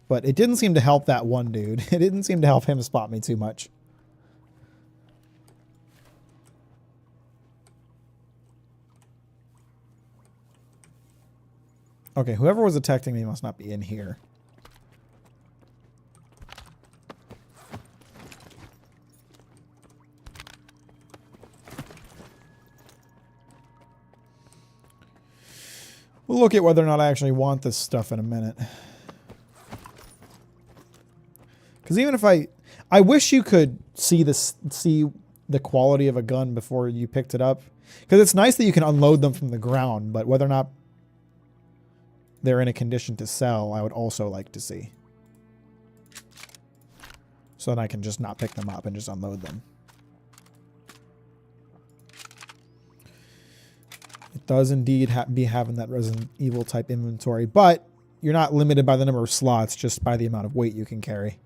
but it didn't seem to help that one dude. It didn't seem to help him spot me too much. Okay, whoever was detecting me must not be in here. We'll look at whether or not I actually want this stuff in a minute. Because even if I wish you could see the quality of a gun before you picked it up. Because it's nice that you can unload them from the ground, but whether or not they're in a condition to sell, I would also like to see. So then I can just not pick them up and just unload them. It does indeed be having that Resident Evil type inventory, but you're not limited by the number of slots, just by the amount of weight you can carry.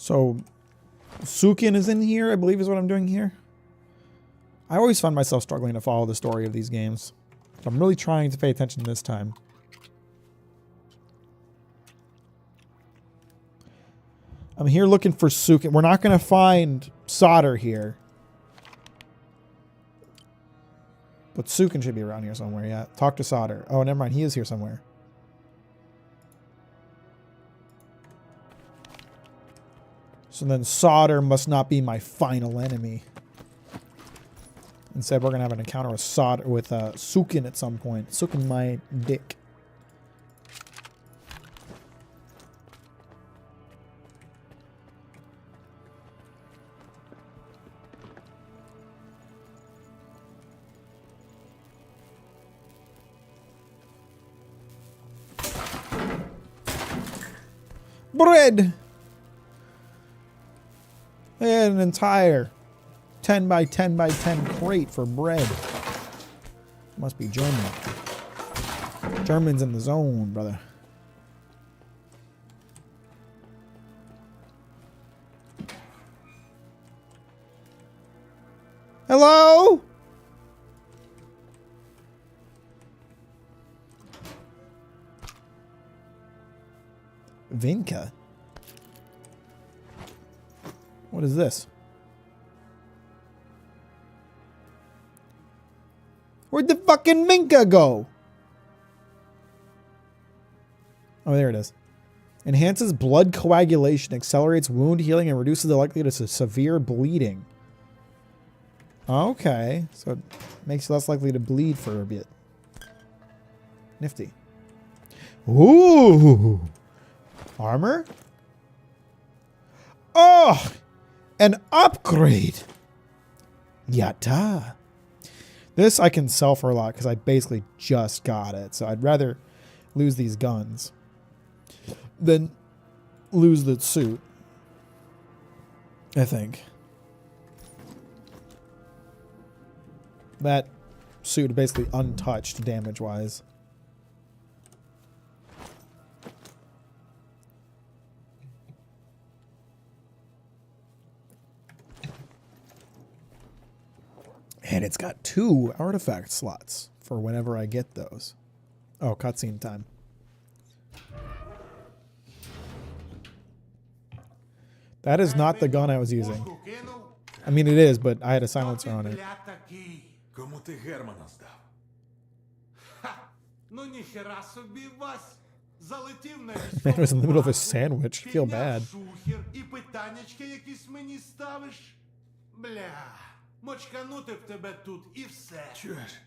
So, Sukin is in here, I believe is what I'm doing here. I always find myself struggling to follow the story of these games. So I'm really trying to pay attention this time. I'm here looking for Sukin. We're not going to find Solder here. But Sukin should be around here somewhere, yeah. Talk to Solder. Oh, never mind. He is here somewhere. So then Solder must not be my final enemy. Instead, we're going to have an encounter with Sukin at some point. Sukin my dick. Bread! And an entire 10 by 10 by 10 crate for bread. Must be German. German's in the zone, brother. Hello? Vinka? What is this? Where'd the fucking Vinka go? Oh, there it is. Enhances blood coagulation, accelerates wound healing, and reduces the likelihood of severe bleeding. Okay, so it makes you less likely to bleed for a bit. Nifty. Ooh! Armor? Oh! An upgrade! Yatta! This I can sell for a lot because I basically just got it. So I'd rather lose these guns than lose the suit, I think. That suit basically untouched damage-wise. And it's got 2 artifact slots for whenever I get those. Oh, cutscene time. That is not the gun I was using. I mean, it is, but I had a silencer on it. Кому ти Германа здав? Ну ніхера собі вас. Залетів на Man was in the middle of a sandwich. I feel bad. шухер і питаннячки якісь мені ставиш. Бля, мочканути б тебе тут і все. Чуєш?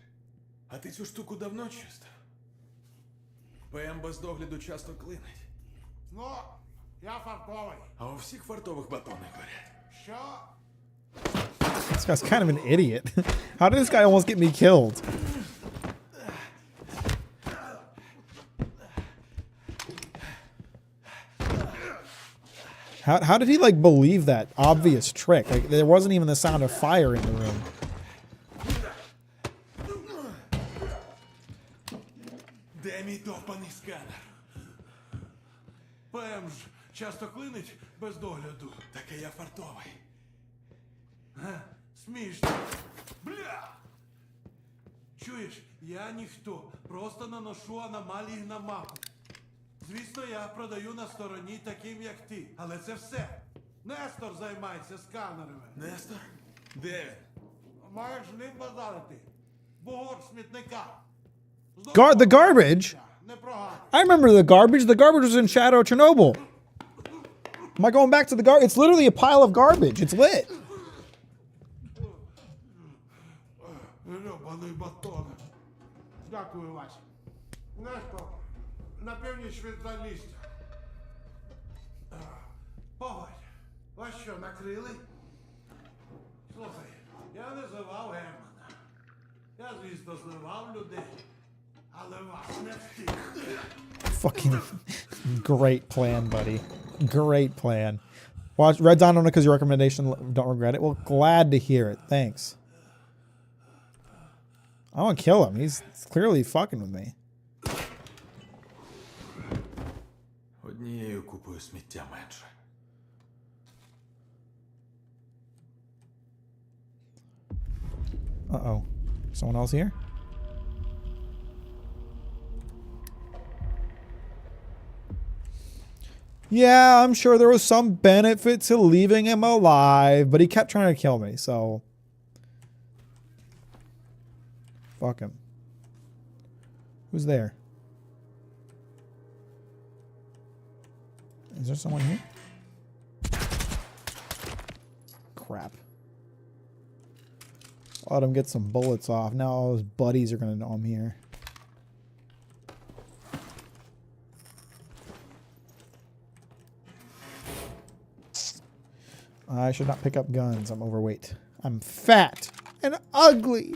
А ти цю штуку давно чистив? ПМ без догляду часто клинить. Ну, я фартовий. А у всіх фартових батони горять. Що? This guy's kind of an idiot. How did this guy almost get me killed? How did he like believe that obvious trick? Like there wasn't even the sound of fire in the room. Де мій довбаний сканер? ПМ ж часто клинить без догляду. Таке я фартовий. Смішно. Бля! Чуєш, я ніхто. Просто наношу аномалії на мапу. Звісно, я продаю на стороні таким, як ти. Але це все. Нестор займається сканерами. Нестор? Де він? Маєш ним базарити. Бугор смітника. The garbage? Не прогадуй. I remember the garbage. The garbage was in Shadow Chernobyl. Am I going back to the garbage? It's literally a pile of garbage. It's lit. Любаний батон. Дякую, Вася. Нестор, на північ від залістя. Погодь, вас що, накрили? Слухай, я не зливав Германа. Я, звісно, зливав людей. Але вас не встиг. Fucking great plan, buddy. Great plan. Watch Red Dawn on it because your recommendation. Don't regret it. Well, glad to hear it. Thanks. I want to kill him. He's clearly fucking with me. Однією купою сміття менше. Uh-oh. Someone else here? Yeah, I'm sure there was some benefit to leaving him alive, but he kept trying to kill me, so... Fuck him. Who's there? Is there someone here? Crap. Let him get some bullets off. Now all his buddies are gonna know I'm here. I should not pick up guns. I'm overweight. I'm fat and ugly.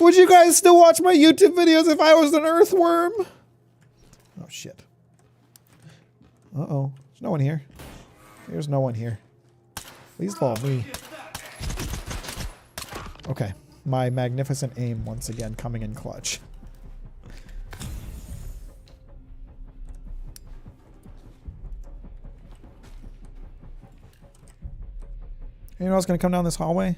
Would you guys still watch my YouTube videos if I was an earthworm? Oh, shit. Uh-oh. There's no one here. There's no one here. Please follow me. Okay. My magnificent aim once again coming in clutch. Anyone else gonna come down this hallway?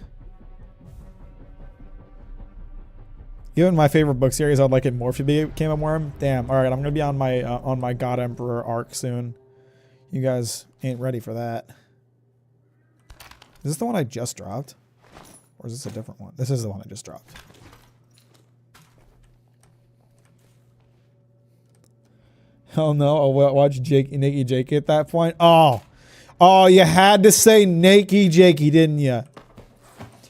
Even my favorite book series, I'd like it more if you became a worm. Damn. All right, I'm gonna be on my God Emperor arc soon. You guys ain't ready for that. Is this the one I just dropped, or is this a different one? This is the one I just dropped. Hell no! I'll watch Nakey Jakey at that point. Oh, you had to say Nakey Jakey, didn't you?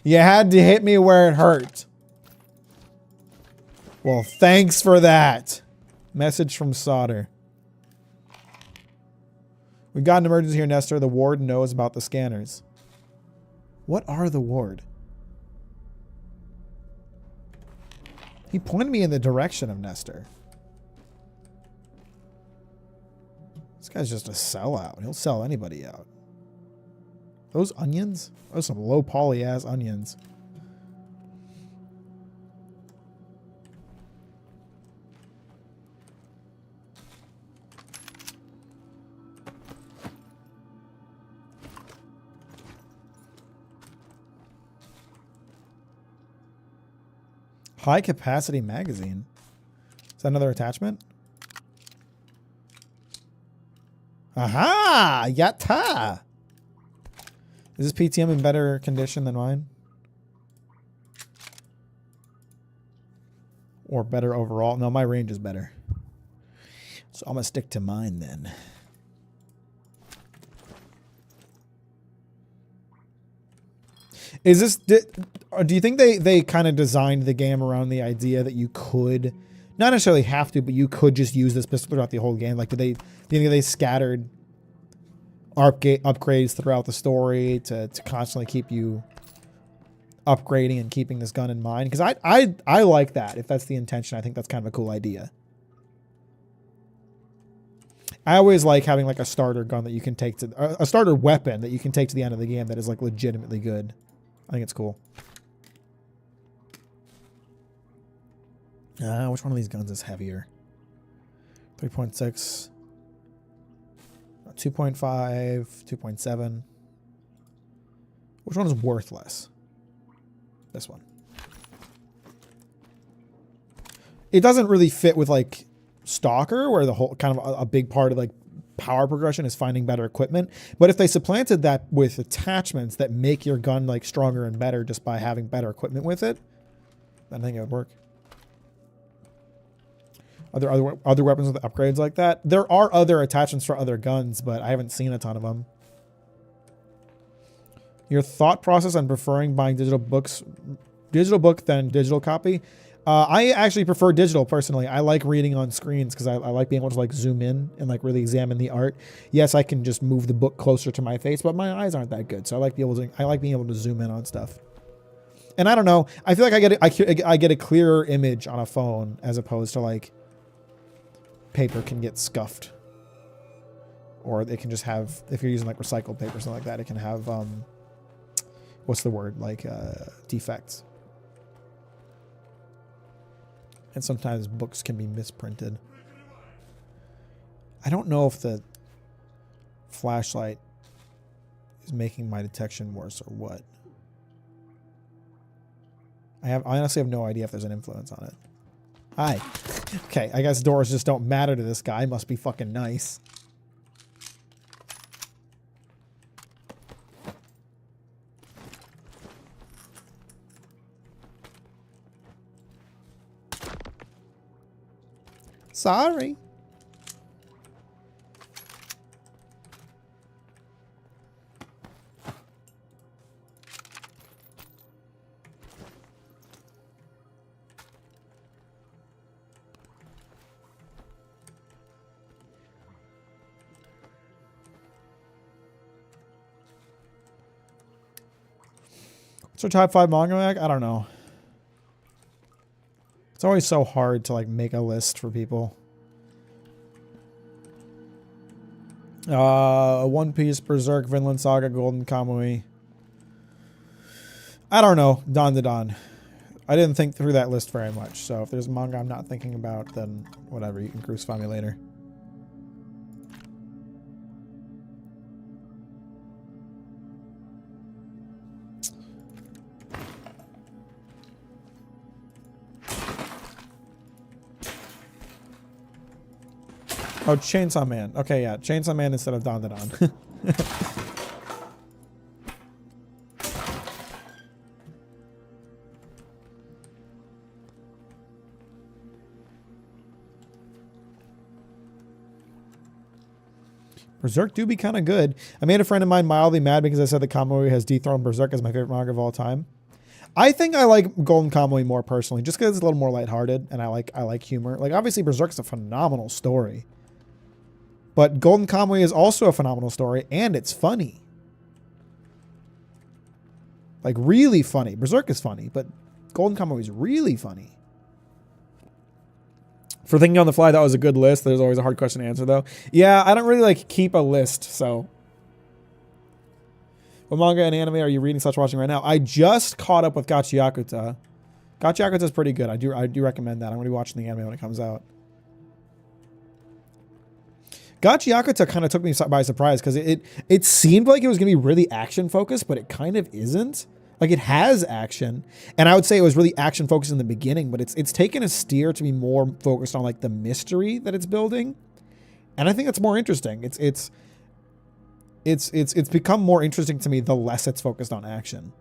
You had to hit me where it hurt. Well, thanks for that. Message from Solder. We got an emergency here, Nestor. The ward knows about the scanners. What are the ward? He pointed me in the direction of Nestor. This guy's just a sellout. He'll sell anybody out. Those onions? Those are some low poly ass onions. High capacity magazine. Is that another attachment? Aha! Yatta! Is this PTM in better condition than mine? Or better overall? No, my range is better. So I'm gonna stick to mine then. Is this... Do you think they kind of designed the game around the idea that you could... Not necessarily have to, but you could just use this pistol throughout the whole game? Like, do you think they scattered upgrades throughout the story to constantly keep you upgrading and keeping this gun in mind? Because I like that. If that's the intention, I think that's kind of a cool idea. I always like having like a starter gun that you can take to... A starter weapon that you can take to the end of the game that is like legitimately good. I think it's cool. Which one of these guns is heavier? 3.6, 2.5, 2.7. Which one is worthless? This one. It doesn't really fit with like Stalker, where the whole kind of a big part of like power progression is finding better equipment. But if they supplanted that with attachments that make your gun like stronger and better just by having better equipment with it, then I think it would work. Are there other weapons with upgrades like that? There are other attachments for other guns, but I haven't seen a ton of them. Your thought process on preferring buying digital book than digital copy? I actually prefer digital personally. I like reading on screens because I like being able to like zoom in and like really examine the art. Yes, I can just move the book closer to my face, but my eyes aren't that good, so I like being able to zoom in on stuff. And I don't know. I feel like I get a clearer image on a phone as opposed to like paper can get scuffed, or it can just have, if you're using like recycled paper or something like that, it can have what's the word, like defects. And sometimes books can be misprinted. I don't know if the flashlight is making my detection worse or what. I honestly have no idea if there's an influence on it. Hi. Okay, I guess doors just don't matter to this guy. Must be fucking nice. Sorry. What's our top 5 manga, Mack? I don't know. It's always so hard to like make a list for people. One Piece, Berserk, Vinland Saga, Golden Kamui. I don't know. Dawn to Dawn. I didn't think through that list very much. So if there's manga I'm not thinking about, then whatever. You can crucify me later. Oh, Chainsaw Man. Okay, yeah. Chainsaw Man instead of Don. Berserk do be kind of good. I made a friend of mine mildly mad because I said the Kamui has dethroned Berserk as my favorite manga of all time. I think I like Golden Kamui more personally, just because it's a little more lighthearted and I like humor. Like obviously Berserk's a phenomenal story, but Golden Kamui is also a phenomenal story and it's funny, like really funny. Berserk is funny, but Golden Kamui is really funny. For thinking on the fly, that was a good list. There's always a hard question to answer, though. Yeah, I don't really, like, keep a list, so. What manga and anime are you reading / watching right now? I just caught up with Gachiakuta. Gachiakuta is pretty good. I do recommend that. I'm going to be watching the anime when it comes out. Gachiakuta kind of took me by surprise, because it seemed like it was going to be really action-focused, but it kind of isn't. Like it has action, and I would say it was really action focused in the beginning, but it's taken a steer to be more focused on like the mystery that it's building, and I think it's more interesting. It's become more interesting to me the less it's focused on action.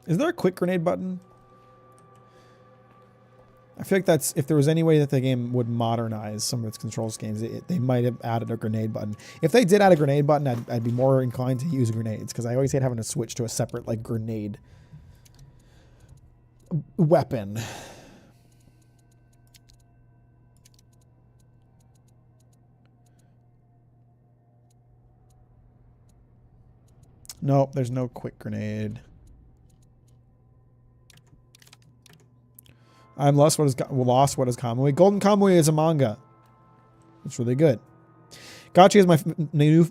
Is there a quick grenade button? I feel like that's, if there was any way that the game would modernize some of its control schemes, they might have added a grenade button. If they did add a grenade button, I'd be more inclined to use grenades, because I always hate having to switch to a separate like grenade weapon. Nope, there's no quick grenade. I'm lost. What is Kamui? Golden Kamui is a manga. It's really good. Gachi is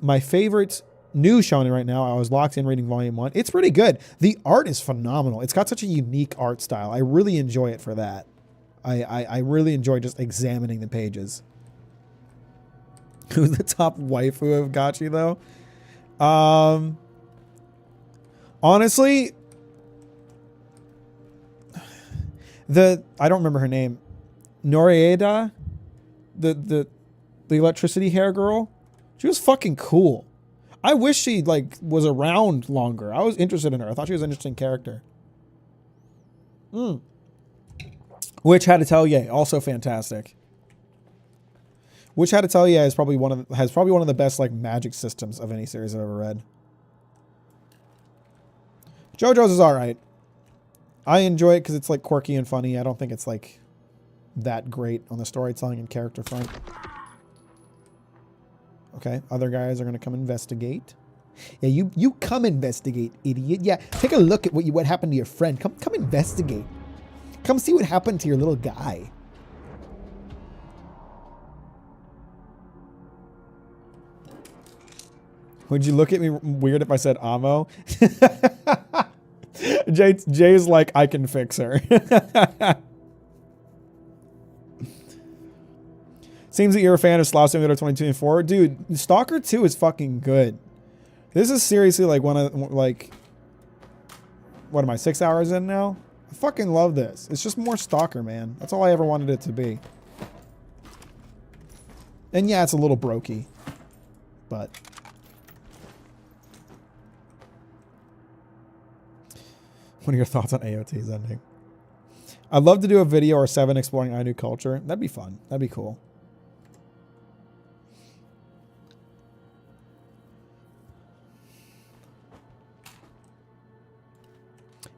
my favorite new shonen right now. I was locked in reading volume 1. It's pretty good. The art is phenomenal. It's got such a unique art style. I really enjoy it for that. I really enjoy just examining the pages. Who's the top waifu of Gachi though? Honestly, I don't remember her name. Norieda, the electricity hair girl. She was fucking cool. I wish she like was around longer. I was interested in her. I thought she was an interesting character. Which Had to Tell Ye, also fantastic. Which Had to Tell Ye is probably one of the best like magic systems of any series I've ever read. JoJo's is alright. I enjoy it because it's like quirky and funny. I don't think it's like that great on the storytelling and character front. Okay, other guys are gonna come investigate. Yeah, you come investigate, idiot. Yeah, take a look at what happened to your friend. Come investigate. Come see what happened to your little guy. Would you look at me weird if I said Amo? Jay's like, I can fix her. Seems that you're a fan of Slow Simulator 2024. Dude, Stalker 2 is fucking good. This is seriously like what am I, 6 hours in now? I fucking love this. It's just more Stalker, man. That's all I ever wanted it to be. And yeah, it's a little brokey. But what are your thoughts on AOT's ending? I'd love to do a video or 7 exploring Ainu culture. That'd be fun. That'd be cool.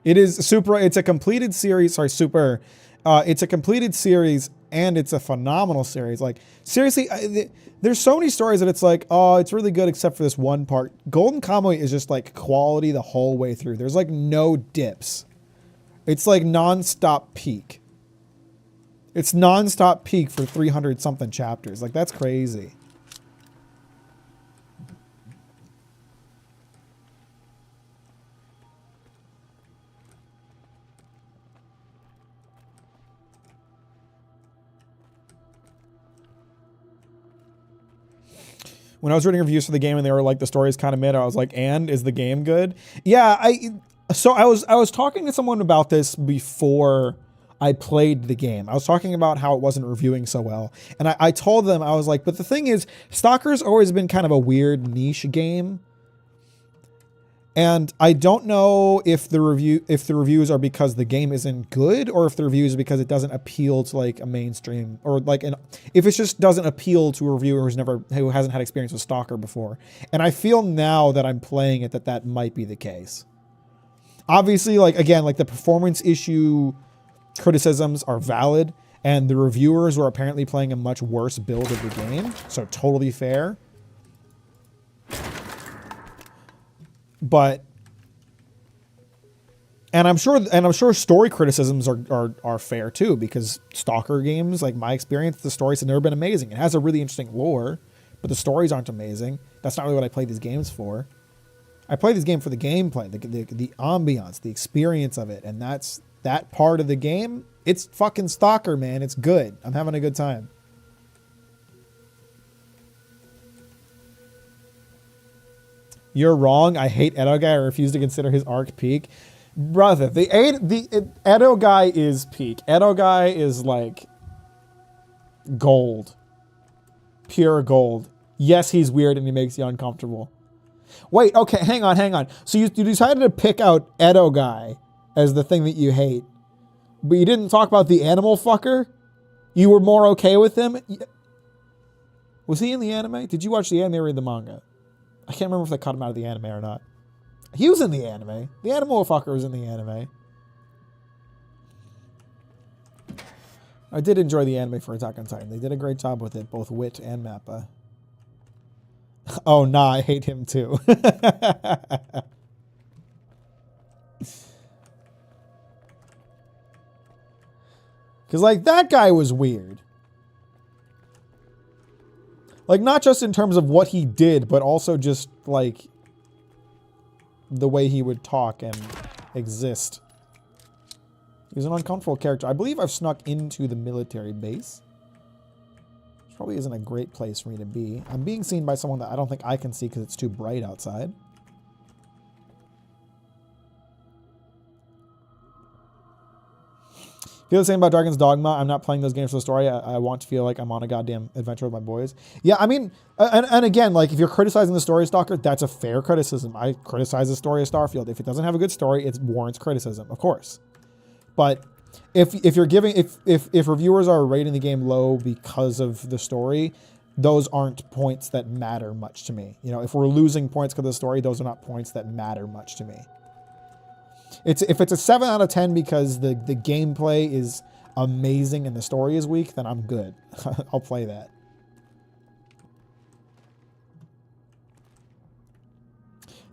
It is super. It's a completed series. Sorry, super. It's a completed series and it's a phenomenal series. Like, seriously, there's so many stories that it's like, oh, it's really good except for this one part. Golden Kamuy is just like quality the whole way through. There's like no dips. It's like non-stop peak. It's non-stop peak for 300 something chapters. Like, that's crazy. when I was reading reviews for the game and they were like, the story's kind of mid, I was like, and is the game good? Yeah, I was talking to someone about this before I played the game. I was talking about how it wasn't reviewing so well. And I told them, I was like, but the thing is, Stalker's always been kind of a weird niche game. And I don't know if the reviews are because the game isn't good, or if the reviews are because it doesn't appeal to like a mainstream, or like if it just doesn't appeal to a reviewer who hasn't had experience with Stalker before. And I feel now that I'm playing it that might be the case. Obviously, like again, like the performance issue criticisms are valid, and the reviewers were apparently playing a much worse build of the game, so totally fair. But and I'm sure story criticisms are fair too, because Stalker games, like my experience, the stories have never been amazing. It has a really interesting lore, but the stories aren't amazing. That's not really what I played these games for. I played this game for the gameplay, the ambiance, the experience of it, and that part of the game. It's fucking Stalker, man. It's good. I'm having a good time. You're wrong. I hate Edo Guy. I refuse to consider his arc peak. Brother, the Edo Guy is peak. Edo Guy is like gold. Pure gold. Yes, he's weird and he makes you uncomfortable. Wait, okay, hang on. So you decided to pick out Edo Guy as the thing that you hate, but you didn't talk about the animal fucker? You were more okay with him? Was he in the anime? Did you watch the anime or read the manga? I can't remember if they cut him out of the anime or not. He was in the anime. The animal fucker was in the anime. I did enjoy the anime for Attack on Titan. They did a great job with it, both Wit and Mappa. Oh, nah, I hate him too. Because, like, that guy was weird. Like, not just in terms of what he did, but also just, like, the way he would talk and exist. He was an uncomfortable character. I believe I've snuck into the military base. Which probably isn't a great place for me to be. I'm being seen by someone that I don't think I can see because it's too bright outside. Feel the same about Dragon's Dogma. I'm not playing those games for the story. I want to feel like I'm on a goddamn adventure with my boys. Yeah, I mean, and again, like, if you're criticizing the story of Stalker, that's a fair criticism. I criticize the story of Starfield. If it doesn't have a good story, it warrants criticism, of course. But if reviewers are rating the game low because of the story, those aren't points that matter much to me. You know, if we're losing points because of the story, those are not points that matter much to me. If it's a 7 out of 10 because the gameplay is amazing and the story is weak, then I'm good. I'll play that.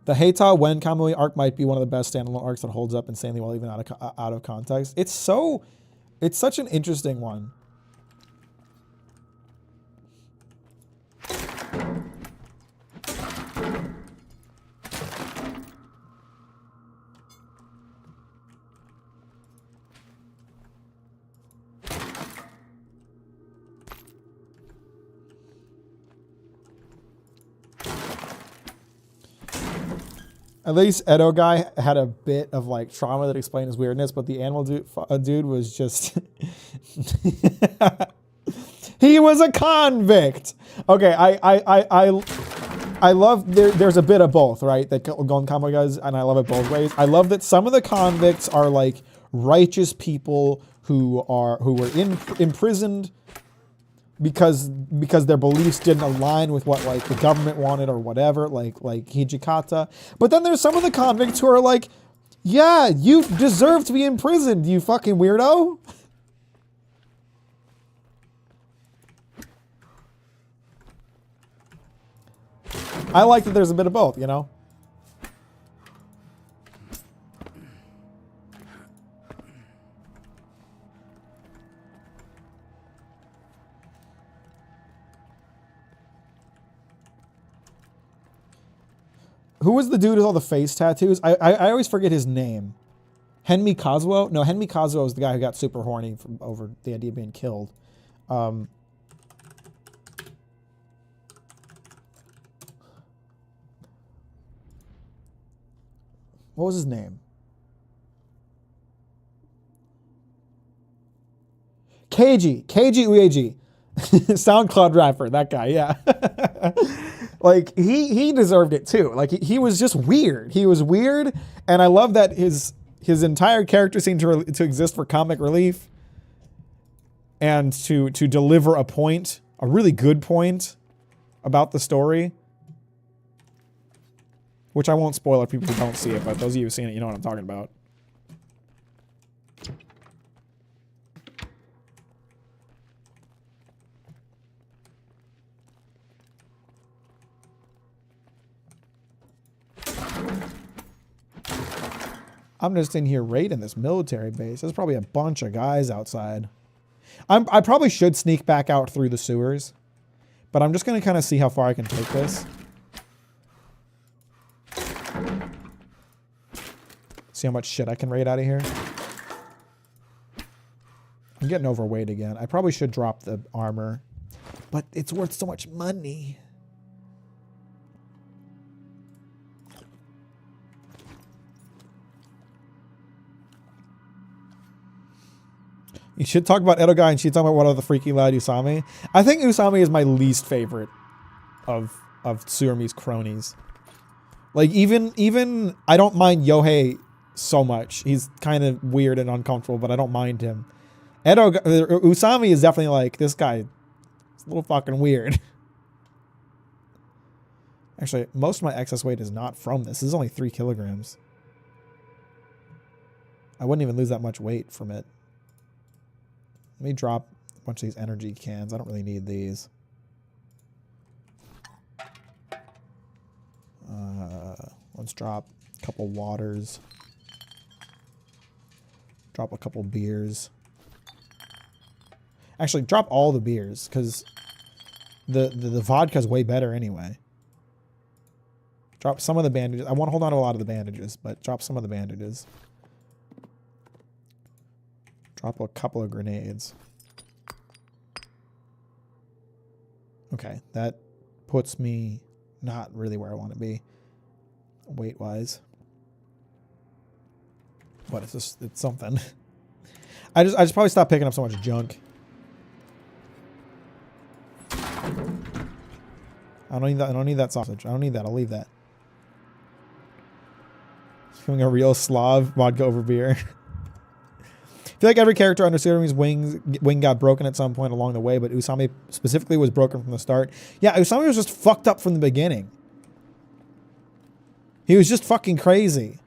The Heita Wen Kamui arc might be one of the best standalone arcs that holds up insanely well even out of context. It's such an interesting one. At least Edo Guy had a bit of like trauma that explained his weirdness, but the animal dude was just he was a convict. Okay, I love there's a bit of both, right? That Gon Kamo does, and I love it both ways. I love that some of the convicts are like righteous people who were imprisoned because their beliefs didn't align with what like the government wanted or whatever, like Hijikata. But then there's some of the convicts who are like, yeah, you deserve to be imprisoned, you fucking weirdo. I like that there's a bit of both, you know? Who was the dude with all the face tattoos? I always forget his name. Henmi Kazuo? No, Henmi Kazuo is the guy who got super horny over the idea of being killed. What was his name? KG Ueji. SoundCloud rapper, that guy, yeah. Like he deserved it too. Like he was just weird. He was weird, and I love that his entire character seemed to exist for comic relief and to deliver a point, a really good point about the story, which I won't spoil if people don't see it, but those of you who've seen it, you know what I'm talking about. I'm just in here raiding this military base. There's probably a bunch of guys outside. I probably should sneak back out through the sewers, but I'm just going to kind of see how far I can take this. See how much shit I can raid out of here. I'm getting overweight again. I probably should drop the armor, but it's worth so much money. You should talk about Edo Guy and she'd talk about what other freaky lad Usami. I think Usami is my least favorite of Tsurumi's cronies. Like even I don't mind Yohei so much. He's kind of weird and uncomfortable, but I don't mind him. Usami is definitely like, this guy is a little fucking weird. Actually, most of my excess weight is not from this. This is only 3 kilograms. I wouldn't even lose that much weight from it. Let me drop a bunch of these energy cans. I don't really need these. Let's drop a couple waters. Drop a couple beers. Actually, drop all the beers, because the vodka's way better anyway. Drop some of the bandages. I want to hold on to a lot of the bandages, but drop some of the bandages. Drop a couple of grenades. Okay, that puts me not really where I want to be, weight-wise. But it's something. I just probably stop picking up so much junk. I don't need that sausage. I don't need that. I'll leave that. Becoming a real Slav, vodka over beer. I feel like every character under Tsurumi's wing got broken at some point along the way, but Usami specifically was broken from the start. Yeah, Usami was just fucked up from the beginning. He was just fucking crazy.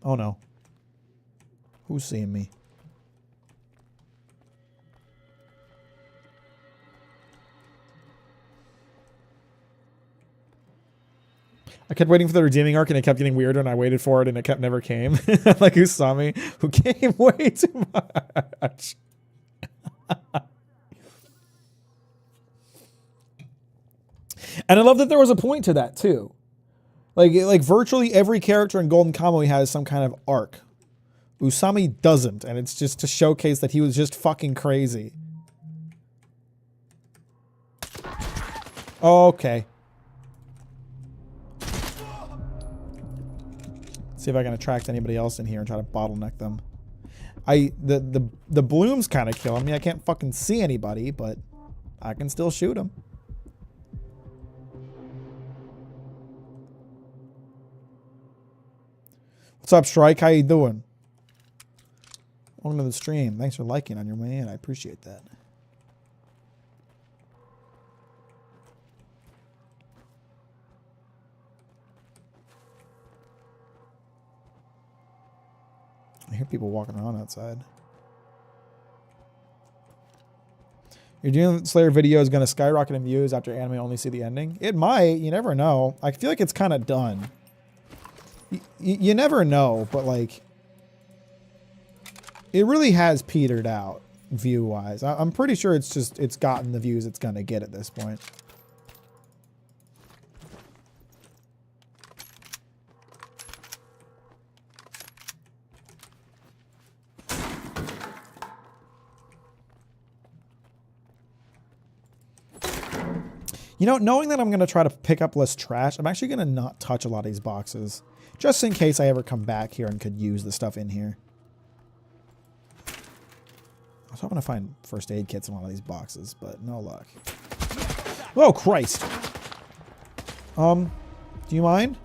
Oh no. Who's seeing me? I kept waiting for the redeeming arc and it kept getting weirder and I waited for it and it kept never came. Like Usami, who came way too much. And I love that there was a point to that too. Like virtually every character in Golden Kamuy has some kind of arc. Usami doesn't, and it's just to showcase that he was just fucking crazy. Okay. See if I can attract anybody else in here and try to bottleneck them. The bloom's kind of killing me. I can't fucking see anybody, but I can still shoot them. What's up, Strike? How you doing? Welcome to the stream. Thanks for liking on your way in. I appreciate that. I hear people walking around outside. Your Demon Slayer video is going to skyrocket in views after anime only see the ending. It might. You never know. I feel like it's kind of done. You never know, but like, it really has petered out view-wise. I'm pretty sure it's gotten the views it's going to get at this point. You know, knowing that I'm going to try to pick up less trash, I'm actually going to not touch a lot of these boxes. Just in case I ever come back here and could use the stuff in here. I was hoping to find first aid kits in one of these boxes, but no luck. Oh, Christ. Do you mind?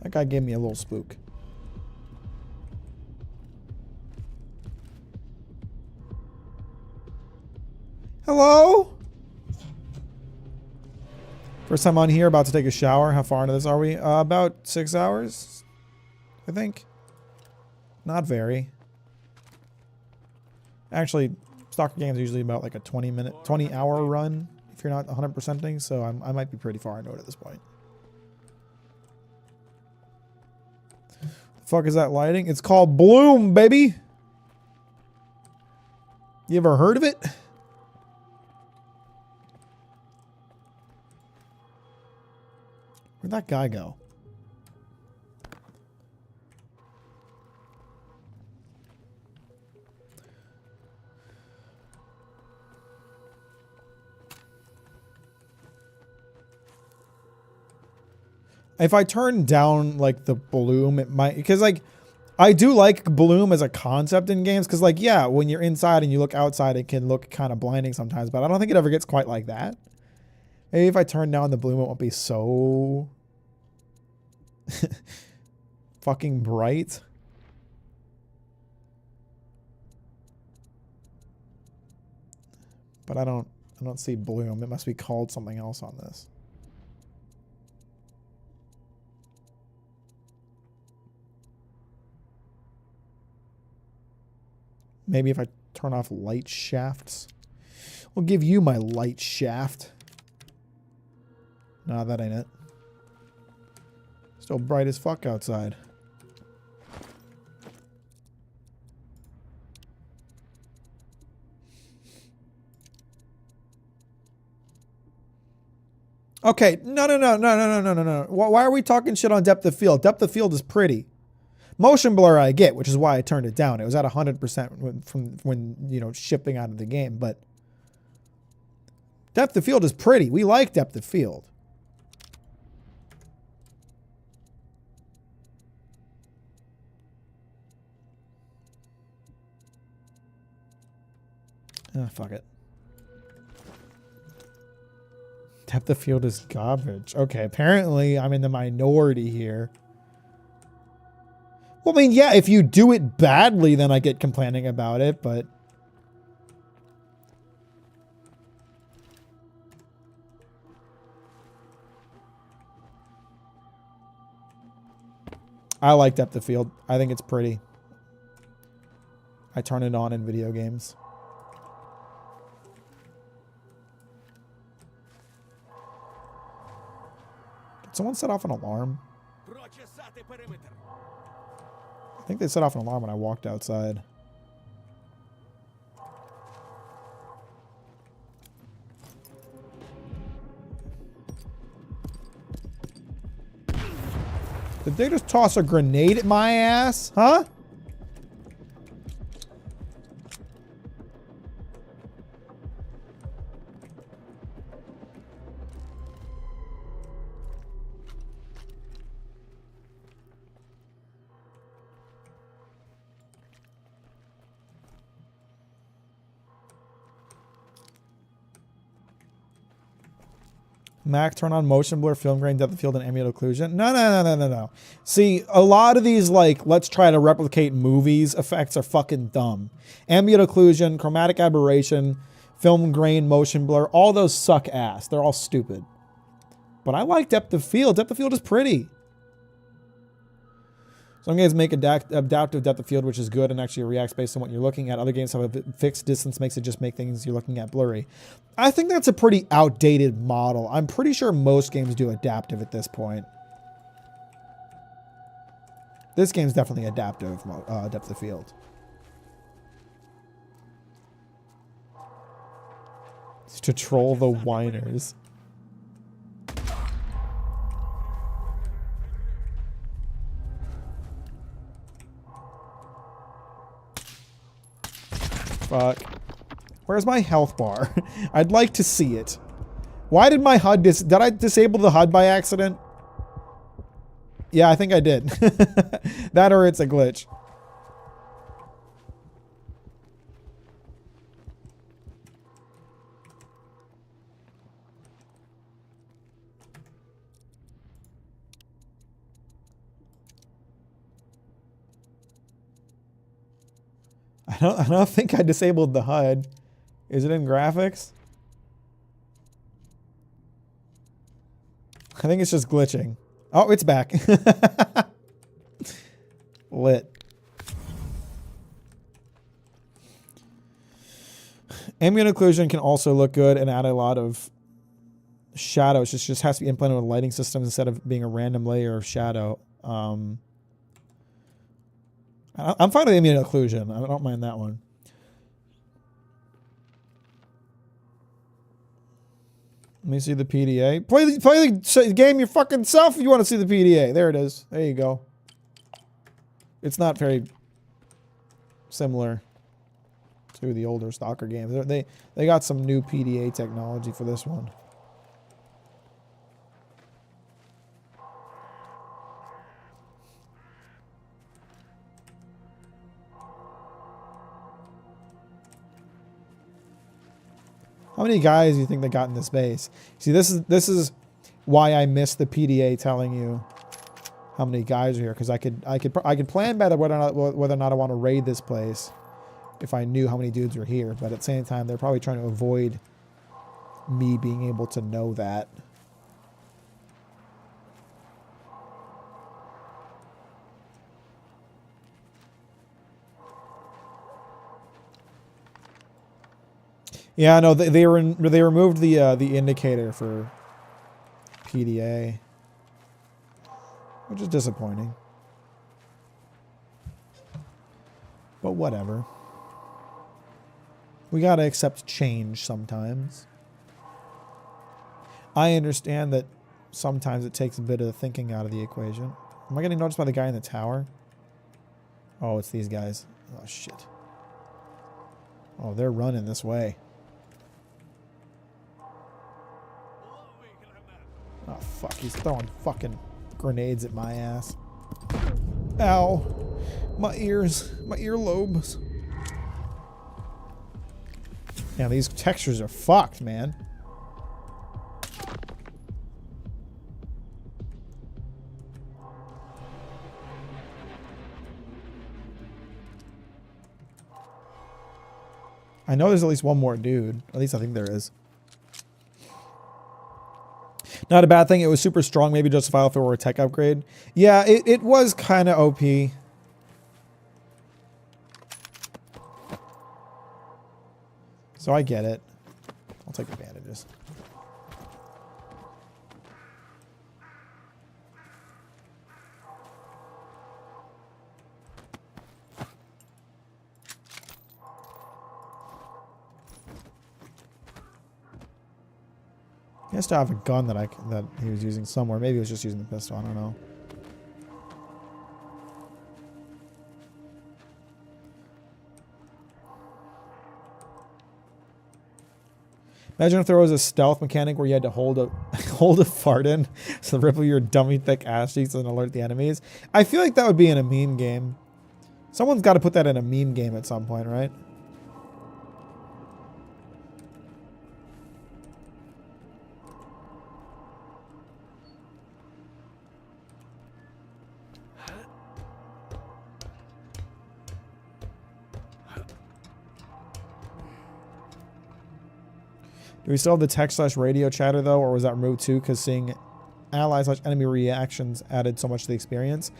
That guy gave me a little spook. Hello? First time on here, about to take a shower. How far into this are we? About 6 hours, I think. Not very. Actually, Stalker games are usually about like a 20 hour run if you're not 100%ing, so I might be pretty far into it at this point. The fuck is that lighting? It's called Bloom, baby! You ever heard of it? Where'd that guy go? If I turn down like the bloom, it might, because like I do like bloom as a concept in games, because like, yeah, when you're inside and you look outside, it can look kind of blinding sometimes, but I don't think it ever gets quite like that. Maybe if I turn down the bloom, it won't be so fucking bright. But I don't see bloom. It must be called something else on this. Maybe if I turn off light shafts. I'll give you my light shaft. Nah, that ain't it. Still bright as fuck outside. Okay, no. Why are we talking shit on depth of field? Depth of field is pretty. Motion blur I get, which is why I turned it down. It was at 100% from when, you know, shipping out of the game, but depth of field is pretty. We like depth of field. Ah, fuck it. Depth of field is garbage. Okay, apparently I'm in the minority here. Well, I mean, yeah, if you do it badly, then I get complaining about it, but I like depth of field. I think it's pretty. I turn it on in video games. Did someone set off an alarm? I think they set off an alarm when I walked outside. Did they just toss a grenade at my ass? Huh? Mack, turn on motion blur, film grain, depth of field, and ambient occlusion. No. See, a lot of these, like, let's try to replicate movies effects are fucking dumb. Ambient occlusion, chromatic aberration, film grain, motion blur, all those suck ass. They're all stupid. But I like depth of field. Depth of field is pretty. Some games make adaptive depth of field, which is good and actually reacts based on what you're looking at. Other games have a fixed distance, makes it just make things you're looking at blurry. I think that's a pretty outdated model. I'm pretty sure most games do adaptive at this point. This game's definitely adaptive depth of field. It's to troll the whiners. Fuck. Where's my health bar? I'd like to see it. Why did my HUD did I disable the HUD by accident? Yeah, I think I did. That or it's a glitch. I don't think I disabled the HUD. Is it in graphics? I think it's just glitching. Oh, it's back. Lit. Ambient occlusion can also look good and add a lot of shadow. It just has to be implemented with lighting systems instead of being a random layer of shadow. I'm fine with ambient occlusion. I don't mind that one. Let me see the PDA. Play the game your fucking self if you want to see the PDA. There it is. There you go. It's not very similar to the older Stalker games. They got some new PDA technology for this one. How many guys do you think they got in this base? See, this is why I missed the PDA telling you how many guys are here, because I could plan better whether or not I want to raid this place if I knew how many dudes were here. But at the same time, they're probably trying to avoid me being able to know that. Yeah, no, they removed the indicator for PDA, which is disappointing. But whatever. We gotta accept change sometimes. I understand that sometimes it takes a bit of thinking out of the equation. Am I getting noticed by the guy in the tower? Oh, it's these guys. Oh, shit. Oh, they're running this way. Oh, fuck. He's throwing fucking grenades at my ass. Ow. My ears. My earlobes. Yeah, these textures are fucked, man. I know there's at least one more dude. At least I think there is. Not a bad thing. It was super strong. Maybe justifiable if it were a tech upgrade. Yeah, it was kind of OP. So I get it. I'll take advantages. He has to have a gun that he was using somewhere. Maybe he was just using the pistol. I don't know. Imagine if there was a stealth mechanic where you had to hold a fart in so the ripple of your dummy thick ass cheeks doesn't alert the enemies. I feel like that would be in a meme game. Someone's got to put that in a meme game at some point, right? Do we still have the text/radio chatter though, or was that removed too? Because seeing ally/enemy reactions added so much to the experience.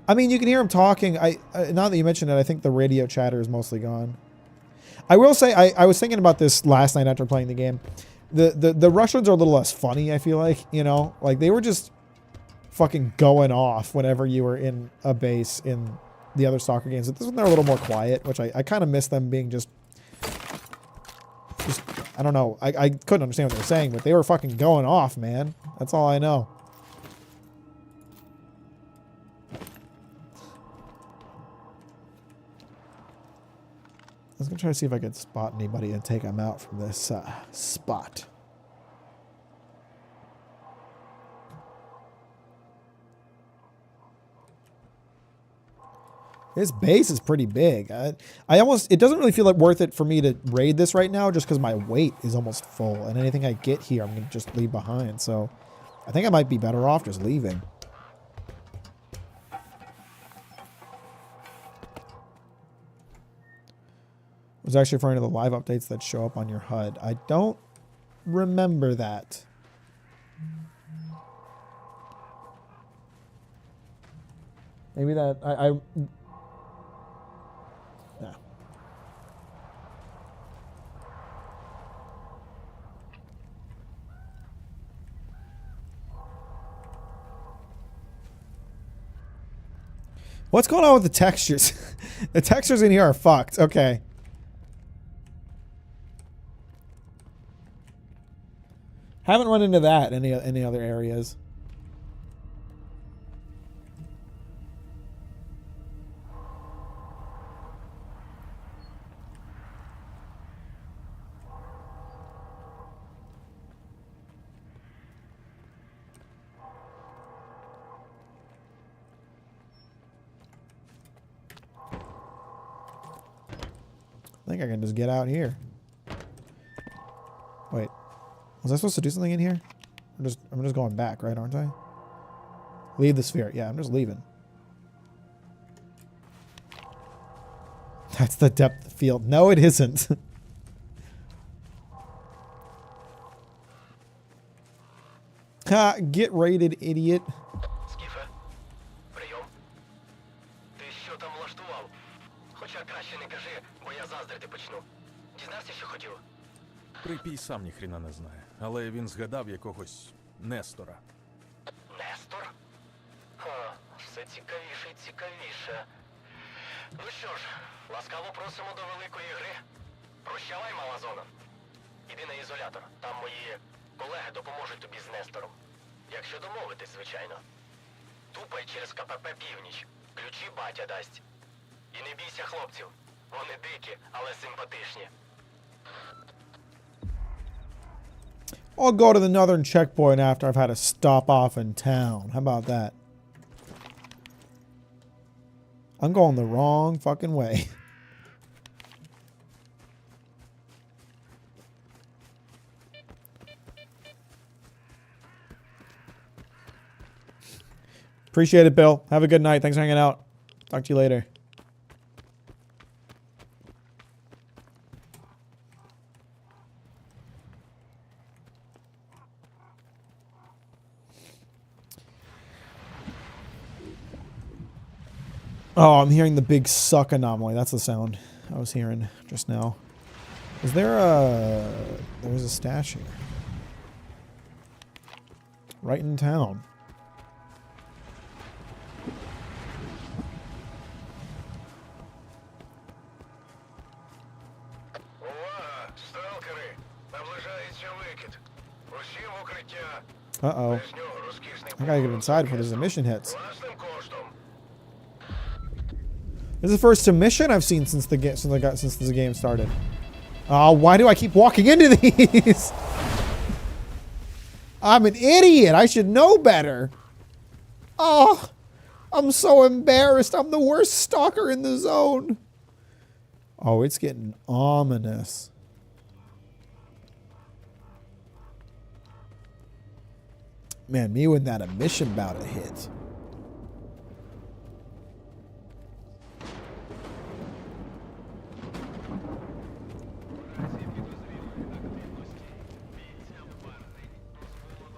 I mean, you can hear him talking. Now that you mention it, I think the radio chatter is mostly gone. I will say, I was thinking about this last night after playing the game. The Russians are a little less funny, I feel like, you know? Like, they were just fucking going off whenever you were in a base in the other Stalker games. But this one, they're a little more quiet, which I kind of miss them being just, I don't know. I couldn't understand what they were saying, but they were fucking going off, man. That's all I know. Let's go try to see if I could spot anybody and take them out from this spot. This base is pretty big. I almost, it doesn't really feel like worth it for me to raid this right now just because my weight is almost full. And anything I get here, I'm going to just leave behind. So I think I might be better off just leaving. I was actually referring to the live updates that show up on your HUD. I don't remember that. Maybe that, no. What's going on with the textures? The textures in here are fucked. Okay. Haven't run into that in any other areas. I think I can just get out here. Wait. Was I supposed to do something in here? I'm just going back, right, aren't I? Leave the sphere. Yeah, I'm just leaving. That's the depth field. No, it isn't. Ha, get raided, idiot. Скіфе, прийом. Ти що там влаштував? Хоча краще не кажи, бо я заздрити почну. Дізнався, що хотів? Припій сам ніхрена не знає, але він згадав якогось Нестора. Нестор? Ха, все цікавіше і цікавіше. Ну що ж, ласкаво просимо до великої гри. Прощавай, мала зона. Іди на ізолятор, там мої колеги допоможуть тобі з Нестором. Якщо домовитись, звичайно. Тупай через КПП «Північ». Ключі батя дасть. І не бійся хлопців. Вони дикі, але симпатичні. I'll go to the northern checkpoint after I've had a stop off in town. How about that? I'm going the wrong fucking way. Appreciate it, Bill. Have a good night. Thanks for hanging out. Talk to you later. Oh, I'm hearing the big suck anomaly. That's the sound I was hearing just now. Is there a... There was a stash here. Right in town. Увага! Сталкери! Наближається викид. Усі в укриття. Uh-oh. Без нього розкішний I gotta get inside before this emission hits. власним коштом. This is the first submission I've seen since the game started. Oh, why do I keep walking into these? I'm an idiot. I should know better. Oh, I'm so embarrassed. I'm the worst stalker in the zone. Oh, it's getting ominous. Man, me when that emission bout to hit.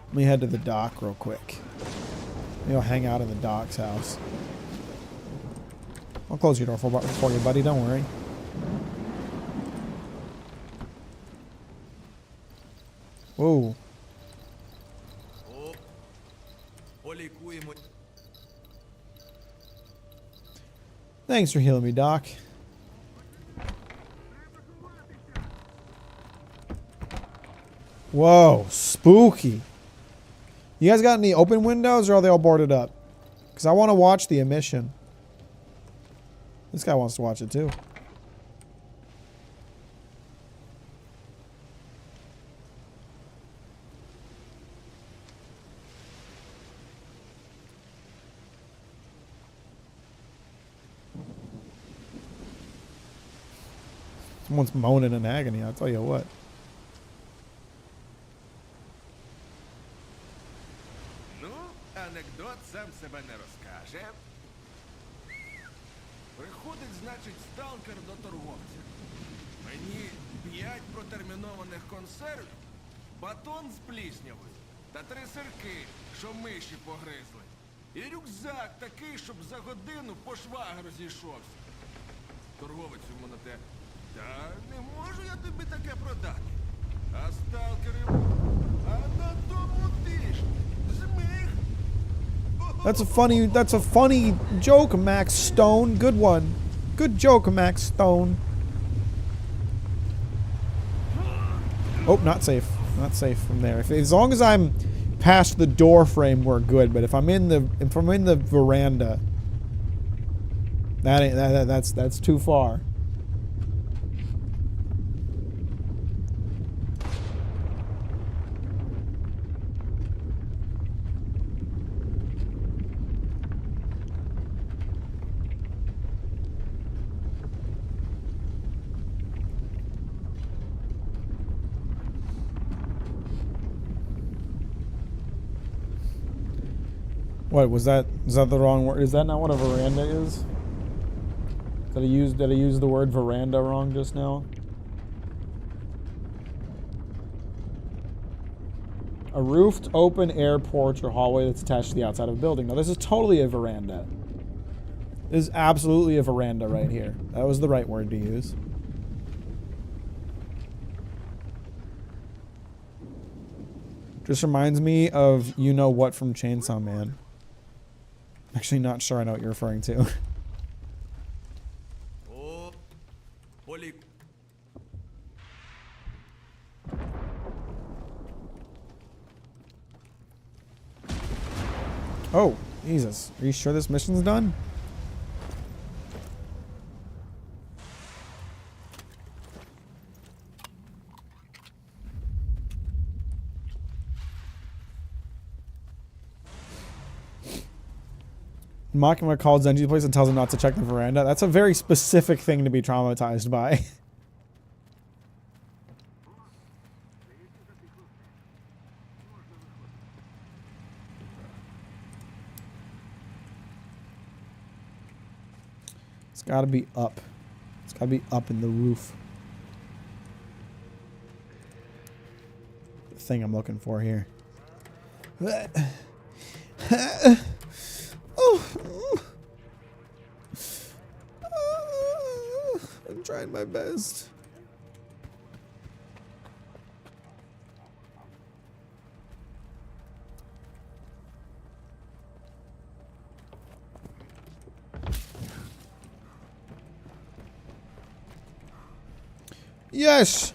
Let me head to the dock real quick. Maybe I'll hang out in the dock's house. I'll close your door for you, buddy. Don't worry. Whoa. Thanks for healing me, Doc. Whoa, spooky. You guys got any open windows or are they all boarded up? Because I want to watch the emission. This guy wants to watch it too. Someone's moaning in agony, I'll tell you what. Ну, анекдот сам себе не розкаже. Приходить, значить, сталкер до торговця. Мені 5 протермінованих консервів, батон з пліснявою та 3 сирки, що миші погризли. І рюкзак такий, щоб за годину по швах розійшовся. Торговець йому на те: та не можу я тобі таке продати. А сталкер йому: а на тому тижні зміг. That's a funny joke, Max Stone. Good one. Good joke, Max Stone. Oh, not safe. Not safe from there. As long as I'm past the door frame, we're good. But if I'm in the veranda, that's too far. What was that? Is that the wrong word? Is that not what a veranda is? Did I use the word veranda wrong just now? A roofed open air porch or hallway that's attached to the outside of a building. Now this is totally a veranda. This is absolutely a veranda right here. That was the right word to use. Just reminds me of you know what from Chainsaw Man. Actually not sure I know what you're referring to. О, Полік. Oh, Jesus. Are you sure this mission's done? Makima calls Zenji the place and tells him not to check the veranda. That's a very specific thing to be traumatized by. It's gotta be up. It's gotta be up in the roof. The thing I'm looking for here. I'm trying my best. Yes!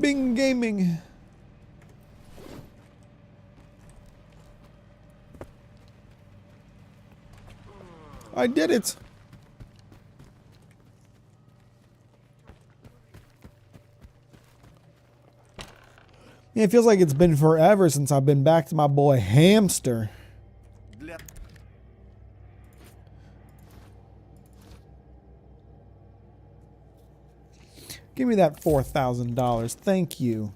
Bing Gaming. I did it. Yeah, it feels like it's been forever since I've been back to my boy Hamster. Для... Give me that $4,000. Thank you.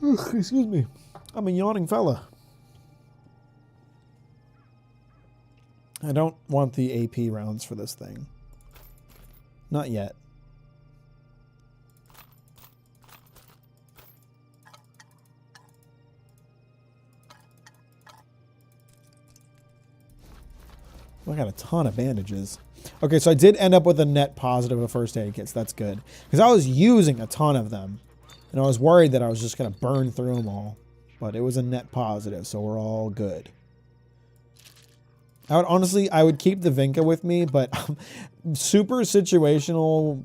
Ugh, excuse me. I'm a yawning fella. I don't want the AP rounds for this thing. Not yet. Well, I got a ton of bandages. Okay, so I did end up with a net positive of first aid kits. That's good. Because I was using a ton of them. And I was worried that I was just going to burn through them all. But it was a net positive, so we're all good. I would keep the Vinca with me, but super situational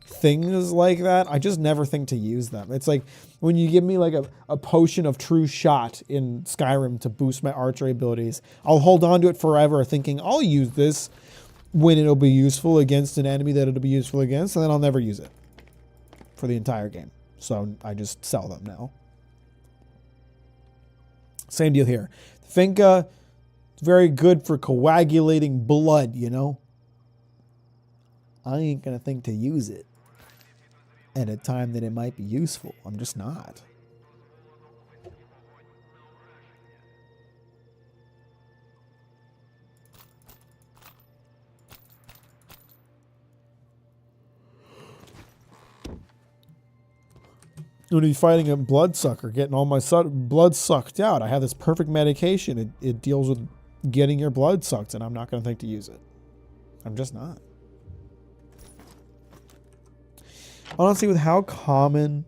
things like that, I just never think to use them. It's like when you give me like a potion of true shot in Skyrim to boost my archery abilities, I'll hold on to it forever thinking I'll use this when it'll be useful against an enemy that it'll be useful against, and then I'll never use it for the entire game. So I just sell them now. Same deal here. Finca, it's very good for coagulating blood, you know? I ain't gonna think to use it at a time that it might be useful. I'm just not. When you're fighting a bloodsucker, getting all my blood sucked out, I have this perfect medication. It deals with getting your blood sucked, and I'm not going to think to use it. I'm just not. Honestly, with how common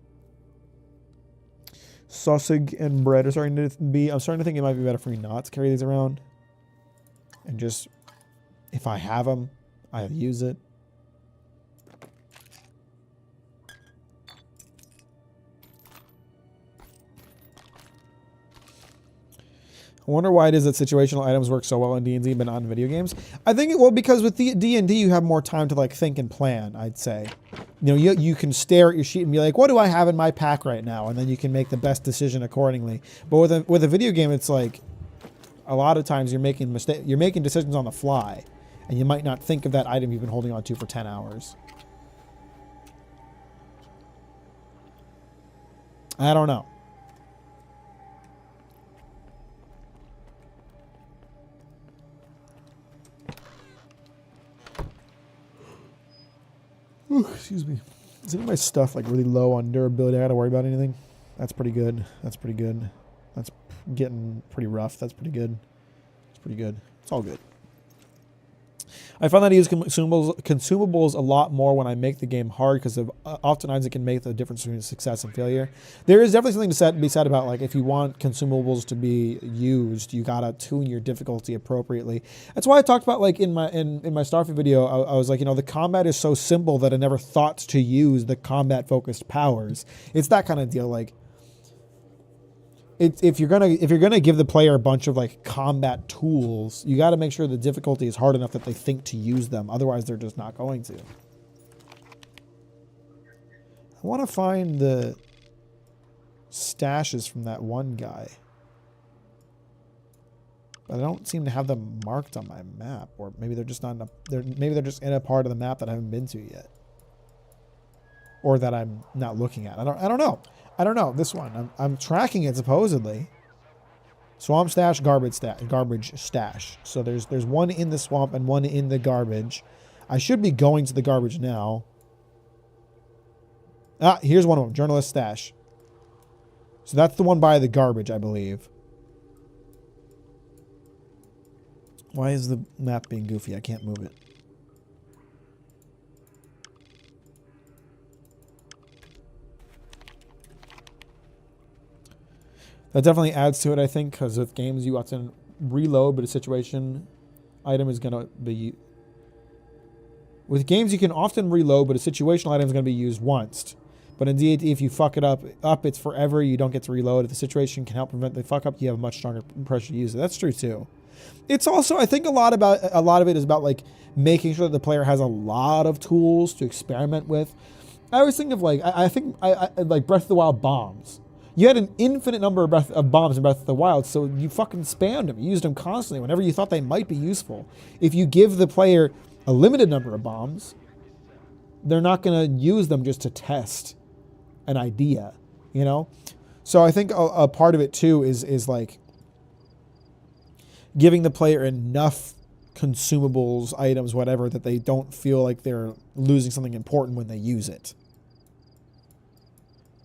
sausage and bread are starting to be, I'm starting to think it might be better for me not to carry these around. And just, if I have them, I use it. I wonder why it is that situational items work so well in D&D but not in video games. I think because with D&D you have more time to like think and plan, I'd say. You know, you can stare at your sheet and be like, what do I have in my pack right now? And then you can make the best decision accordingly. But with a video game, it's like a lot of times you're making decisions on the fly, and you might not think of that item you've been holding on to for 10 hours. I don't know. Ooh, excuse me. Is any of my stuff like really low on durability? I gotta worry about anything? That's pretty good. That's pretty good. That's getting pretty rough. That's pretty good. It's pretty good. It's all good. I find that I use consumables a lot more when I make the game hard because oftentimes it can make the difference between success and failure. There is definitely something to be said about like if you want consumables to be used, you gotta tune your difficulty appropriately. That's why I talked about like in my Starfield video, I was like, you know, the combat is so simple that I never thought to use the combat focused powers. It's that kind of deal. Like, if you're gonna give the player a bunch of like combat tools, you got to make sure the difficulty is hard enough that they think to use them. Otherwise, they're just not going to. I want to find the stashes from that one guy, but I don't seem to have them marked on my map, or maybe they're just not in maybe they're just in a part of the map that I haven't been to yet, or that I'm not looking at. I don't know. I don't know. This one, I'm tracking it supposedly. Swamp stash, garbage stash. So there's one in the swamp and one in the garbage. I should be going to the garbage now. Ah, here's one of them. Journalist stash. So that's the one by the garbage, I believe. Why is the map being goofy? I can't move it. That definitely adds to it, I think, because with games you often reload, but a situation item is going to be... With games you can often reload, but a situational item is going to be used once. But indeed, if you fuck it up, it's forever. You don't get to reload. If the situation can help prevent the fuck up, you have a much stronger pressure to use it. That's true, too. It's also, I think a lot of it is about, like, making sure that the player has a lot of tools to experiment with. I always think of, like, I think like Breath of the Wild bombs. You had an infinite number of bombs in Breath of the Wild, so you fucking spammed them. You used them constantly whenever you thought they might be useful. If you give the player a limited number of bombs, they're not going to use them just to test an idea, you know? So I think a part of it, too, is like giving the player enough consumables, items, whatever, that they don't feel like they're losing something important when they use it.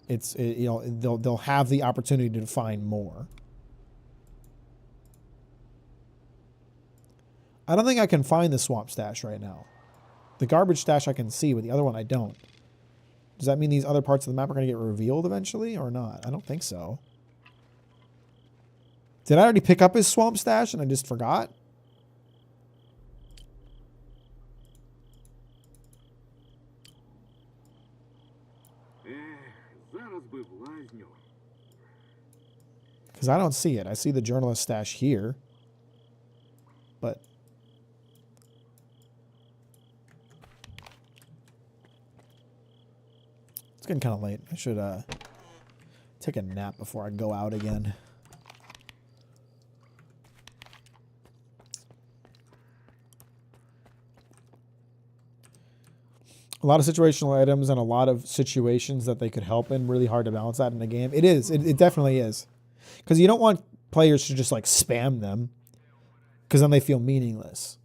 You know, they'll have the opportunity to find more. I don't think I can find the swamp stash right now. The garbage stash I can see, but the other one I don't. Does that mean these other parts of the map are going to get revealed eventually or not? I don't think so. Did I already pick up his swamp stash and I just forgot? Because I don't see it. I see the journalist stash here. But it's getting kind of late. I should take a nap before I go out again. a lot of situational items and a lot of situations that they could help in. Really hard to balance that in a game. It is. It definitely is. Because you don't want players to just like spam them, because then they feel meaningless.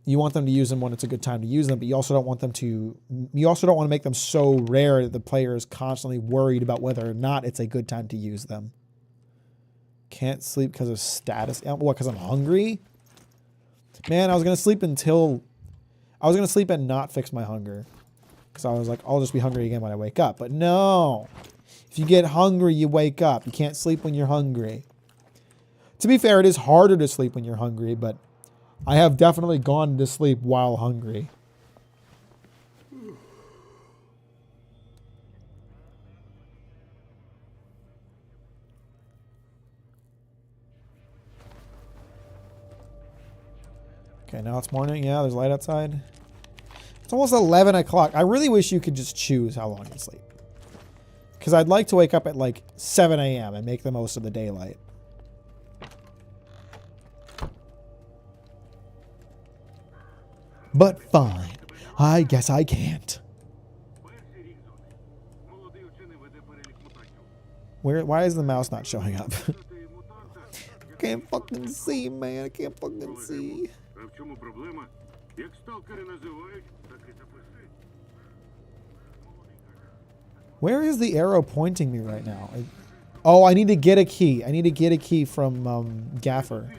You want them to use them when it's a good time to use them, but you also don't want them to. You also don't want to make them so rare that the player is constantly worried about whether or not it's a good time to use them. Can't sleep because of status. What? Because I'm hungry? Man, I was gonna sleep and not fix my hunger, because I was like, I'll just be hungry again when I wake up. But no, if you get hungry, you wake up. You can't sleep when you're hungry. To be fair, it is harder to sleep when you're hungry, but I have definitely gone to sleep while hungry. Okay, now it's morning. Yeah, there's light outside. It's almost 11 o'clock. I really wish you could just choose how long you sleep. Because I'd like to wake up at like 7 a.m. and make the most of the daylight. But fine. I guess I can't. Why is the mouse not showing up? Can't fucking see, man. I can't fucking see. А в чому проблема? Як сталкери називають, так і запиши. Where is the arrow pointing me right now? Oh, I need to get a key. I need to get a key from Gaffer.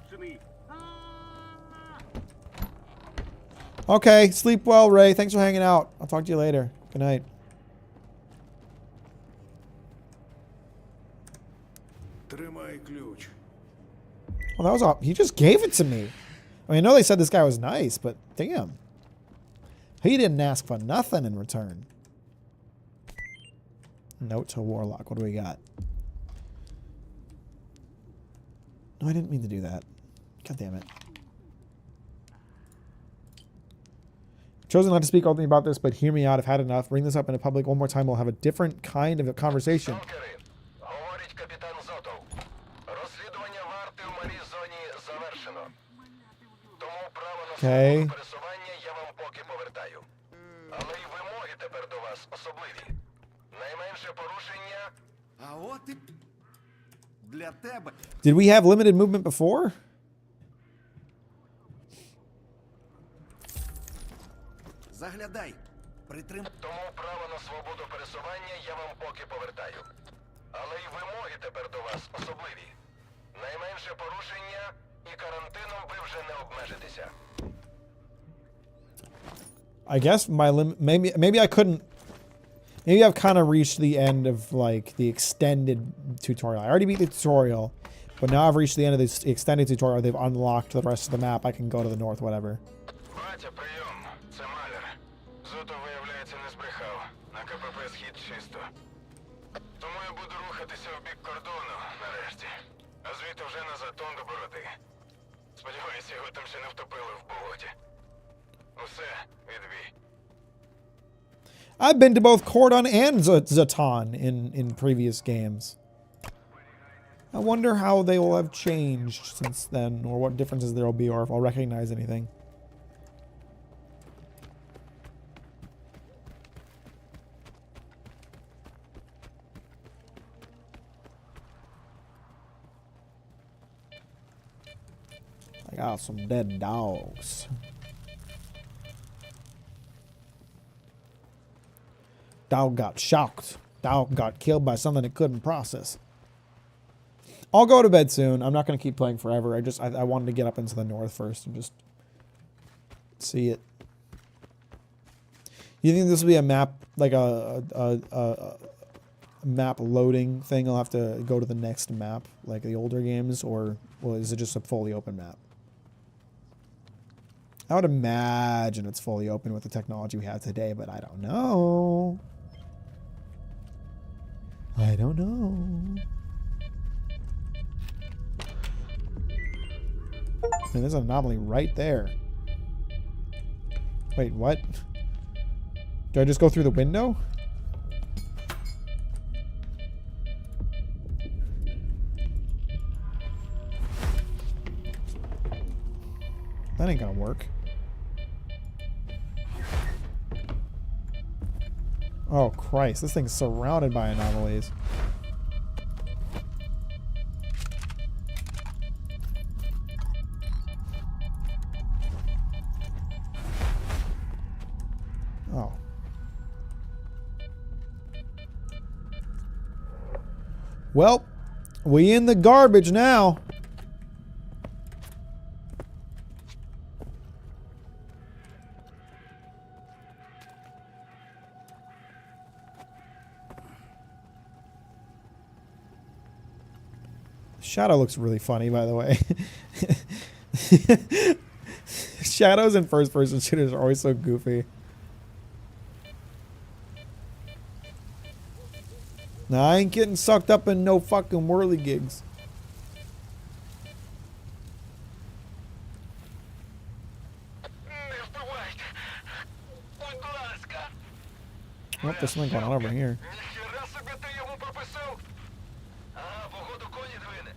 Okay, sleep well, Ray. Thanks for hanging out. I'll talk to you later. Good night. Тримай ключ. Well, that was all. He just gave it to me. I mean, I know they said this guy was nice, but damn. He didn't ask for nothing in return. Note to Warlock. What do we got? No, I didn't mean to do that. God damn it. Chosen not to speak openly about this, but hear me out. I've had enough. Bring this up in a public one more time. We'll have a different kind of a conversation. Сталкери, говорить капітан Зотов. Розслідування варти в малій зоні завершено. Тому право на Okay. свободу пересування я вам поки повертаю. Але й вимоги тепер до вас особливі. Найменше порушення А от і для тебе. Did we have limited movement before? Заглядай. Притрим. Тому право на свободу пересування я вам поки повертаю. Але й вимоги тепер до вас особливі. Найменше порушення і карантином ви вже не обмежитеся. I guess my maybe I couldn't. Maybe I've kind of reached the end of like the extended tutorial. I already beat the tutorial, but now I've reached the end of this extended tutorial. They've unlocked the rest of the map. I can go to the north, whatever. Батя, прийом. Це Маляр. Зотов, виявляється, не збрехав. На КПП схід чисто. Тому я буду рухатися в бік кордону, нарешті. А звідти вже на затон до бороди. Сподіваюся, його там ще не втопили в болоті. Усе, відбій. I've been to both Cordon and Zaton in previous games. I wonder how they will have changed since then, or what differences there will be, or if I'll recognize anything. I got some dead dogs. Dog got shocked. Dog got killed by something it couldn't process. I'll go to bed soon. I'm not going to keep playing forever. I wanted to get up into the north first and just see it. You think this will be a map, like a map loading thing? I'll have to go to the next map, like the older games, or well, is it just a fully open map? I would imagine it's fully open with the technology we have today, but I don't know. I don't know. Man, there's an anomaly right there. Wait, what? Do I just go through the window? That ain't gonna work. Oh, Christ. This thing's surrounded by anomalies. Oh. Well, we in the garbage now. Shadow looks really funny, by the way. Shadows in first-person shooters are always so goofy. Now, I ain't getting sucked up in no fucking whirligigs. Oh, there's something going on over here. Ніхера собі ти йому прописав? Ага, походу коні двине.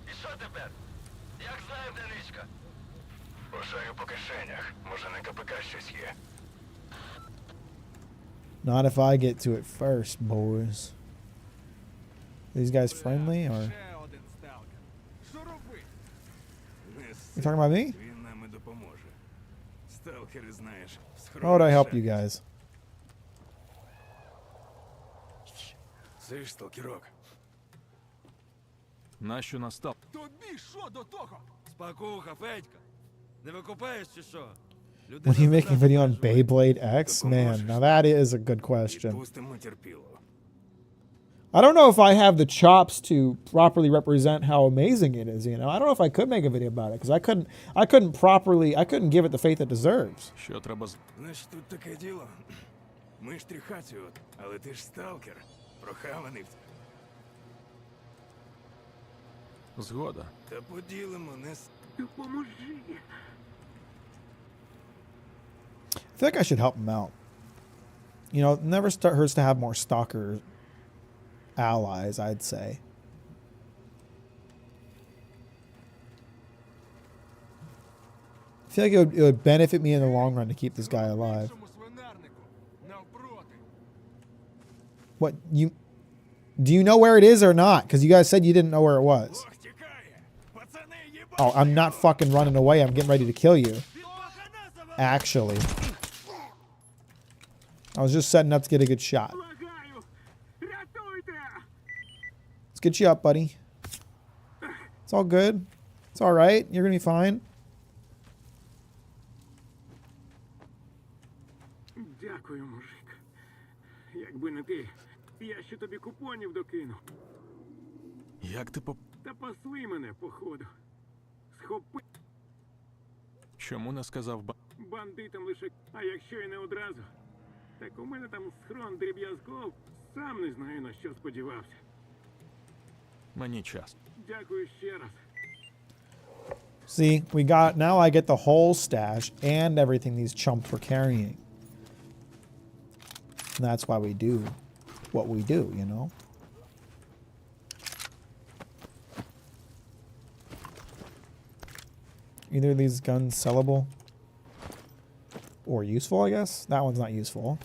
І що тепер? Як знаєм, де річка? Пошарю по кишенях. Може на КПК щось є. Not if I get to it first, boys. These guys friendly, or Ще один сталкер. Що робити? you talking about me? Він нам і допоможе. Сталкери, знаєш, How would I help you guys? Це ж сталкерок. Нащо настав? Тобі що до того? Спакуха, Федька. Не викупаєш чи що? When you make a video on Beyblade X? Man, now that is a good question. Пустимо терпіло. I don't know if I have the chops to properly represent how amazing it is, you know? I don't know if I could make a video about it, because I couldn't give it the faith it deserves. Що треба з... Значить, тут таке діло. Ми ж тріхаці от, але ти ж сталкер. Прохаваний. Згода. Та поділимо, не с... Допоможи. I feel like I should help him out. You know, it never hurts to have more Stalker allies, I'd say. I feel like it would benefit me in the long run to keep this guy alive. Іншому свинарнику. Навпроти. What, you... Do you know where it is or not? Because you guys said you didn't know where it was. Ох, тікає! Пацани, їба! Oh, I'm not fucking running away. I'm getting ready to kill you. Actually. I was just setting up to get a good shot. Благаю. Рятуйте. Let's get you up, buddy. It's all good. It's all right. You're going to be fine. Дякую, мужик. Якби не ти, я ще тобі купонів докину. Як ти по... Та пасли мене, походу. Схопи Чому не сказав ба... бандитам лише, а якщо і не одразу. Так у мене там схрон дріб'язков. Сам не знаю, на що сподівався. Мені час. Дякую ще раз. See, now I get the whole stash and everything these chumps were carrying. And that's why we do what we do, you know? Either of these guns sellable or useful, I guess. That one's not useful.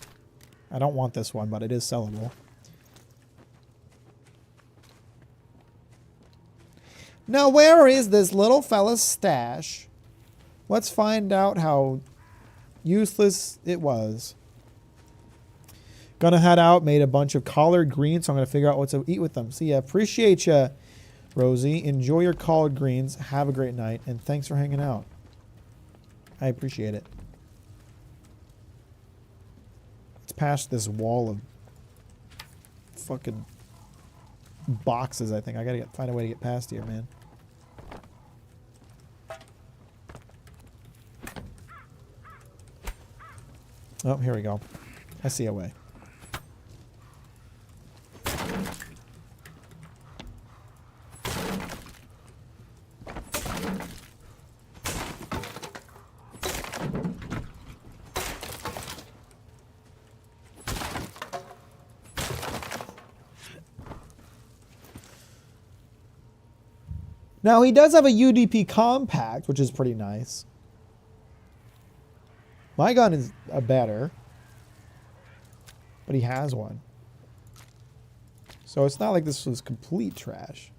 I don't want this one, but it is sellable. Now, where is this little fella's stash? Let's find out how useless it was. Gonna head out, made a bunch of collard greens, so I'm gonna figure out what to eat with them. See ya. Appreciate ya, Rosie. Enjoy your collard greens. Have a great night, and thanks for hanging out. I appreciate it. It's past this wall of fucking boxes, I think. I gotta find a way to get past here, man. Oh, here we go. I see a way. Now, he does have a UDP compact, which is pretty nice. My gun is better. But he has one. So it's not like this was complete trash.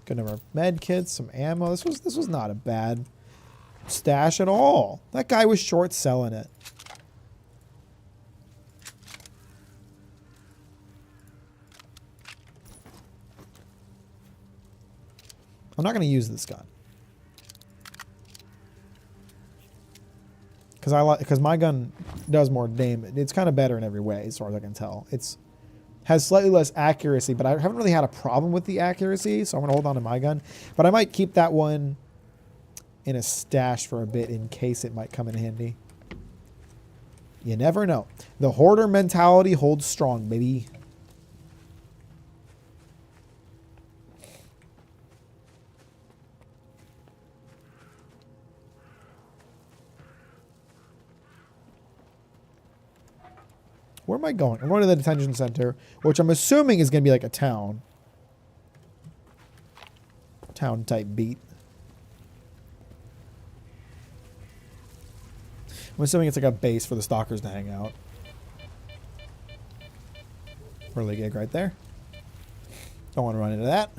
Good number of med kits, some ammo. This was not a bad stash at all. That guy was short selling it. I'm not going to use this gun. Because my gun does more damage. It's kind of better in every way, as far as I can tell. Has slightly less accuracy, but I haven't really had a problem with the accuracy, so I'm going to hold on to my gun. But I might keep that one in a stash for a bit in case it might come in handy. You never know. The hoarder mentality holds strong, baby. Where am I going? I'm going to the detention center, which I'm assuming is going to be like a town. Town type beat. I'm assuming it's like a base for the stalkers to hang out. Early gig right there. Don't want to run into that.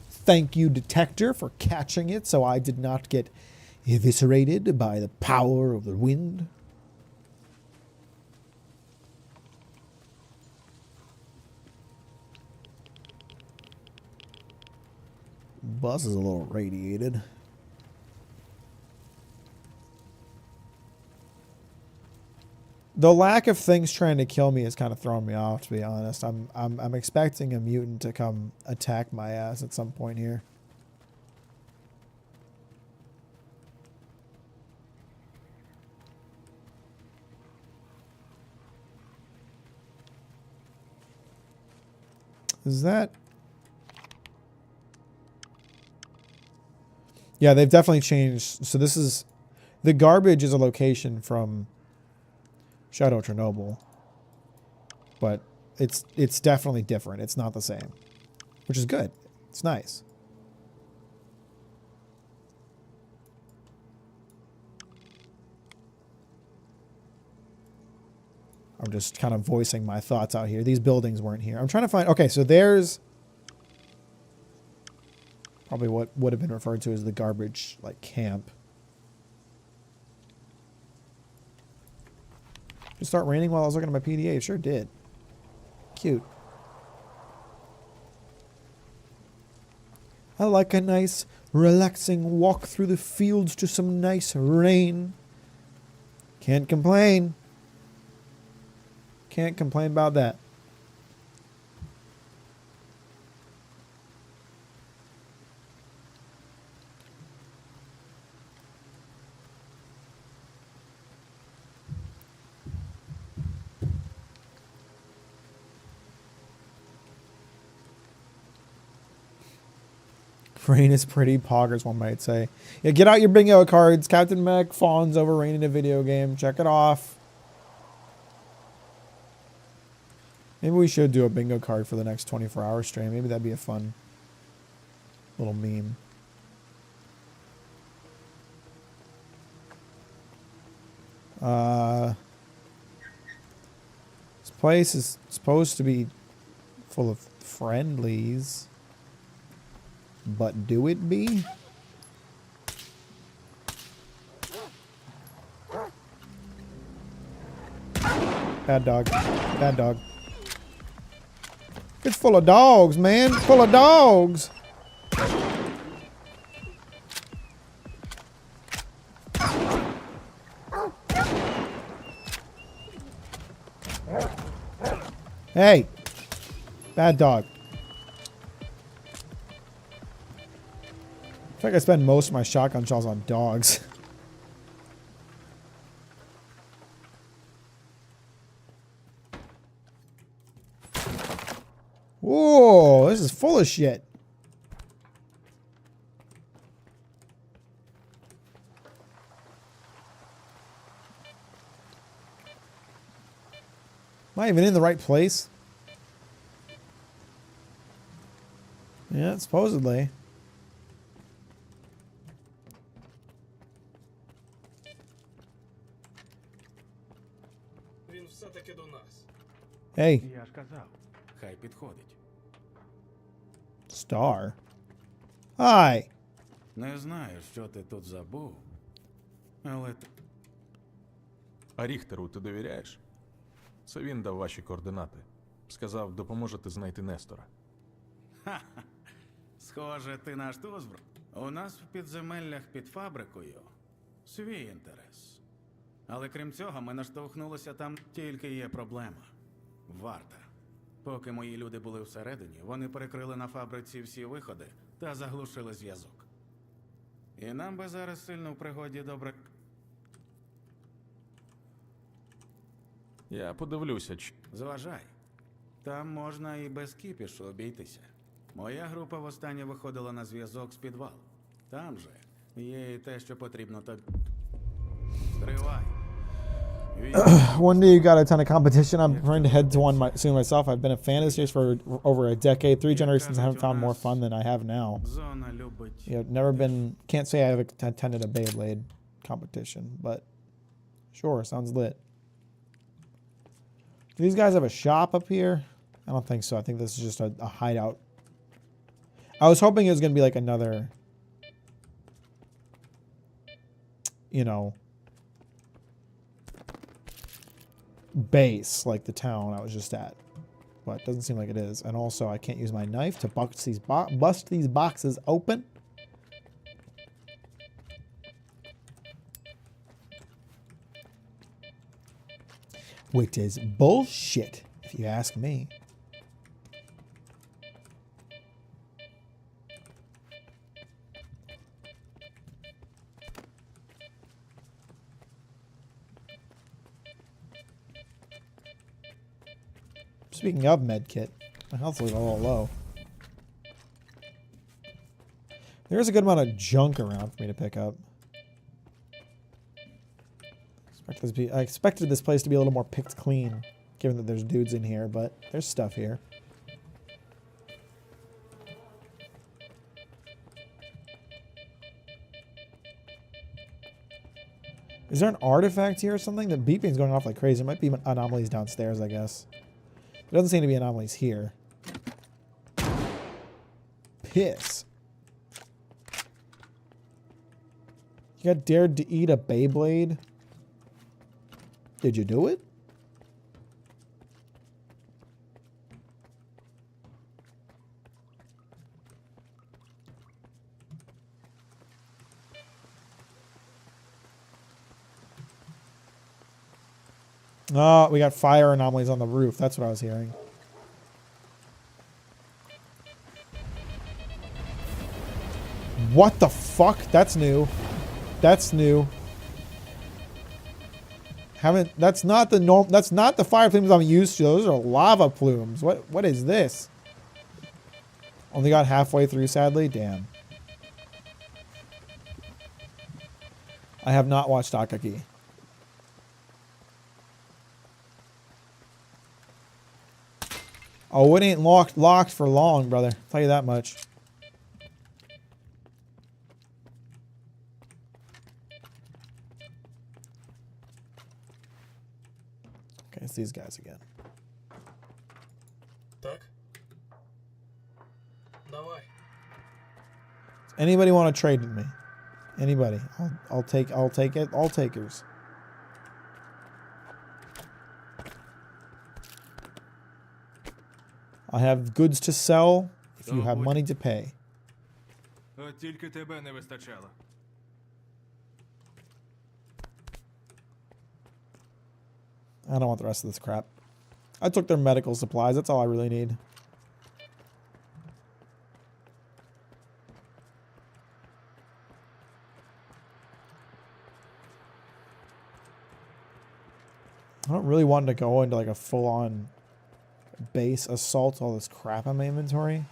Thank you, detector, for catching it so I did not get eviscerated by the power of the wind. Bus is a little radiated. The lack of things trying to kill me is kind of throwing me off, to be honest. I'm expecting a mutant to come attack my ass at some point here. Is that... Yeah, they've definitely changed. So this is... The garbage is a location from Shadow Chernobyl. But it's definitely different. It's not the same. Which is good. It's nice. I'm just kind of voicing my thoughts out here. These buildings weren't here. I'm trying to find... Okay, so there's... Probably what would have been referred to as the garbage, like, camp. Did it start raining while I was looking at my PDA? It sure did. Cute. I like a nice, relaxing walk through the fields to some nice rain. Can't complain. Can't complain about that. Rain is pretty poggers, one might say. Yeah, get out your bingo cards. Captain Mack fawns over rain in a video game. Check it off. Maybe we should do a bingo card for the next 24-hour stream. Maybe that'd be a fun little meme. This place is supposed to be full of friendlies. But do it be? Bad dog. Bad dog. It's full of dogs, man. Full of dogs. Hey. Bad dog. I feel like I spend most of my shotgun shells on dogs. Whoa, this is full of shit. Am I even in the right place? Yeah, supposedly. він все-таки до нас. Hey, Я ж казав, хай підходить. Star. Hi. Не знаю, що ти тут забув, але А Ріхтеру ти довіряєш? Це він дав ваші координати. Сказав, допоможете знайти Нестора. схоже, ти наш Тузбро. У нас в підземеллях під фабрикою свій інтерес. Але крім цього, ми наштовхнулися там, тільки є проблема. Варта. Поки мої люди були всередині, вони перекрили на фабриці всі виходи та заглушили зв'язок. І нам би зараз сильно в пригоді добре. Я подивлюся, Зважай. Там можна і без кіпішу обійтися. Моя група востаннє виходила на зв'язок з підвалу. Там же є і те, що потрібно тобі. Стривай. One day you got a ton of competition. I'm trying to head to one soon myself. I've been a fan of this series for over a decade. 3 generations. I haven't found more fun than I have now. Зона любить. Yeah, never been. Can't say I've attended a Beyblade competition, but sure, sounds lit. Do these guys have a shop up here? I don't think so. I think this is just a hideout. I was hoping it was going to be like another, you know, base like the town I was just at. But it doesn't seem like it is. And also, I can't use my knife to bust these boxes open. Which is bullshit, if you ask me. Speaking of medkit, my health's a little low. There's a good amount of junk around for me to pick up. I expected this place to be a little more picked clean, given that there's dudes in here, but there's stuff here. Is there an artifact here or something? The beeping's going off like crazy. There might be anomalies downstairs, I guess. There doesn't seem to be anomalies here. Piss. You got dared to eat a Beyblade? Did you do it? Oh, we got fire anomalies on the roof. That's what I was hearing. What the fuck? That's new. That's new. That's not the fire plumes I'm used to. Those are lava plumes. What is this? Only got halfway through, sadly. Damn. I have not watched Akaki. Oh, it ain't locked for long, brother. I'll tell you that much. Okay, it's these guys again. Так. Давай. Anybody want to trade with me? Anybody? I'll take it. All takers. I have goods to sell if you have money to pay. От тільки тебе не вистачало. I don't want the rest of this crap. I took their medical supplies. That's all I really need. I don't really want to go into like a full-on base assault, all this crap on my inventory.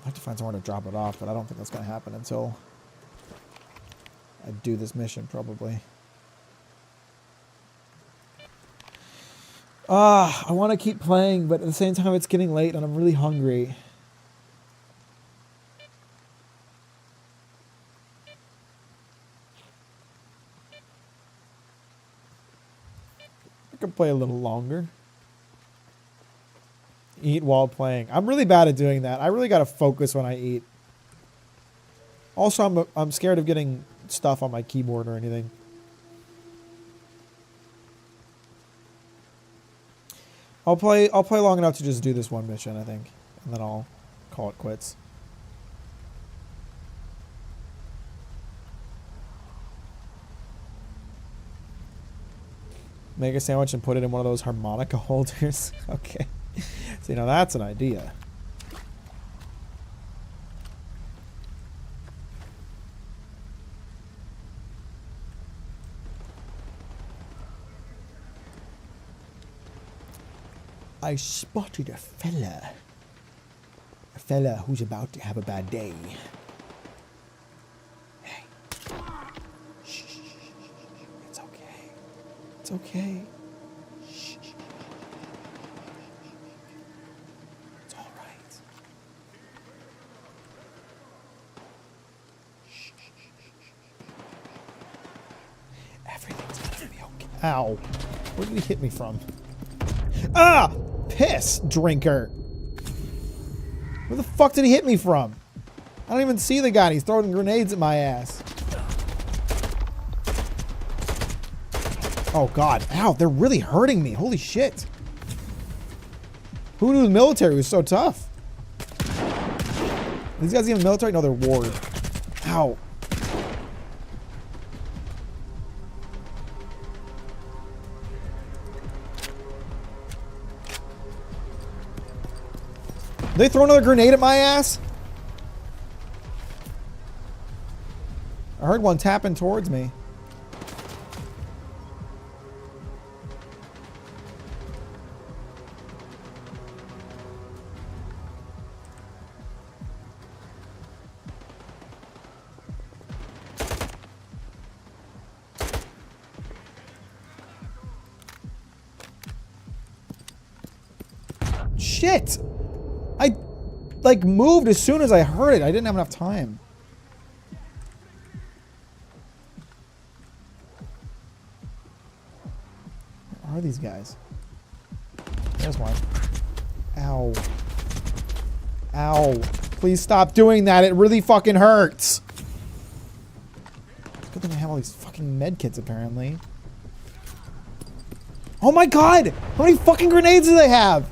I have to find somewhere to drop it off, but I don't think that's going to happen until I do this mission, probably. I want to keep playing, but at the same time it's getting late and I'm really hungry. I could play a little longer. Eat while playing. I'm really bad at doing that. I really got to focus when I eat. Also, I'm scared of getting stuff on my keyboard or anything. I'll play long enough to just do this one mission, I think, and then I'll call it quits. Make a sandwich and put it in one of those harmonica holders. Okay. See, now that's an idea. I spotted a fella. A fella who's about to have a bad day. Hey. Shh. It's okay. It's okay. Shh. It's all right. Shh. Everything's gonna be okay. Ow. Where did he hit me from? Ah! Piss drinker. Where the fuck did he hit me from? I don't even see the guy. He's throwing grenades at my ass. Oh god. Ow, they're really hurting me. Holy shit. Who knew the military was so tough? These guys even military? No, they're ward. Ow. They throw another grenade at my ass? I heard one tapping towards me. Shit! I, like, moved as soon as I heard it. I didn't have enough time. Where are these guys? There's one. Ow. Ow. Please stop doing that. It really fucking hurts. It's a good thing I have all these fucking med kits, apparently. Oh my god! How many fucking grenades do they have?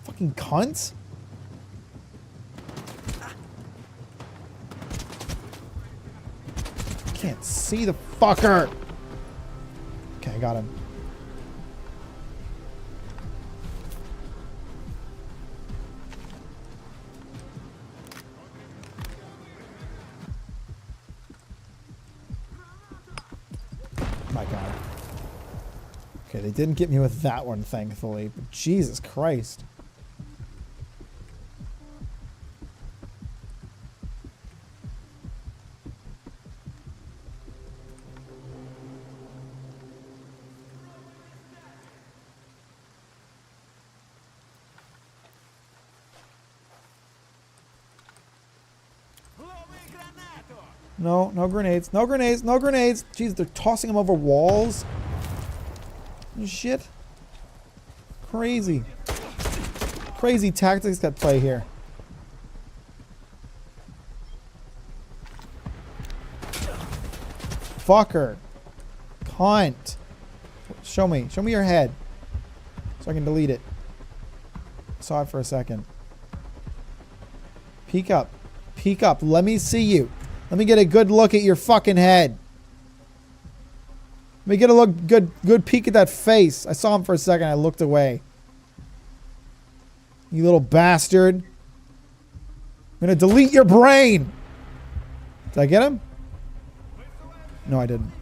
Fucking cunts. Can't see the fucker. Okay, I got him. My god. Okay, they didn't get me with that one, thankfully. But Jesus Christ. No, no grenades. No grenades. No grenades. Jeez, they're tossing them over walls. Shit. Crazy. Crazy tactics at play here. Fucker. Cunt. Show me. Show me your head. So I can delete it. Saw it for a second. Peek up. Peek up. Let me see you. Let me get a good look at your fucking head. Let me get a good peek at that face. I saw him for a second. I looked away. You little bastard. I'm gonna delete your brain. Did I get him? No, I didn't.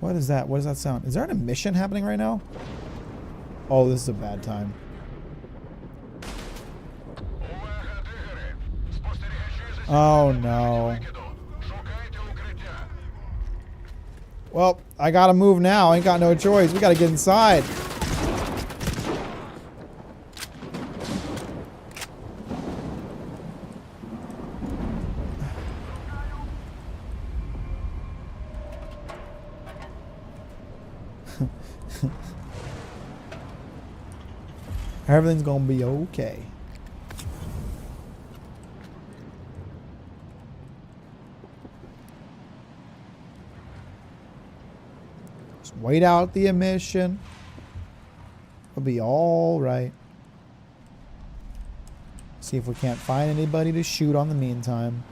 What is that? What does that sound? Is there an mission happening right now? Oh, this is a bad time. Увага, тригери! Спостерігайте Oh no. Well, I gotta move now. I ain't got no choice. We gotta get inside. Everything's gonna be okay. Just wait out the emission. It'll be all right. See if we can't find anybody to shoot on the meantime.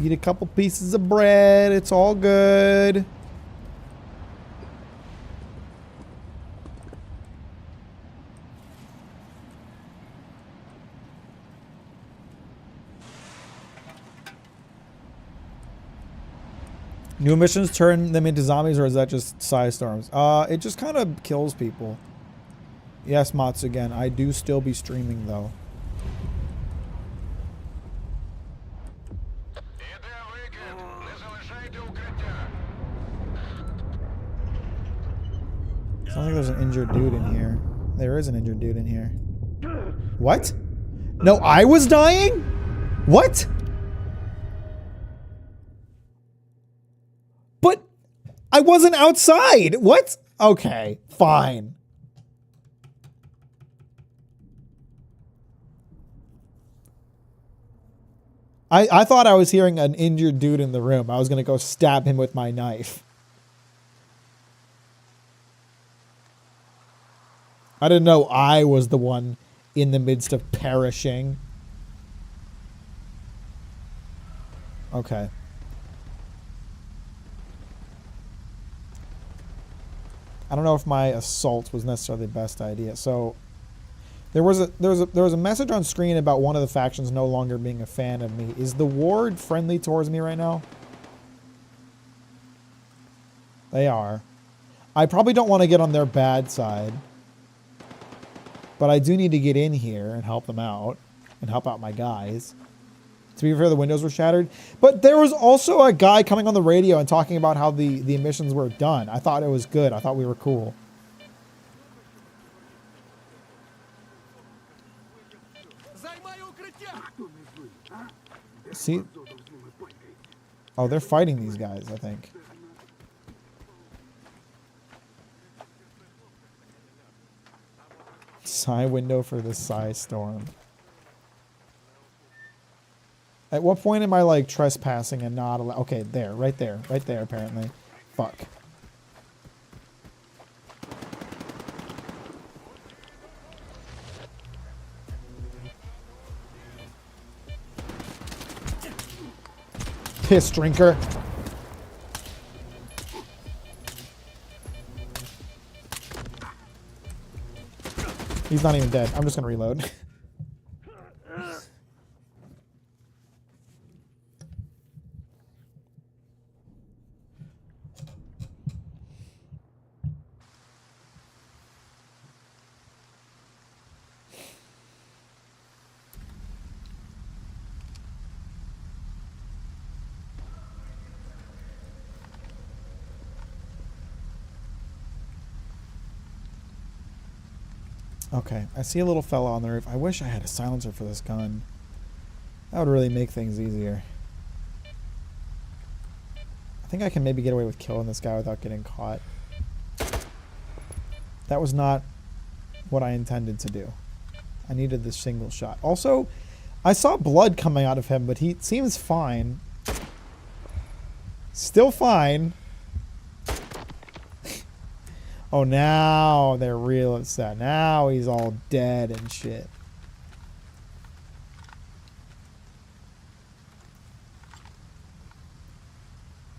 Eat a couple pieces of bread. It's all good. New emissions turn them into zombies, or is that just size storms? It just kind of kills people. Yes, Mots again. I do still be streaming though. Sounds like there's an injured dude in here. There is an injured dude in here. What? No, I was dying? What? But I wasn't outside. What? Okay, fine. I thought I was hearing an injured dude in the room. I was going to go stab him with my knife. I didn't know I was the one in the midst of perishing. Okay. I don't know if my assault was necessarily the best idea. So there was a message on screen about one of the factions no longer being a fan of me. Is the ward friendly towards me right now? They are. I probably don't want to get on their bad side. But I do need to get in here and help them out. And help out my guys. To be fair, the windows were shattered. But there was also a guy coming on the radio and talking about how the emissions were done. I thought it was good. I thought we were cool. See? Oh, they're fighting these guys, I think. Side window for the size storm. At what point am I like trespassing and not allowed? Okay, there, right there, apparently. Fuck. Piss drinker. He's not even dead. I'm just gonna reload. Okay, I see a little fella on the roof. I wish I had a silencer for this gun. That would really make things easier. I think I can maybe get away with killing this guy without getting caught. That was not what I intended to do. I needed this single shot. Also, I saw blood coming out of him, but he seems fine. Still fine. Oh, now they're real upset. Now he's all dead and shit.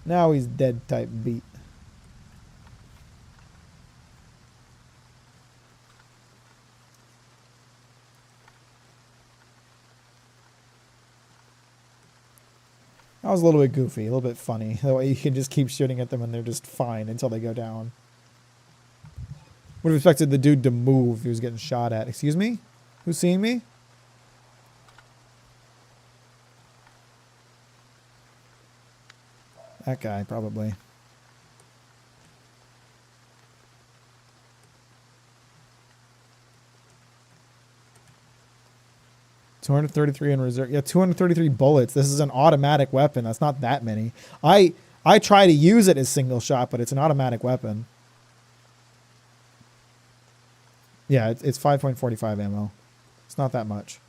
Now he's dead type beat. That was a little bit goofy, a little bit funny. That way you can just keep shooting at them and they're just fine until they go down. Would have expected the dude to move if he was getting shot at. Excuse me? Who's seeing me? That guy, probably. $233 in reserve. Yeah, 233 bullets. This is an automatic weapon. That's not that many. I try to use it as single shot, but it's an automatic weapon. Yeah, it's 5.45 ammo. It's not that much.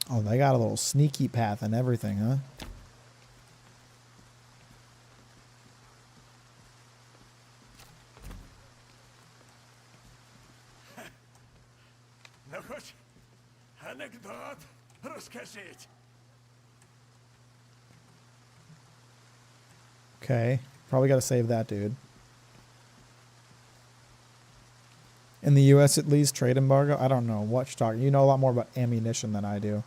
Oh, they got a little sneaky path and everything, huh? Ну хоч анекдот розкажіть. Okay. Probably got to save that dude. In the U.S. at least, trade embargo? I don't know. What you're talking. You know a lot more about ammunition than I do.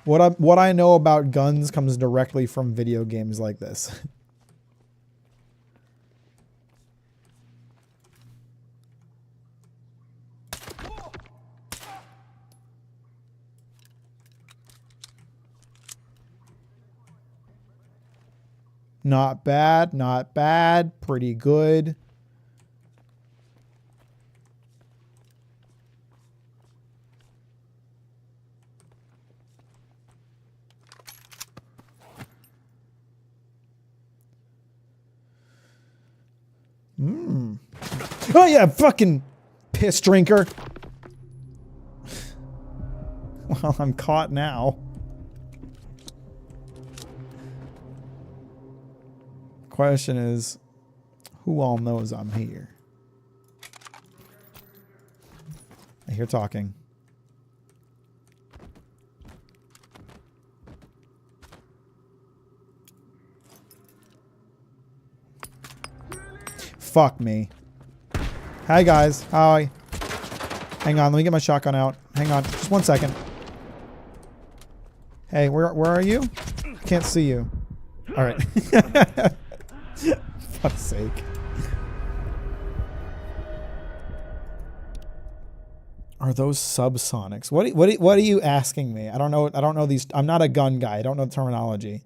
What I know about guns comes directly from video games like this. Not bad, not bad. Pretty good. Oh yeah, fucking piss drinker. Well, I'm caught now. Question is, who all knows I'm here? I hear talking. Fuck me. Hi guys. Hi. Hang on, let me get my shotgun out. Hang on, just 1 second. Hey, where are you? Can't see you. All right. Fuck's sake. Are those subsonics? What are you asking me? I don't know these. I'm not a gun guy. I don't know the terminology.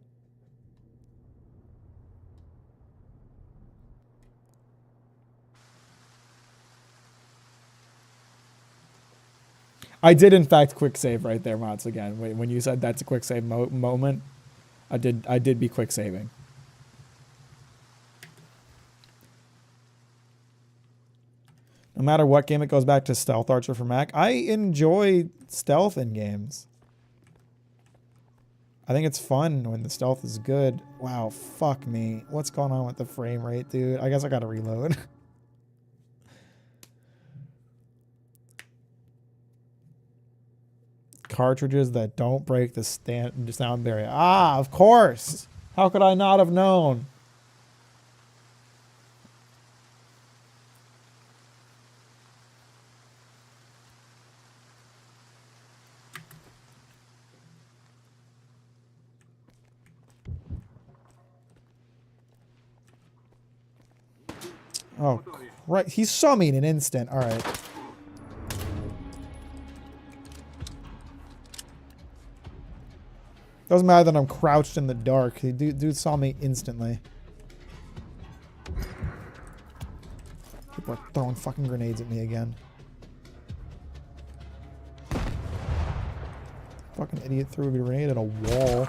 I did in fact quick save right there, Mods, again. When you said that's a quick save moment, I did be quick saving. No matter what game, it goes back to Stealth Archer for Mac. I enjoy stealth in games. I think it's fun when the stealth is good. Wow, fuck me. What's going on with the frame rate, dude? I guess I gotta reload. Cartridges that don't break the sound barrier. Ah, of course. How could I not have known? Oh, right. He saw me in an instant. All right. Doesn't matter that I'm crouched in the dark. Dude saw me instantly. People are throwing fucking grenades at me again. Fucking idiot threw a grenade at a wall.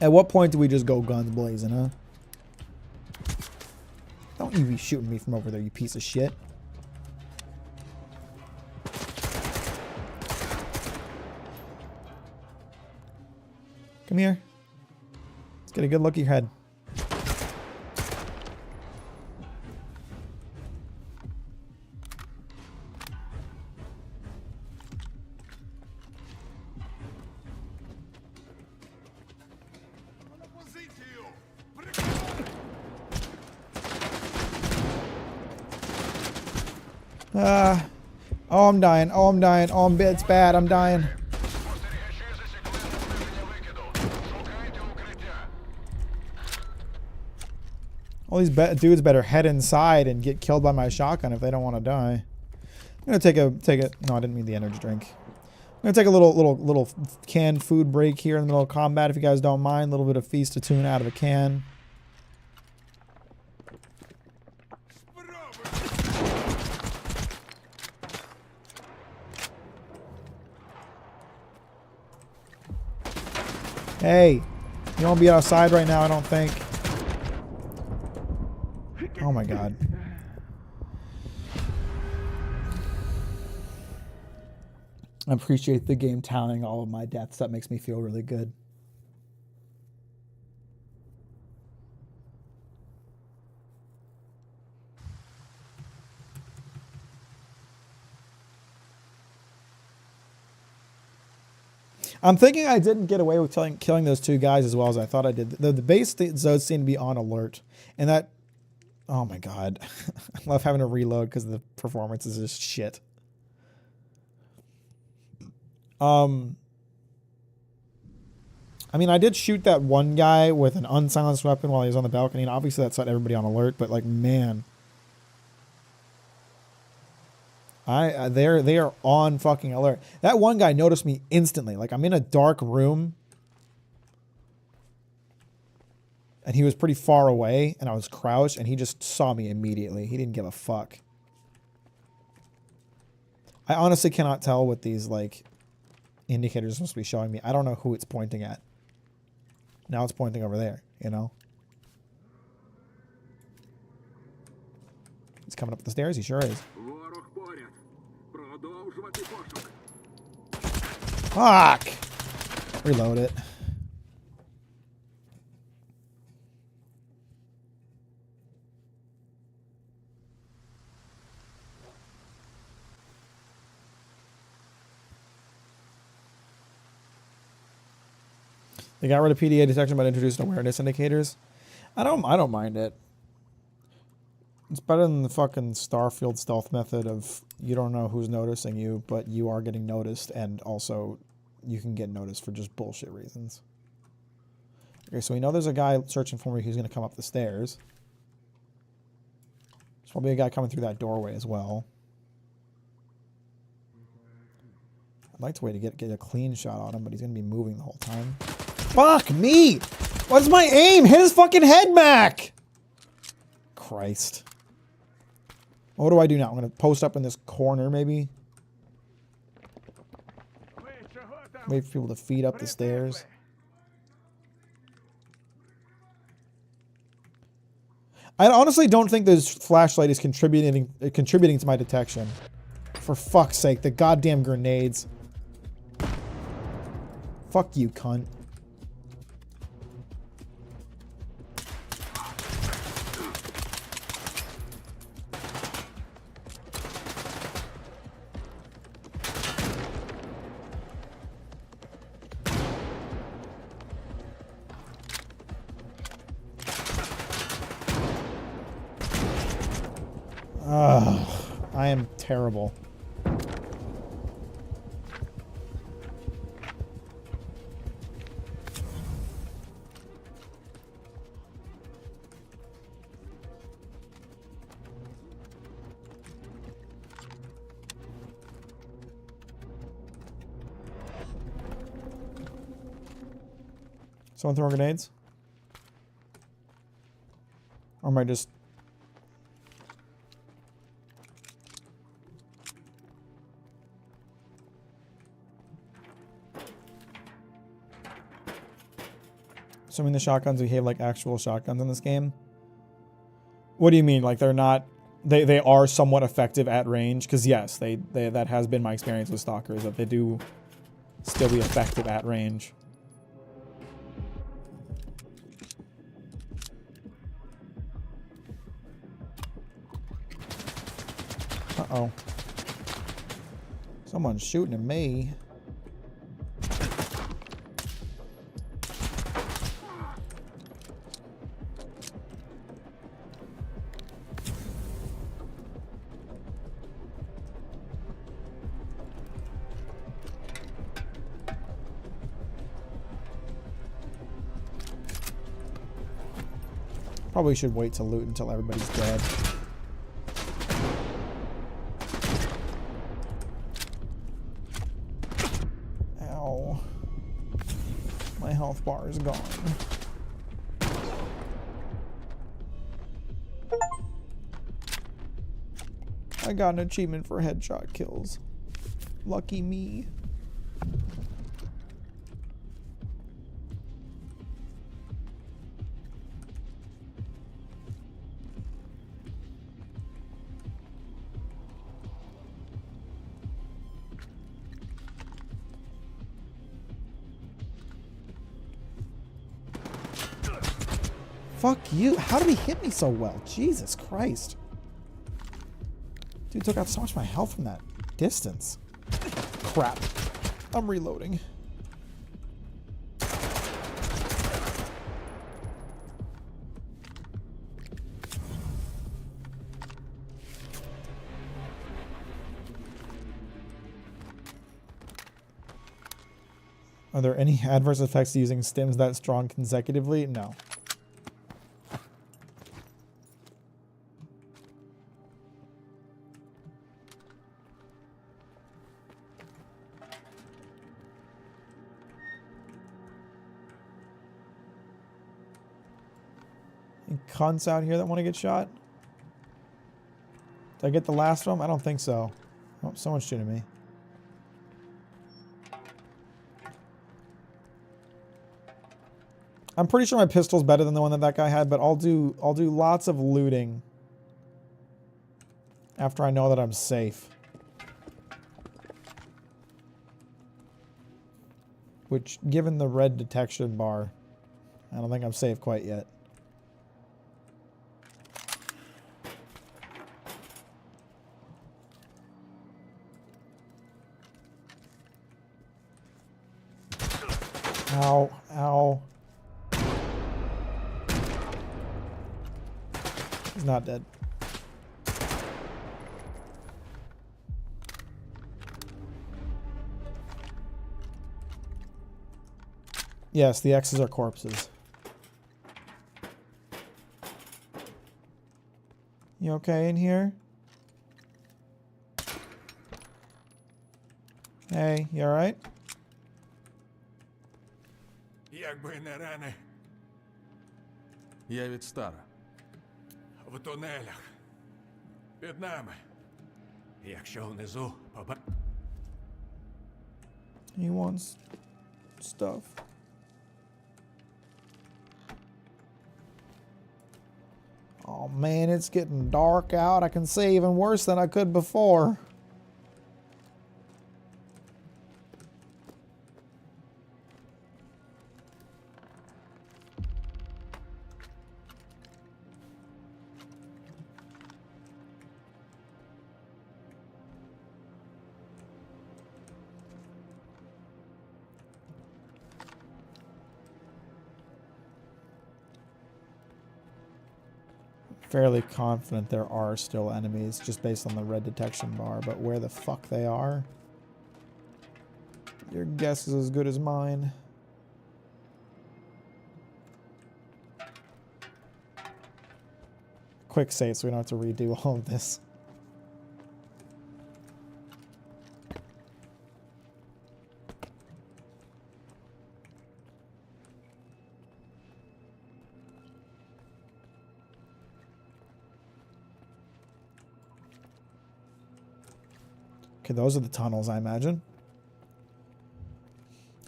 At what point do we just go guns blazing, huh? Don't you be shooting me from over there, you piece of shit. Come here. Let's get a good look at your head. Oh, I'm dying. Oh, I'm dying. Oh, it's bad. I'm dying. All these dudes better head inside and get killed by my shotgun if they don't want to die. I'm gonna take a no, I didn't mean the energy drink. I'm gonna take a little canned food break here in the middle of combat if you guys don't mind. A little bit of feast of tuna out of a can. Hey, you don't be outside right now, I don't think. Oh my god. I appreciate the game tallying all of my deaths. That makes me feel really good. I'm thinking I didn't get away with killing those two guys as well as I thought I did. The base zones seem to be on alert. And that... Oh my god. I love having to reload because the performance is just shit. I mean, I did shoot that one guy with an unsilenced weapon while he was on the balcony, and obviously that set everybody on alert, but like, man. They are on fucking alert. That one guy noticed me instantly. Like, I'm in a dark room. And he was pretty far away, and I was crouched, and he just saw me immediately. He didn't give a fuck. I honestly cannot tell what these, like, indicators are supposed to be showing me. I don't know who it's pointing at. Now it's pointing over there, you know? He's coming up the stairs. He sure is. Fuck! Reload it. They got rid of PDA detection but introduced awareness indicators. I don't mind it. It's better than the fucking Starfield stealth method of you don't know who's noticing you, but you are getting noticed, and also you can get noticed for just bullshit reasons. Okay, so we know there's a guy searching for me who's going to come up the stairs. There's probably a guy coming through that doorway as well. I'd like to wait to get a clean shot on him, but he's going to be moving the whole time. Fuck me! What's my aim? Hit his fucking head, Mack! Christ. What do I do now? I'm going to post up in this corner, maybe? Wait for people to feed up the stairs. I honestly don't think this flashlight is contributing to my detection. For fuck's sake, the goddamn grenades. Fuck you, cunt. I am terrible. Someone throwing grenades? Or am I just... Assuming the shotguns behave like actual shotguns in this game. What do you mean? Like they're not... They are somewhat effective at range? Because yes, that has been my experience with Stalkers, that they do still be effective at range. Uh-oh. Someone's shooting at me. Probably should wait to loot until everybody's dead. Ow. My health bar is gone. I got an achievement for headshot kills. Lucky me. Fuck you. How did he hit me so well? Jesus Christ. Dude took out so much of my health from that distance. Crap. I'm reloading. Are there any adverse effects to using stims that strong consecutively? No. Any cunts out here that want to get shot? Did I get the last one? I don't think so. Oh, someone's shooting me. I'm pretty sure my pistol's better than the one that that guy had, but I'll do lots of looting after I know that I'm safe. Which, given the red detection bar, I don't think I'm safe quite yet. Ow, ow. He's not dead. Yes, the X's are corpses. You okay in here? Hey, you alright? Якби не рани Я від Стара. в тунелях. Під нами. Якщо внизу He wants stuff. Oh man, it's getting dark out. I can say even worse than I could before. Fairly confident there are still enemies just based on the red detection bar, but where the fuck they are, your guess is as good as mine. Quick save so we don't have to redo all of this. Okay, those are the tunnels, I imagine.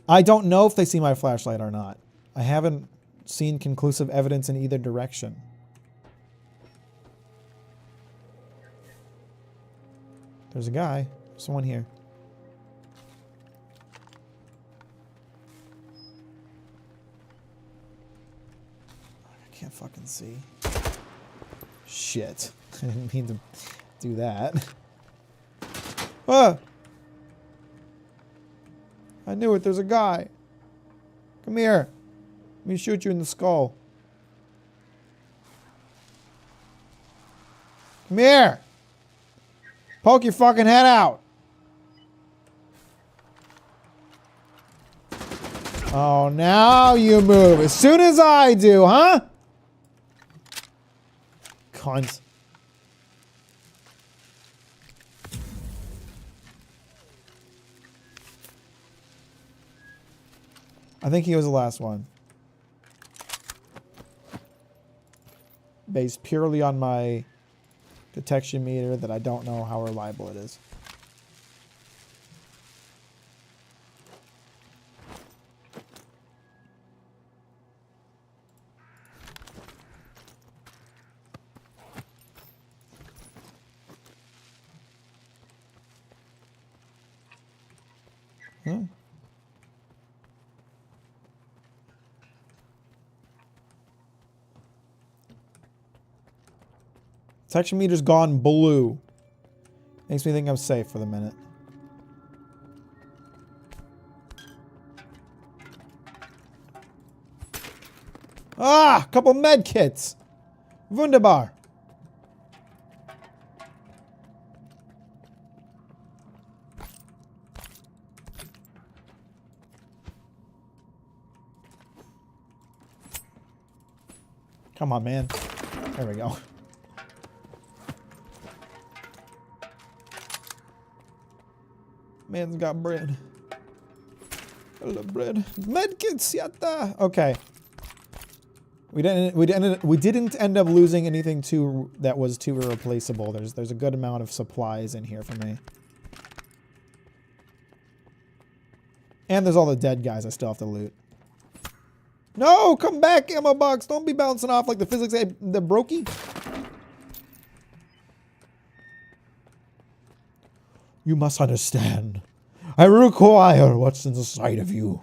I don't know if they see my flashlight or not. I haven't seen conclusive evidence in either direction. There's a guy. Someone here. I can't fucking see. Shit. I didn't mean to do that. Ah! I knew it. There's a guy. Come here. Let me shoot you in the skull. Come here. Poke your fucking head out. Oh, now you move. As soon as I do, huh? cunt. I think he was the last one. Based purely on my detection meter that I don't know how reliable it is. Hmm. Detection meter's gone blue. Makes me think I'm safe for the minute. Ah! Couple med kits. Wunderbar. Come on, man. There we go. Man's got bread. I love bread. Medkits, yatta. Okay. We didn't end up losing anything that was too irreplaceable. There's a good amount of supplies in here for me. And there's all the dead guys I still have to loot. No, come back, ammo box. Don't be bouncing off like the physics the brokey. You must understand. I require what's inside of you.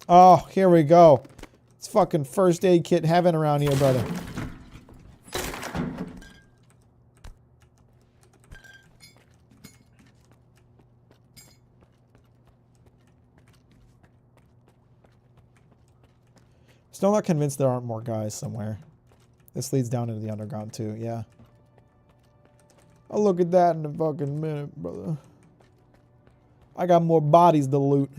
Oh, here we go. It's fucking first aid kit heaven around here, brother. Still not convinced there aren't more guys somewhere. This leads down into the underground too, yeah. I'll look at that in a fucking minute, brother. I got more bodies to loot.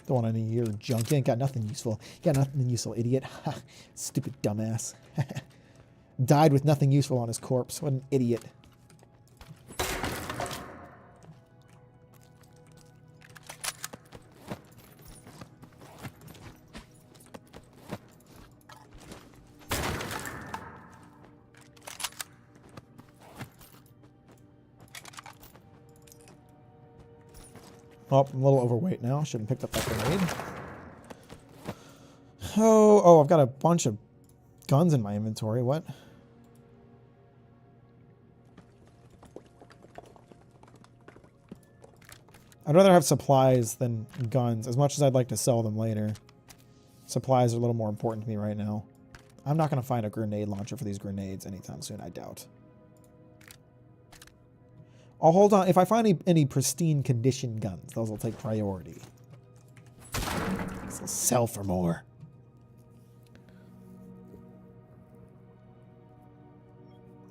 Don't want any of your junk. You ain't got nothing useful. You got nothing useful, idiot. Ha, stupid dumbass. Died with nothing useful on his corpse. What an idiot. Oh, I'm a little overweight now. Shouldn't have picked up that grenade. Oh, I've got a bunch of guns in my inventory. What? I'd rather have supplies than guns, as much as I'd like to sell them later. Supplies are a little more important to me right now. I'm not going to find a grenade launcher for these grenades anytime soon, I doubt. I'll hold on. If I find any pristine condition guns, those will take priority. They'll sell for more.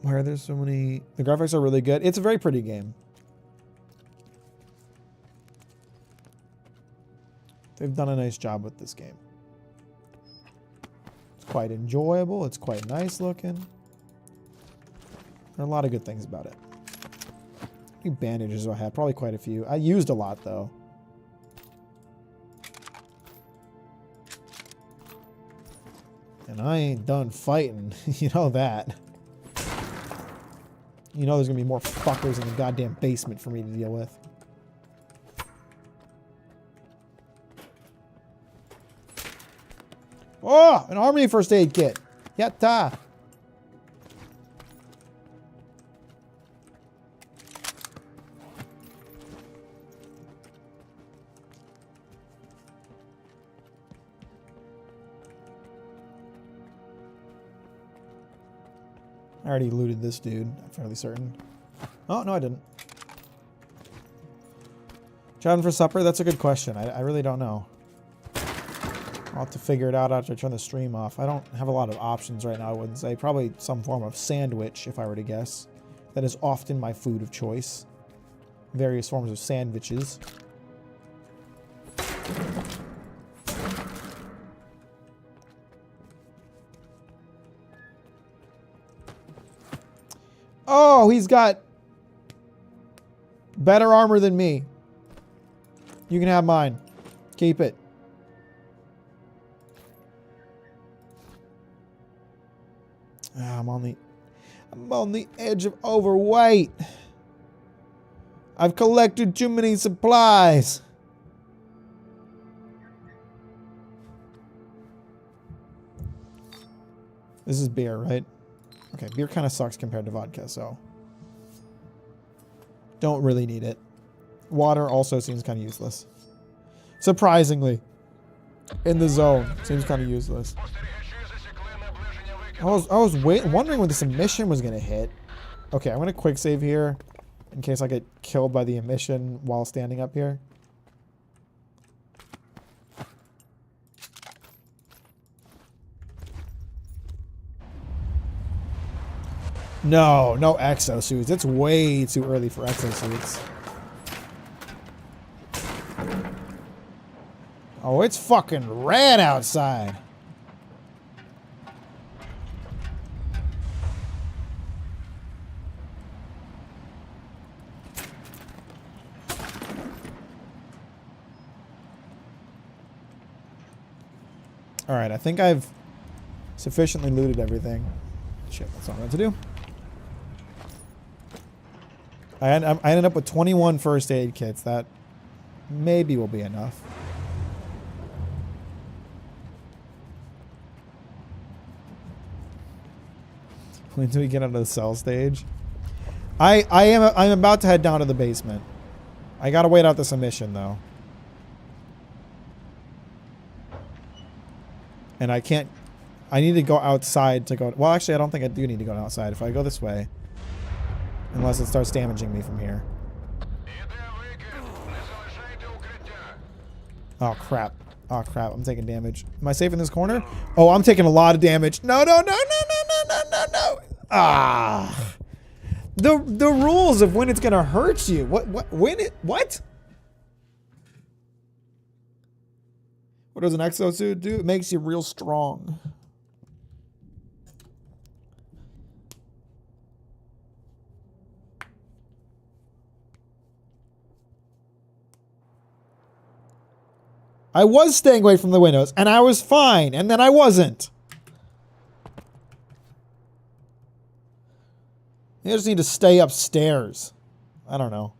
Why are there so many... The graphics are really good. It's a very pretty game. They've done a nice job with this game. It's quite enjoyable. It's quite nice looking. There are a lot of good things about it. How many bandages do I have? Probably quite a few. I used a lot, though. And I ain't done fighting. You know that. You know there's going to be more fuckers in the goddamn basement for me to deal with. Oh, an army first aid kit. Yatta. I already looted this dude, I'm fairly certain. Oh, no, I didn't. What you having for supper? That's a good question. I really don't know. I'll have to figure it out after I turn the stream off. I don't have a lot of options right now, I wouldn't say. Probably some form of sandwich, if I were to guess. That is often my food of choice. Various forms of sandwiches. Oh, he's got better armor than me. You can have mine. Keep it. I'm on the edge of overweight. I've collected too many supplies. This is beer, right? Okay, beer kind of sucks compared to vodka, so don't really need it. Water also seems kind of useless. Surprisingly, in the zone, seems kind of useless. I was wondering when this emission was gonna hit. Okay, I'm gonna quick save here in case I get killed by the emission while standing up here. No exosuits. It's way too early for exosuits. Oh, it's fucking red outside. Alright, I think I've sufficiently looted everything. Shit, that's not what I meant to do. I ended up with 21 first aid kits. That maybe will be enough. When do we get out of the cell stage? I'm about to head down to the basement. I gotta wait out this emission though. And I can't... I need to go outside to go... Well, actually, I don't think I do need to go outside. If I go this way... Unless it starts damaging me from here. Oh, crap. Oh, crap. I'm taking damage. Am I safe in this corner? Oh, I'm taking a lot of damage. No. Ah. The rules of when it's going to hurt you. What? What does an exosuit do? It makes you real strong. I was staying away from the windows, and I was fine, and then I wasn't. You just need to stay upstairs. I don't know.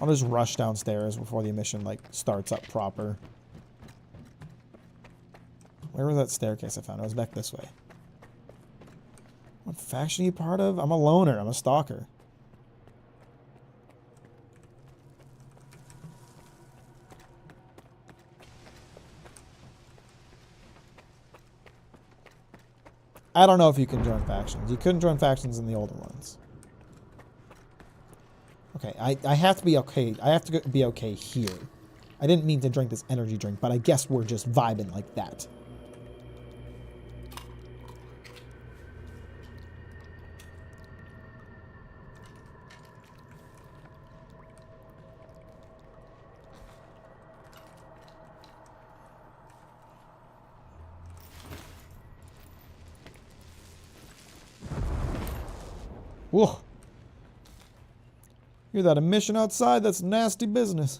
I'll just rush downstairs before the emission, like, starts up proper. Where was that staircase I found? It was back this way. What faction are you part of? I'm a loner. I'm a stalker. I don't know if you can join factions. You couldn't join factions in the older ones. Okay, I have to be okay. I have to be okay here. I didn't mean to drink this energy drink, but I guess we're just vibing like that. Whoa. Hear that emission outside? That's nasty business.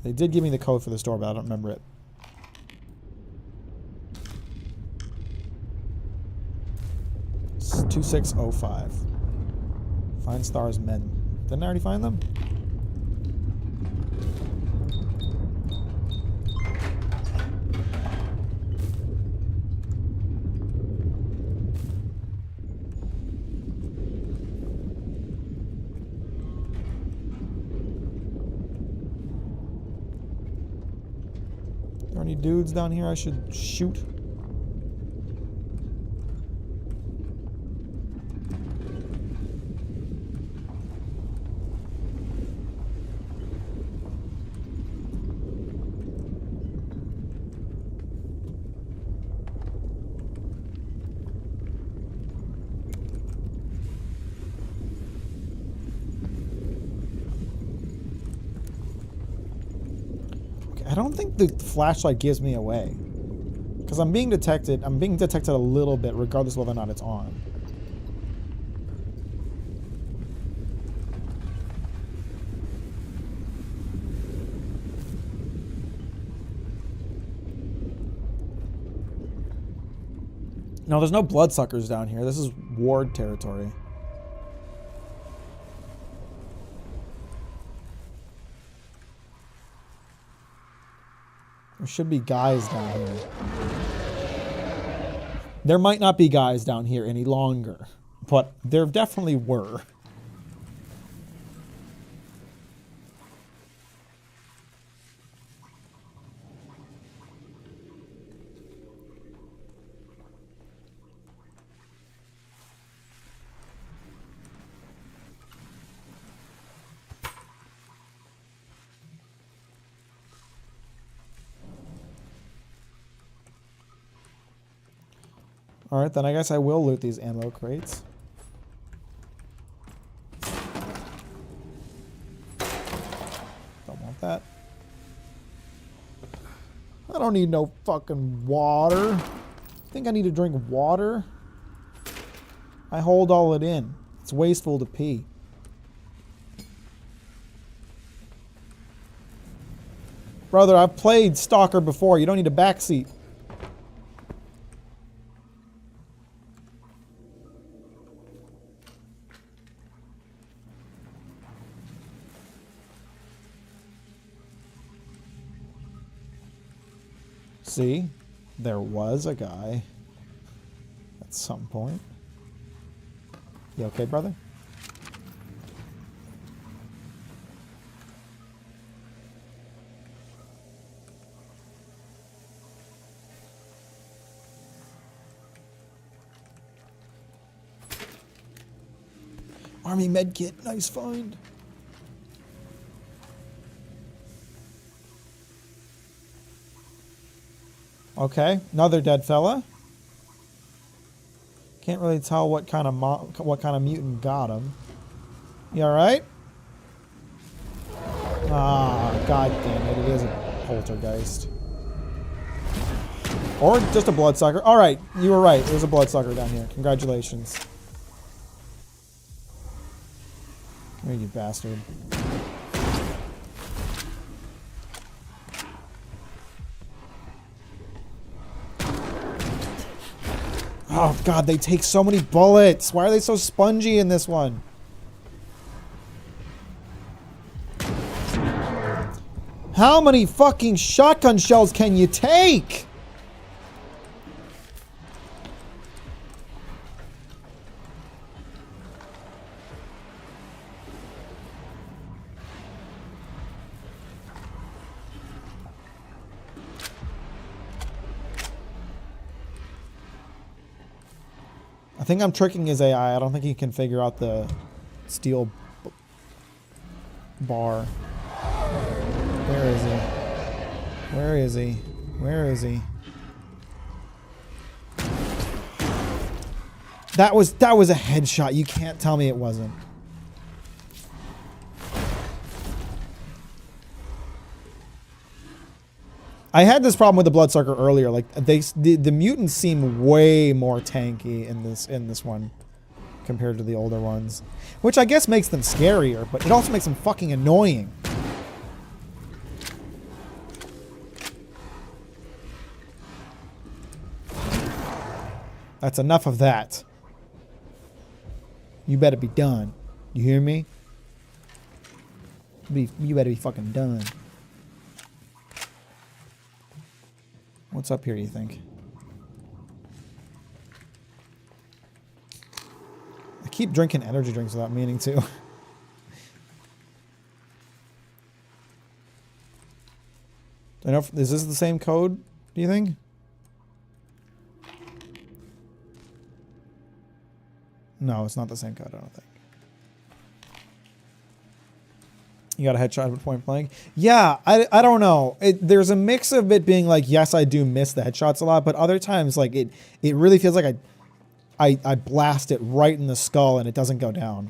They did give me the code for the store, but I don't remember it. It's 2605. Find stars men. Didn't I already find them? Any dudes down here I should shoot? don't think the flashlight gives me away. Because I'm being detected. I'm being detected a little bit, regardless of whether or not it's on. No, there's no bloodsuckers down here. This is ward territory. There should be guys down here. There might not be guys down here any longer, but there definitely were. Alright, then I guess I will loot these ammo crates. Don't want that. I don't need no fucking water. Think I need to drink water? I hold all it in. It's wasteful to pee. Brother, I've played Stalker before. You don't need a backseat. See, there was a guy at some point. You okay, brother? Army medkit, nice find. Okay, another dead fella. Can't really tell what kind of mutant got him. You all right? Ah, god damn it! It is a poltergeist, or just a bloodsucker. All right, you were right. It was a bloodsucker down here. Congratulations. Come here, you bastard. Oh god, they take so many bullets. Why are they so spongy in this one? How many fucking shotgun shells can you take? I think I'm tricking his AI. I don't think he can figure out the steel bar. Where is he? Where is he? Where is he? That was a headshot. You can't tell me it wasn't. I had this problem with the bloodsucker earlier. Like the mutants seem way more tanky in this one compared to the older ones, which I guess makes them scarier, but it also makes them fucking annoying. That's enough of that. You better be done. You hear me? You better be fucking done. What's up here, you think? I keep drinking energy drinks without meaning to. I know. Is this the same code, do you think? No, it's not the same code, I don't think. You got a headshot at point blank? Yeah, I don't know. There's a mix of it being like, yes, I do miss the headshots a lot, but other times, like, it really feels like I blast it right in the skull and it doesn't go down.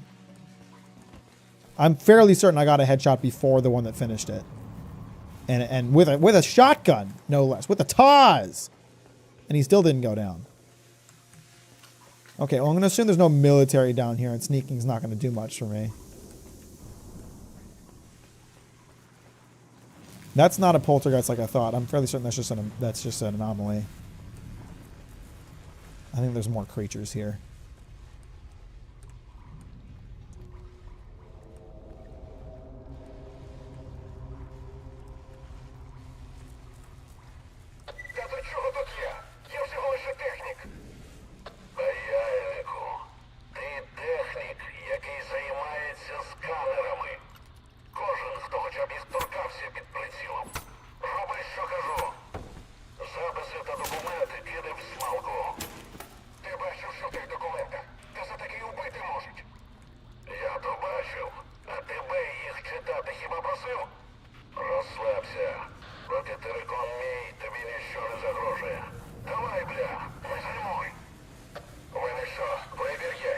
I'm fairly certain I got a headshot before the one that finished it. and with a shotgun, no less, with a Taz, and he still didn't go down. Okay, well, I'm gonna assume there's no military down here, and sneaking's not gonna do much for me. That's not a poltergeist like I thought. I'm fairly certain that's just an anomaly. I think there's more creatures here. Та до чого тут я? Я всього лише технік. Паяльнику, ти технік, який займається сканерами. Кожен, хто хоча б їх торкався під прицілом. Роби, що кажу. Записи та документи кидай в смалку. Ти бачив, що в тих документах? Та за такі убити можуть. Я то бачив, а тебе їх читати хіба просив? Розслабся. Поки терикон мій, тобі ніщо не загрожує. Давай, бля, не гальмуй. У мене що, вибір є?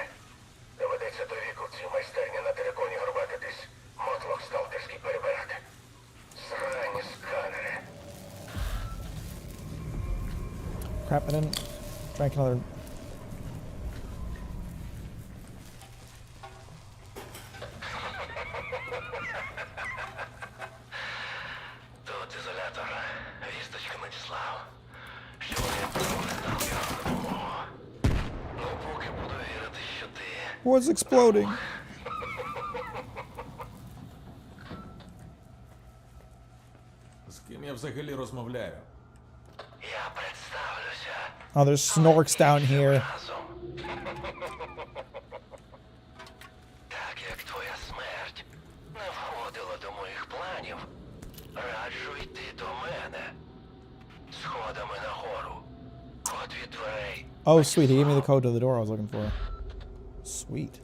Доведеться до віку в цій майстерні на териконі горбатитись. Мотлох сталкерський перебирати. Срані сканери. Crap, I didn't drank another. Тут ізолятор. Вісточка надіслав. Що вони провели сталкером допомогу. Ну, поки буду вірити, що ти... What's exploding? З ким я взагалі розмовляю? Я представлюся. Oh, there's snorks down here. Разом. Так як твоя смерть не входила до моїх планів, раджу йти до мене. Сходами нагору. Код від дверей. Oh, sweet. He gave me the code to the door I was looking for. Sweet.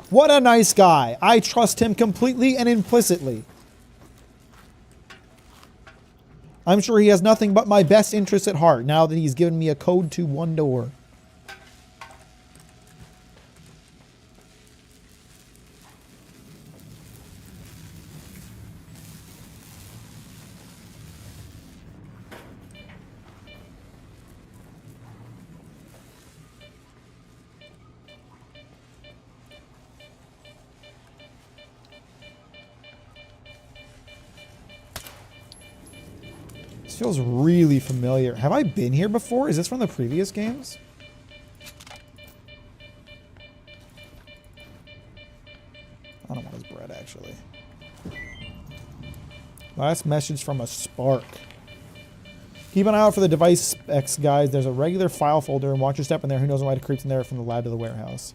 What a nice guy. I trust him completely and implicitly. I'm sure he has nothing but my best interests at heart now that he's given me a code to one door. This feels really familiar. Have I been here before? Is this from the previous games? I don't want his bread, actually. Last message from a Spark. Keep an eye out for the device specs, guys. There's a regular file folder, and watch your step in there. Who knows what might have creeped in there from the lab to the warehouse.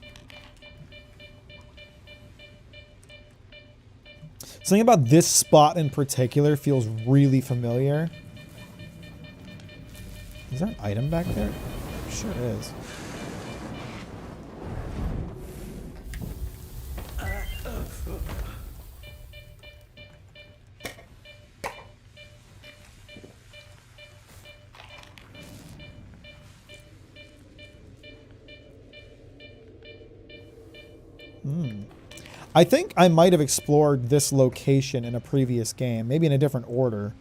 Something about this spot in particular feels really familiar. Is there an item back there? Sure is. I think I might have explored this location in a previous game, maybe in a different order.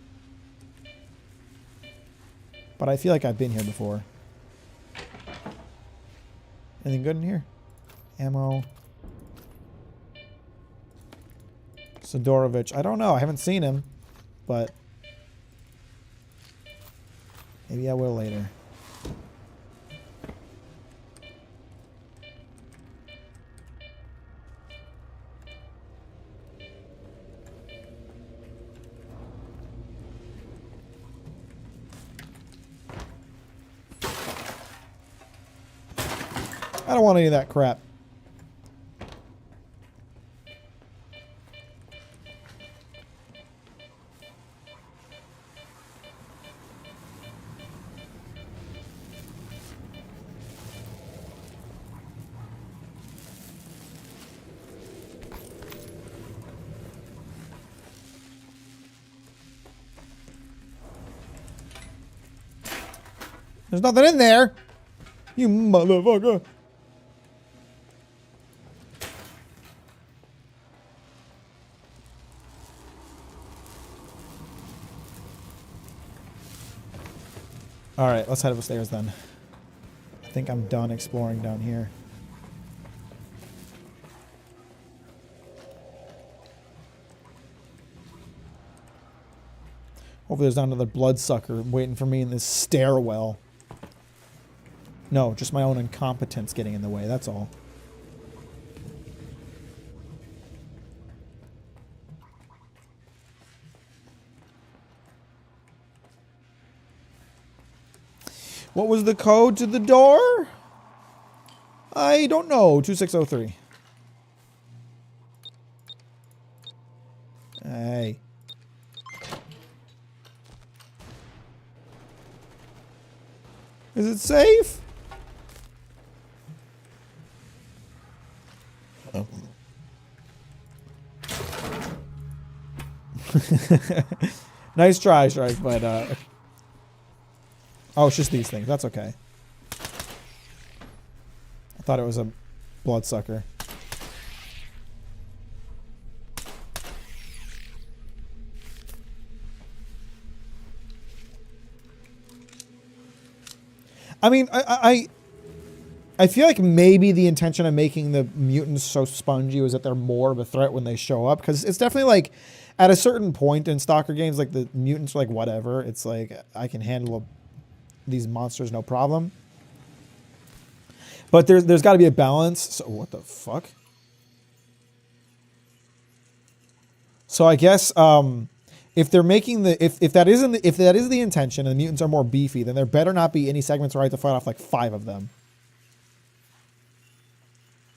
But I feel like I've been here before. Anything good in here? Ammo. Sidorovich. I don't know. I haven't seen him. But maybe I will later. I don't want any of that crap. There's nothing in there. You motherfucker. Alright, let's head upstairs then. I think I'm done exploring down here. Hopefully there's not another bloodsucker waiting for me in this stairwell. No, just my own incompetence getting in the way, that's all. What was the code to the door? I don't know. 2603. Hey. Is it safe? Oh. Nice try, Strike, but oh, it's just these things. That's okay. I thought it was a bloodsucker. I mean, I feel like maybe the intention of making the mutants so spongy was that they're more of a threat when they show up. Because it's definitely like, at a certain point in Stalker games, like the mutants are like, whatever. It's like, I can handle these monsters no problem. But there's got to be a balance. So what the fuck? So I guess if they're making the if that is the intention and the mutants are more beefy, then there better not be any segments where I have to fight off like 5 of them.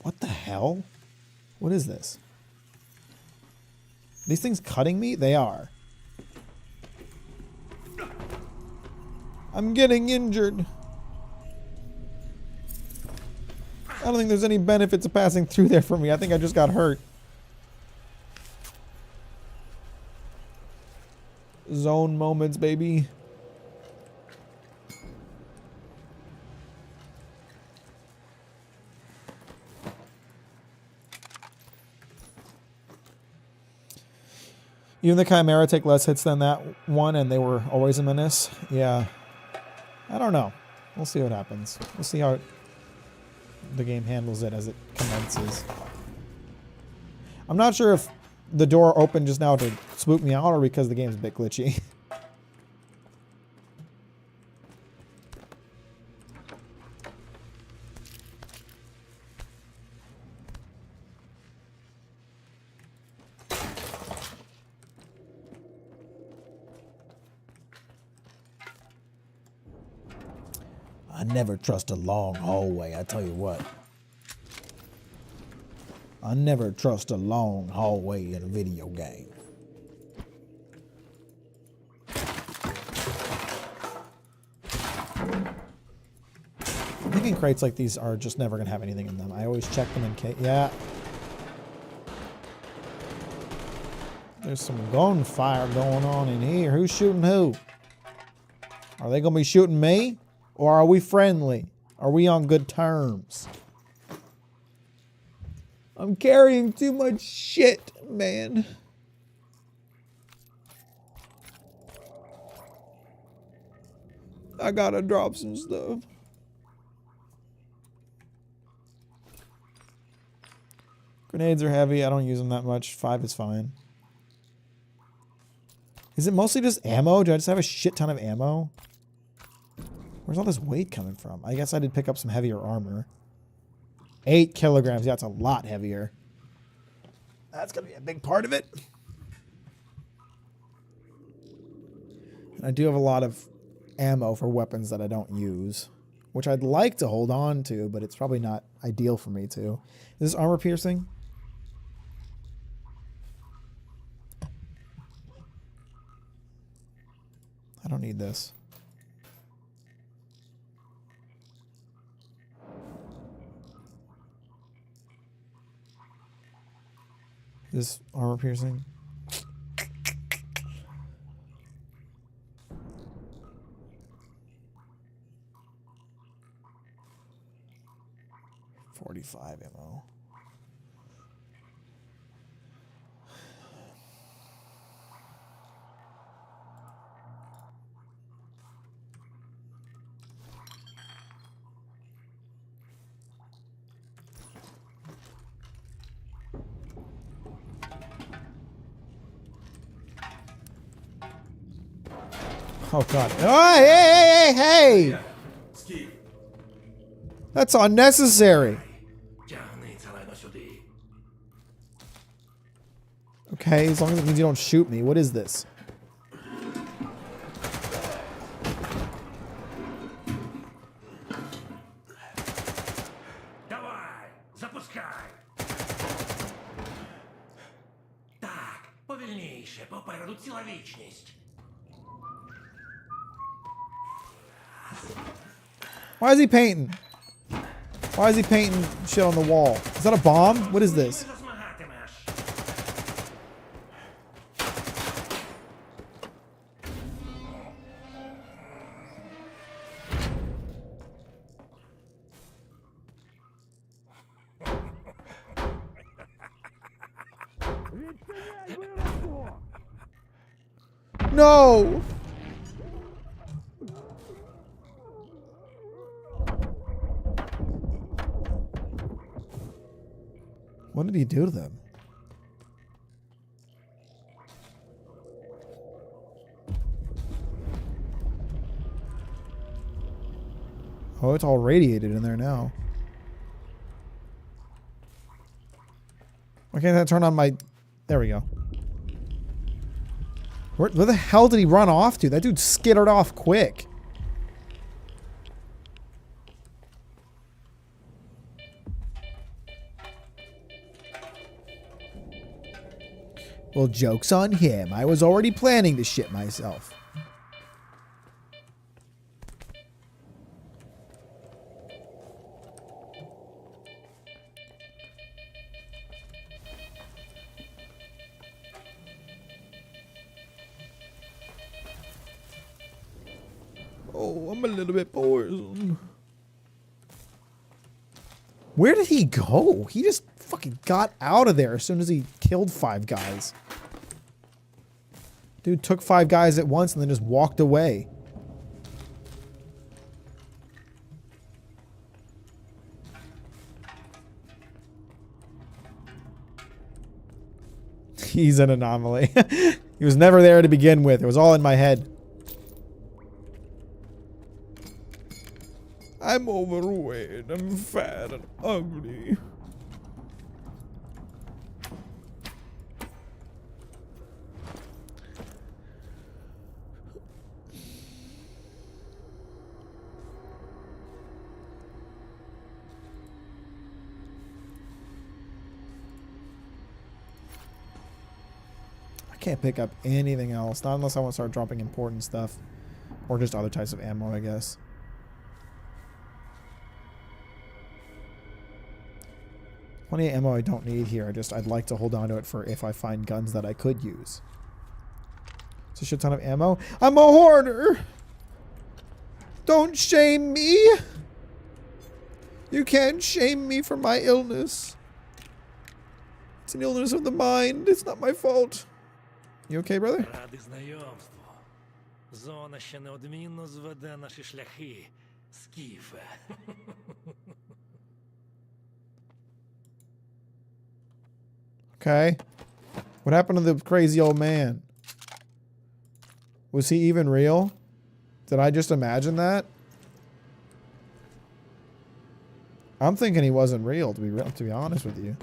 What the hell? What is this? These things cutting me? They are. I'm getting injured. I don't think there's any benefit to passing through there for me. I think I just got hurt. Zone moments, baby. Even the Chimera take less hits than that one, and they were always a menace. Yeah. I don't know. We'll see what happens. We'll see how the game handles it as it commences. I'm not sure if the door opened just now to spook me out or because the game's a bit glitchy. I never trust a long hallway, I tell you what. I never trust a long hallway in a video game. I'm thinking crates like these are just never going to have anything in them. I always check them in case. Yeah. There's some gunfire going on in here. Who's shooting who? Are they going to be shooting me? Or are we friendly? Are we on good terms? I'm carrying too much shit, man. I gotta drop some stuff. Grenades are heavy. I don't use them that much. 5 is fine. Is it mostly just ammo? Do I just have a shit ton of ammo? Where's all this weight coming from? I guess I did pick up some heavier armor. 8 kilograms. Yeah, that's a lot heavier. That's going to be a big part of it. And I do have a lot of ammo for weapons that I don't use, which I'd like to hold on to, but it's probably not ideal for me to. Is this armor piercing? I don't need this. This armor piercing. .45 ammo. Oh god. Oh, hey! That's unnecessary. Okay, as long as it means you don't shoot me. What is this? Давай, запускай. Так, повільніше, попереду ціла вічність. Why is he painting? Why is he painting shit on the wall? Is that a bomb? What is this? Засмагатимеш. No! What did he do to them? Oh, it's all radiated in there now. Why can't that turn on my... There we go. Where the hell did he run off to? That dude skittered off quick. Well, joke's on him. I was already planning to shit myself. Oh, I'm a little bit poisoned. Where did he go? He just fucking got out of there as soon as he killed 5 guys. Dude took 5 guys at once and then just walked away. He's an anomaly. He was never there to begin with. It was all in my head. I'm overweight, I'm fat and ugly. I can't pick up anything else, not unless I want to start dropping important stuff. Or just other types of ammo, I guess. Plenty of ammo I don't need here. I'd like to hold on to it for if I find guns that I could use. It's a shit ton of ammo. I'm a hoarder! Don't shame me! You can't shame me for my illness. It's an illness of the mind. It's not my fault. You okay, brother? Ради знайомству. Зона ще неодмінно зведе наші шляхи, Скіфе. Okay. What happened to the crazy old man? Was he even real? Did I just imagine that? I'm thinking he wasn't real, to be honest with you.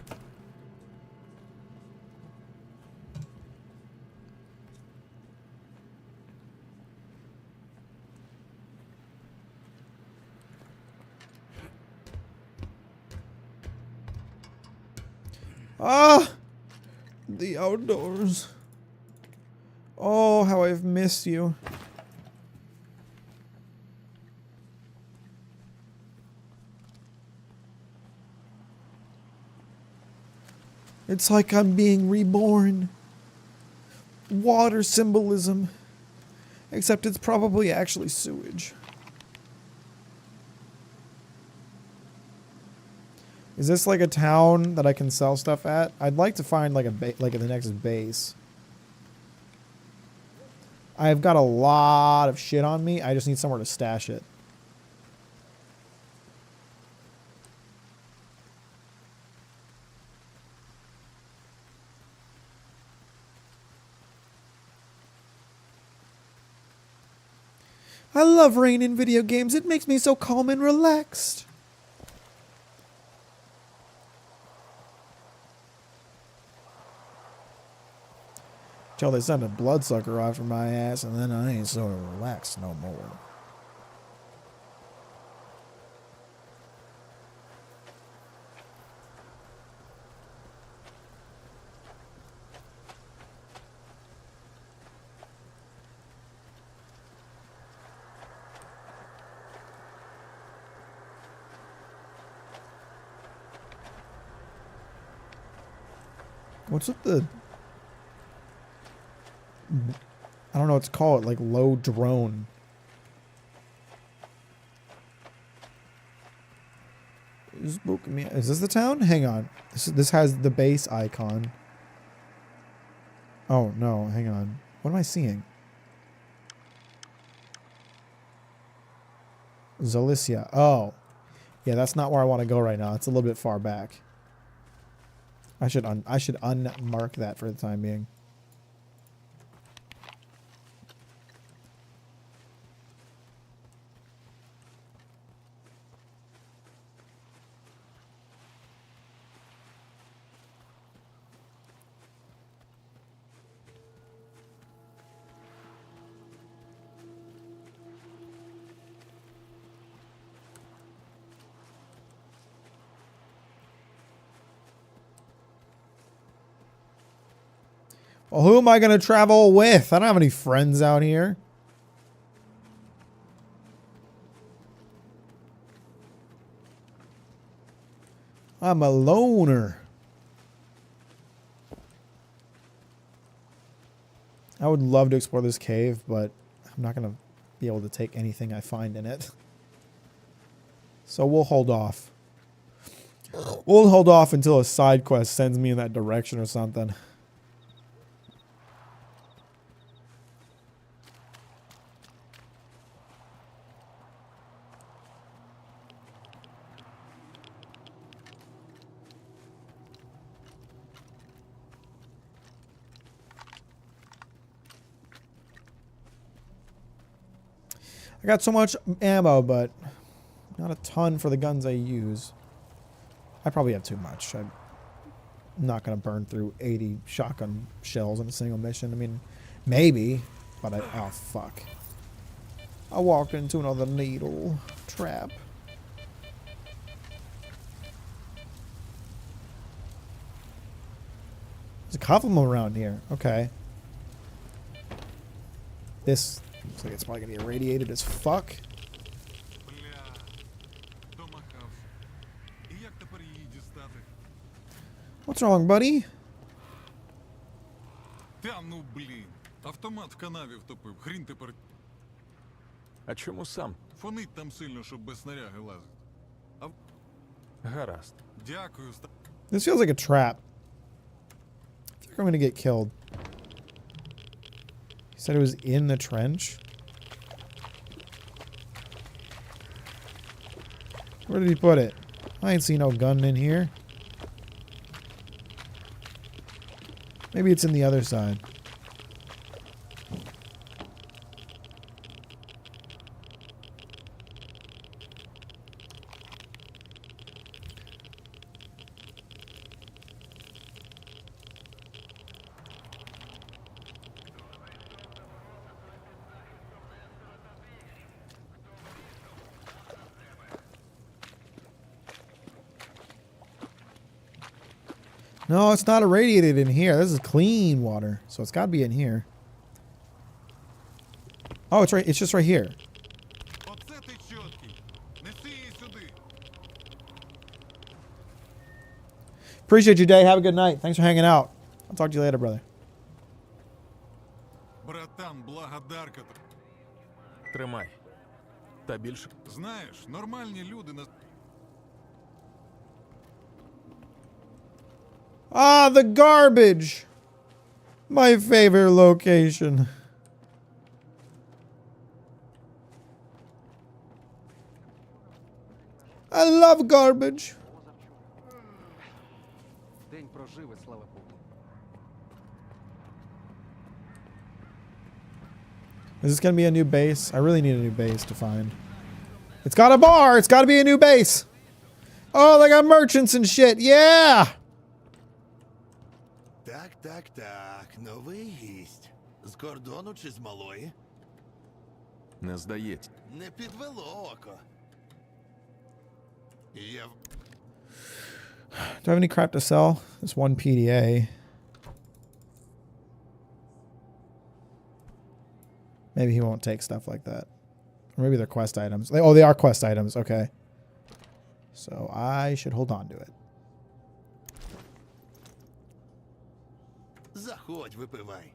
Ah! The outdoors. Oh, how I've missed you. It's like I'm being reborn. Water symbolism. Except it's probably actually sewage. Is this like a town that I can sell stuff at? I'd like to find like like the next base. I've got a lot of shit on me. I just need somewhere to stash it. I love rain in video games. It makes me so calm and relaxed. Till they send a bloodsucker after my ass, and then I ain't so relaxed no more. What's with the... I don't know what to call it, like low drone. Is this the town? Hang on. This has the base icon. Oh, no, hang on. What am I seeing? Zalicia. Oh. Yeah, that's not where I want to go right now. It's a little bit far back. I should unmark that for the time being. Well, who am I going to travel with? I don't have any friends out here. I'm a loner. I would love to explore this cave, but I'm not going to be able to take anything I find in it. So we'll hold off. We'll hold off until a side quest sends me in that direction or something. I got so much ammo, but not a ton for the guns I use. I probably have too much. I'm not going to burn through 80 shotgun shells in a single mission. I mean, maybe, but oh, fuck. I walked into another needle trap. There's a couple of them around here. Okay. This looks like it's probably going to be irradiated as fuck. What's wrong, buddy? Та ну блін. Автомат в канаві втопив. Хрін тепер. А чому сам? Фонить там сильно, щоб без снаряги лазити. Гаразд. Дякую. This feels like a trap. I think I'm gonna get killed. He said it was in the trench. Where did he put it? I ain't seen no gun in here. Maybe it's in the other side. No, it's not irradiated in here. This is clean water, so it's got to be in here. Oh, it's right. It's just right here. Appreciate you, Day. Have a good night. Thanks for hanging out. I'll talk to you later, brother. Братан, благодарка. Тримай. Та більше. Знаєш, нормальні люди на... Ah, the garbage. My favorite location. I love garbage. День проживе, слава Богу. Is this gonna be a new base? I really need a new base to find. It's got a bar. It's got to be a new base. Oh, they got merchants and shit. Yeah. Так, новий гість. З кордону чи з малої? Не здається. Не підвело око. Я... Do I have any crap to sell? This one PDA. Maybe he won't take stuff like that. Or maybe they're quest items. Oh, they are quest items. Okay. So I should hold on to it. Заходь, випивай.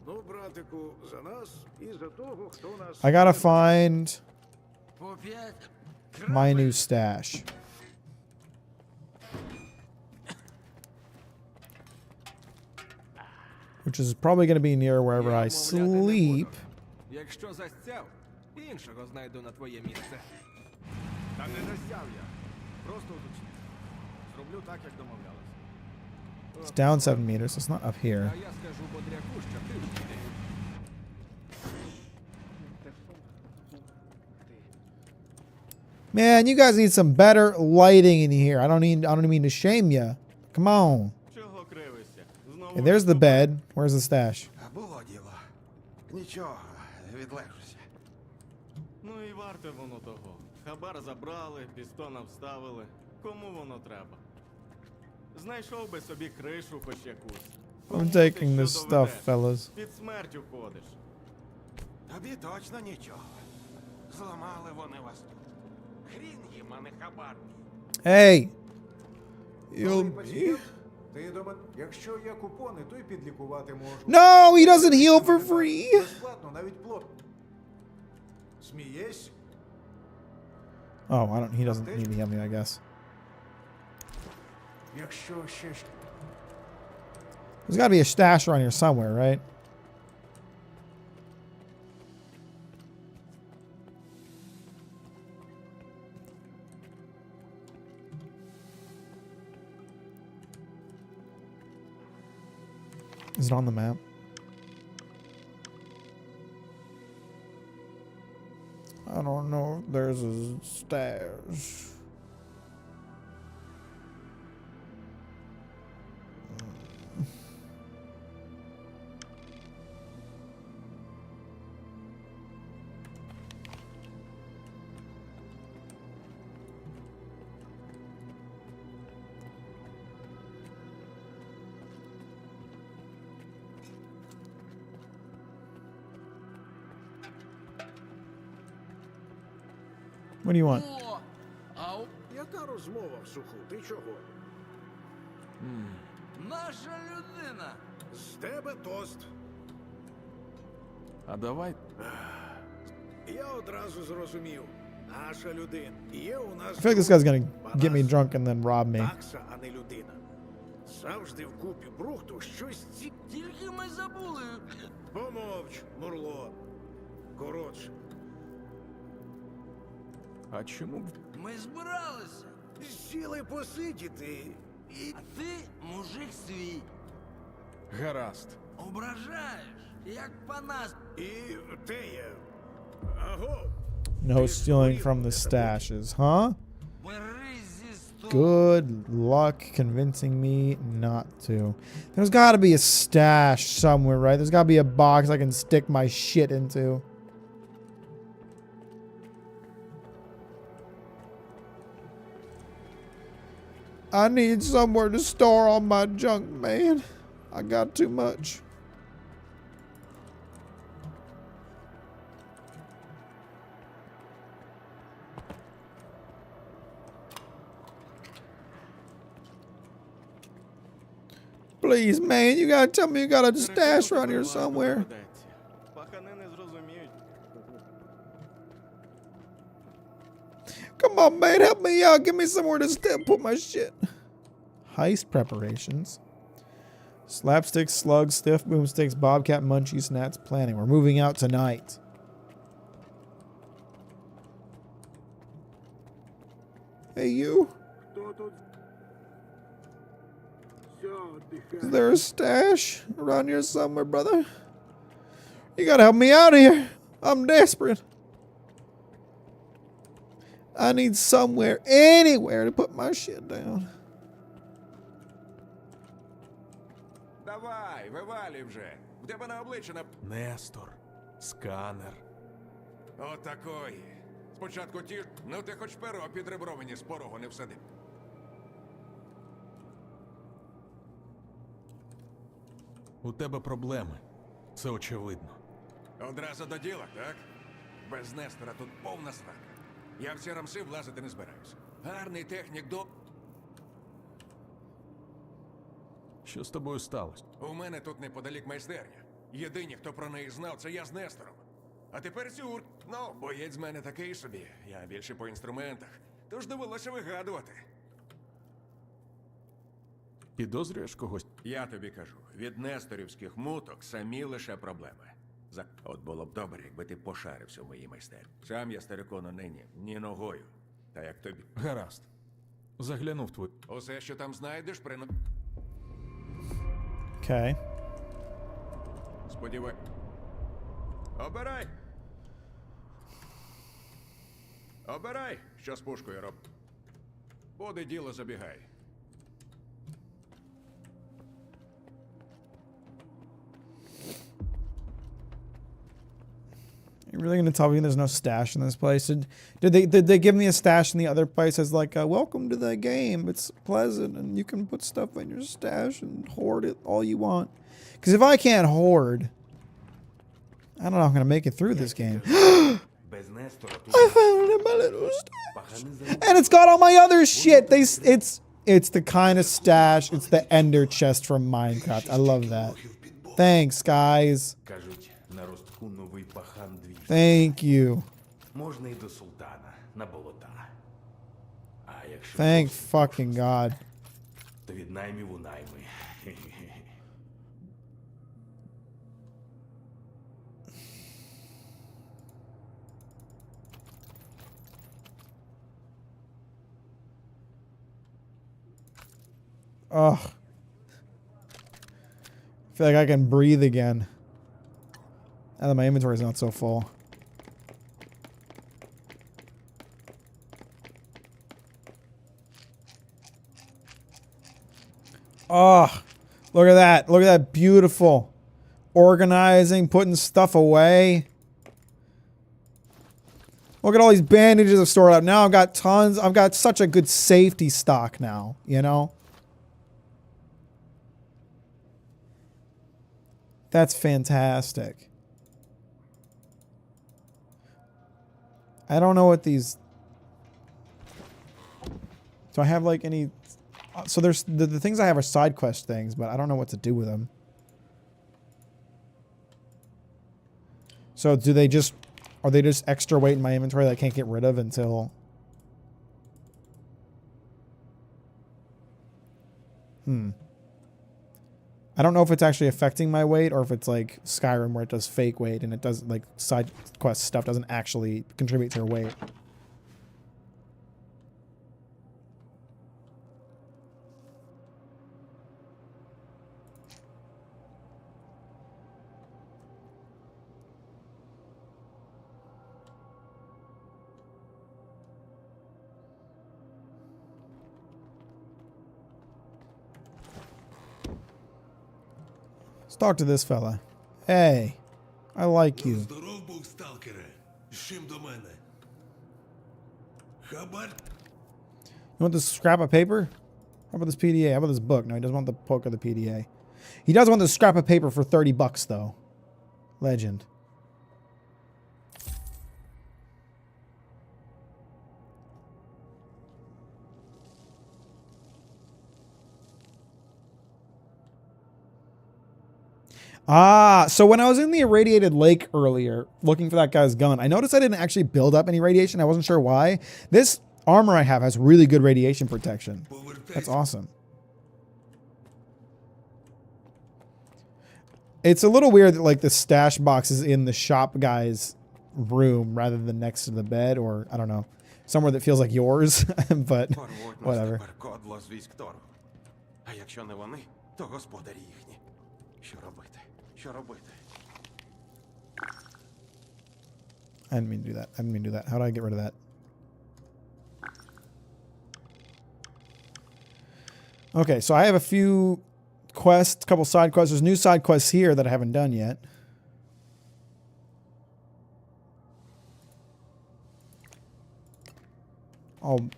Ну, братику, за нас і за того, хто нас... I gotta find my new stash. Which is probably going to be near wherever I sleep. Якщо застяв, іншого знайду на твоє місце. Та не застяв я. Просто уточню. Зроблю так, як домовлялися. It's down 7 meters. It's not up here. А я скажу бодряку, що ти вчити. Man, you guys need some better lighting in here. I don't mean to shame you. Come on. Чого кривишся? Okay, there's the bed. Where's the stash? Було діло. Нічого, відлежуся. Ну і варте воно того. Хабар забрали, пістона вставили. Кому воно треба? Знайшов би собі кришу хоч якусь. I'm taking this stuff, fellas. Під смертю ходиш. Тобі точно нічого. Зламали вони вас тут. Хрін їм, а не хабар. Hey. Новий пацієнт? Ти дома... Якщо є купони, то й підлікувати можу. No, he doesn't heal for free. Безплатно, навіть плод. Смієсь? Oh, he doesn't need to heal me, I guess. Якщо ще... There's got to be a stash around here somewhere, right? Is it on the map? I don't know if there's a stash. What do you want? Ау, яка розмова в суху? Ти чого? Наша людина. З тебе тост. А давай. Я одразу зрозумів. Наша людина. Є у нас... I feel like this guy's gonna get me drunk and then rob me. Такса, а не людина. Завжди в купі брухту щось ці... Тільки ми забули. Помовч, Мурло. Коротше. А чому б. Ми збиралися. Сіли посидіти. І... А ти мужик свій. Гаразд. Ображаєш, як по нас. І те є... Аго. No stealing from the stashes, huh? Бери зі столу. Good luck convincing me not to. There's got to be a stash somewhere, right? There's got to be a box I can stick my shit into. I need somewhere to store all my junk, man. I got too much. Please, man, you gotta tell me you got a stash around here somewhere. Пахани не зрозуміють. Come on, man, help me out. Give me somewhere to put my shit. Heist preparations. Slapsticks, slugs, stiff boomsticks, bobcat, munchies, snats, planning. We're moving out tonight. Hey, you. отдыхай. Is there a stash around here somewhere, brother? You gotta help me out of here. I'm desperate. I need somewhere, anywhere to put my shit down. Давай, вивалюй вже. У тебе на обличчі на... Нестор. Сканер. Отакої. Спочатку ті... Ну ти хоч перо під ребро мені з порогу не всади. У тебе проблеми. Це очевидно. Одразу до діла, так? Без Нестора тут повна срака. Я в ці рамси влазити не збираюся. Гарний технік до... Що з тобою сталося? У мене тут неподалік майстерня. Єдині, хто про неї знав, це я з Нестором. А тепер Сюр. Ну, боєць з мене такий собі. Я більше по інструментах. Тож довелося вигадувати. Підозрюєш когось? Я тобі кажу, від несторівських муток самі лише проблеми. От було б добре, якби ти пошарився в моїй майстерні. Сам я старикону нині, ні ногою. Та як тобі. Гаразд. Загляну в твою. Усе, що там знайдеш, Okay. Сподівай. Обирай! Обирай, що з пушкою роб. Буде діло, забігай. You're really gonna tell me there's no stash in this place? Did they give me a stash in the other place as like, welcome to the game? It's pleasant and you can put stuff in your stash and hoard it all you want. Because if I can't hoard, I don't know if I'm gonna make it through this game. I found it in my little stash, and it's got all my other shit. It's the kind of stash. It's the Ender chest from Minecraft. I love that. Thanks, guys. Thank you. Thank fucking God. Ugh. I feel like I can breathe again. Now that my inventory's not so full. Oh, look at that. Look at that beautiful organizing, putting stuff away. Look at all these bandages I've stored up. Now I've got tons. I've got such a good safety stock now, you know? That's fantastic. I don't know what these... Do I have like any... So there's the things I have are side quest things, but I don't know what to do with them. So do they just... Are they just extra weight in my inventory that I can't get rid of until... I don't know if it's actually affecting my weight or if it's like Skyrim where it does fake weight and it does like side quest stuff doesn't actually contribute to your weight. Talk to this fella. Hey, I like you. Здоров був, сталкере. З чим до мене? Хабар? You want this scrap of paper? How about this PDA? How about this book? No, he doesn't want the book or the PDA. He does want the scrap of paper for 30 bucks though. Legend. Ah, so when I was in the irradiated lake earlier, looking for that guy's gun, I noticed I didn't actually build up any radiation. I wasn't sure why. This armor I have has really good radiation protection. That's awesome. It's a little weird that like the stash box is in the shop guy's room rather than next to the bed, or I don't know, somewhere that feels like yours, but whatever. А якщо не вони, то господарі їхні. Що робити? Що робити? I didn't mean to do that. I didn't mean to do that. How do I get rid of that? Okay, so I have a few quests, a couple side quests. There's new side quests here that I haven't done yet. I'll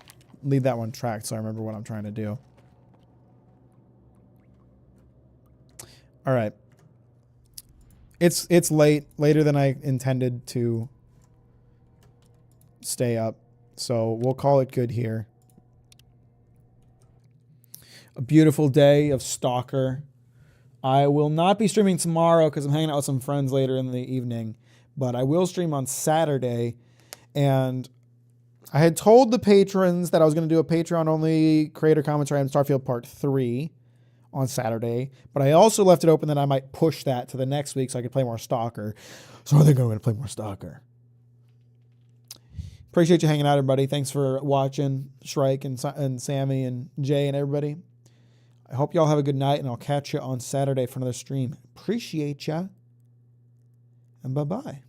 leave that one tracked so I remember what I'm trying to do. All right. It's late, later than I intended to stay up. So we'll call it good here. A beautiful day of Stalker. I will not be streaming tomorrow because I'm hanging out with some friends later in the evening, but I will stream on Saturday. And I had told the patrons that I was going to do a Patreon-only creator commentary on Starfield Part 3 on Saturday, but I also left it open that I might push that to the next week so I could play more Stalker. So I think I'm going to play more Stalker. Appreciate you hanging out, everybody. Thanks for watching, Shrike and Sammy and Jay and everybody. I hope y'all have a good night, and I'll catch you on Saturday for another stream. Appreciate ya. And bye-bye.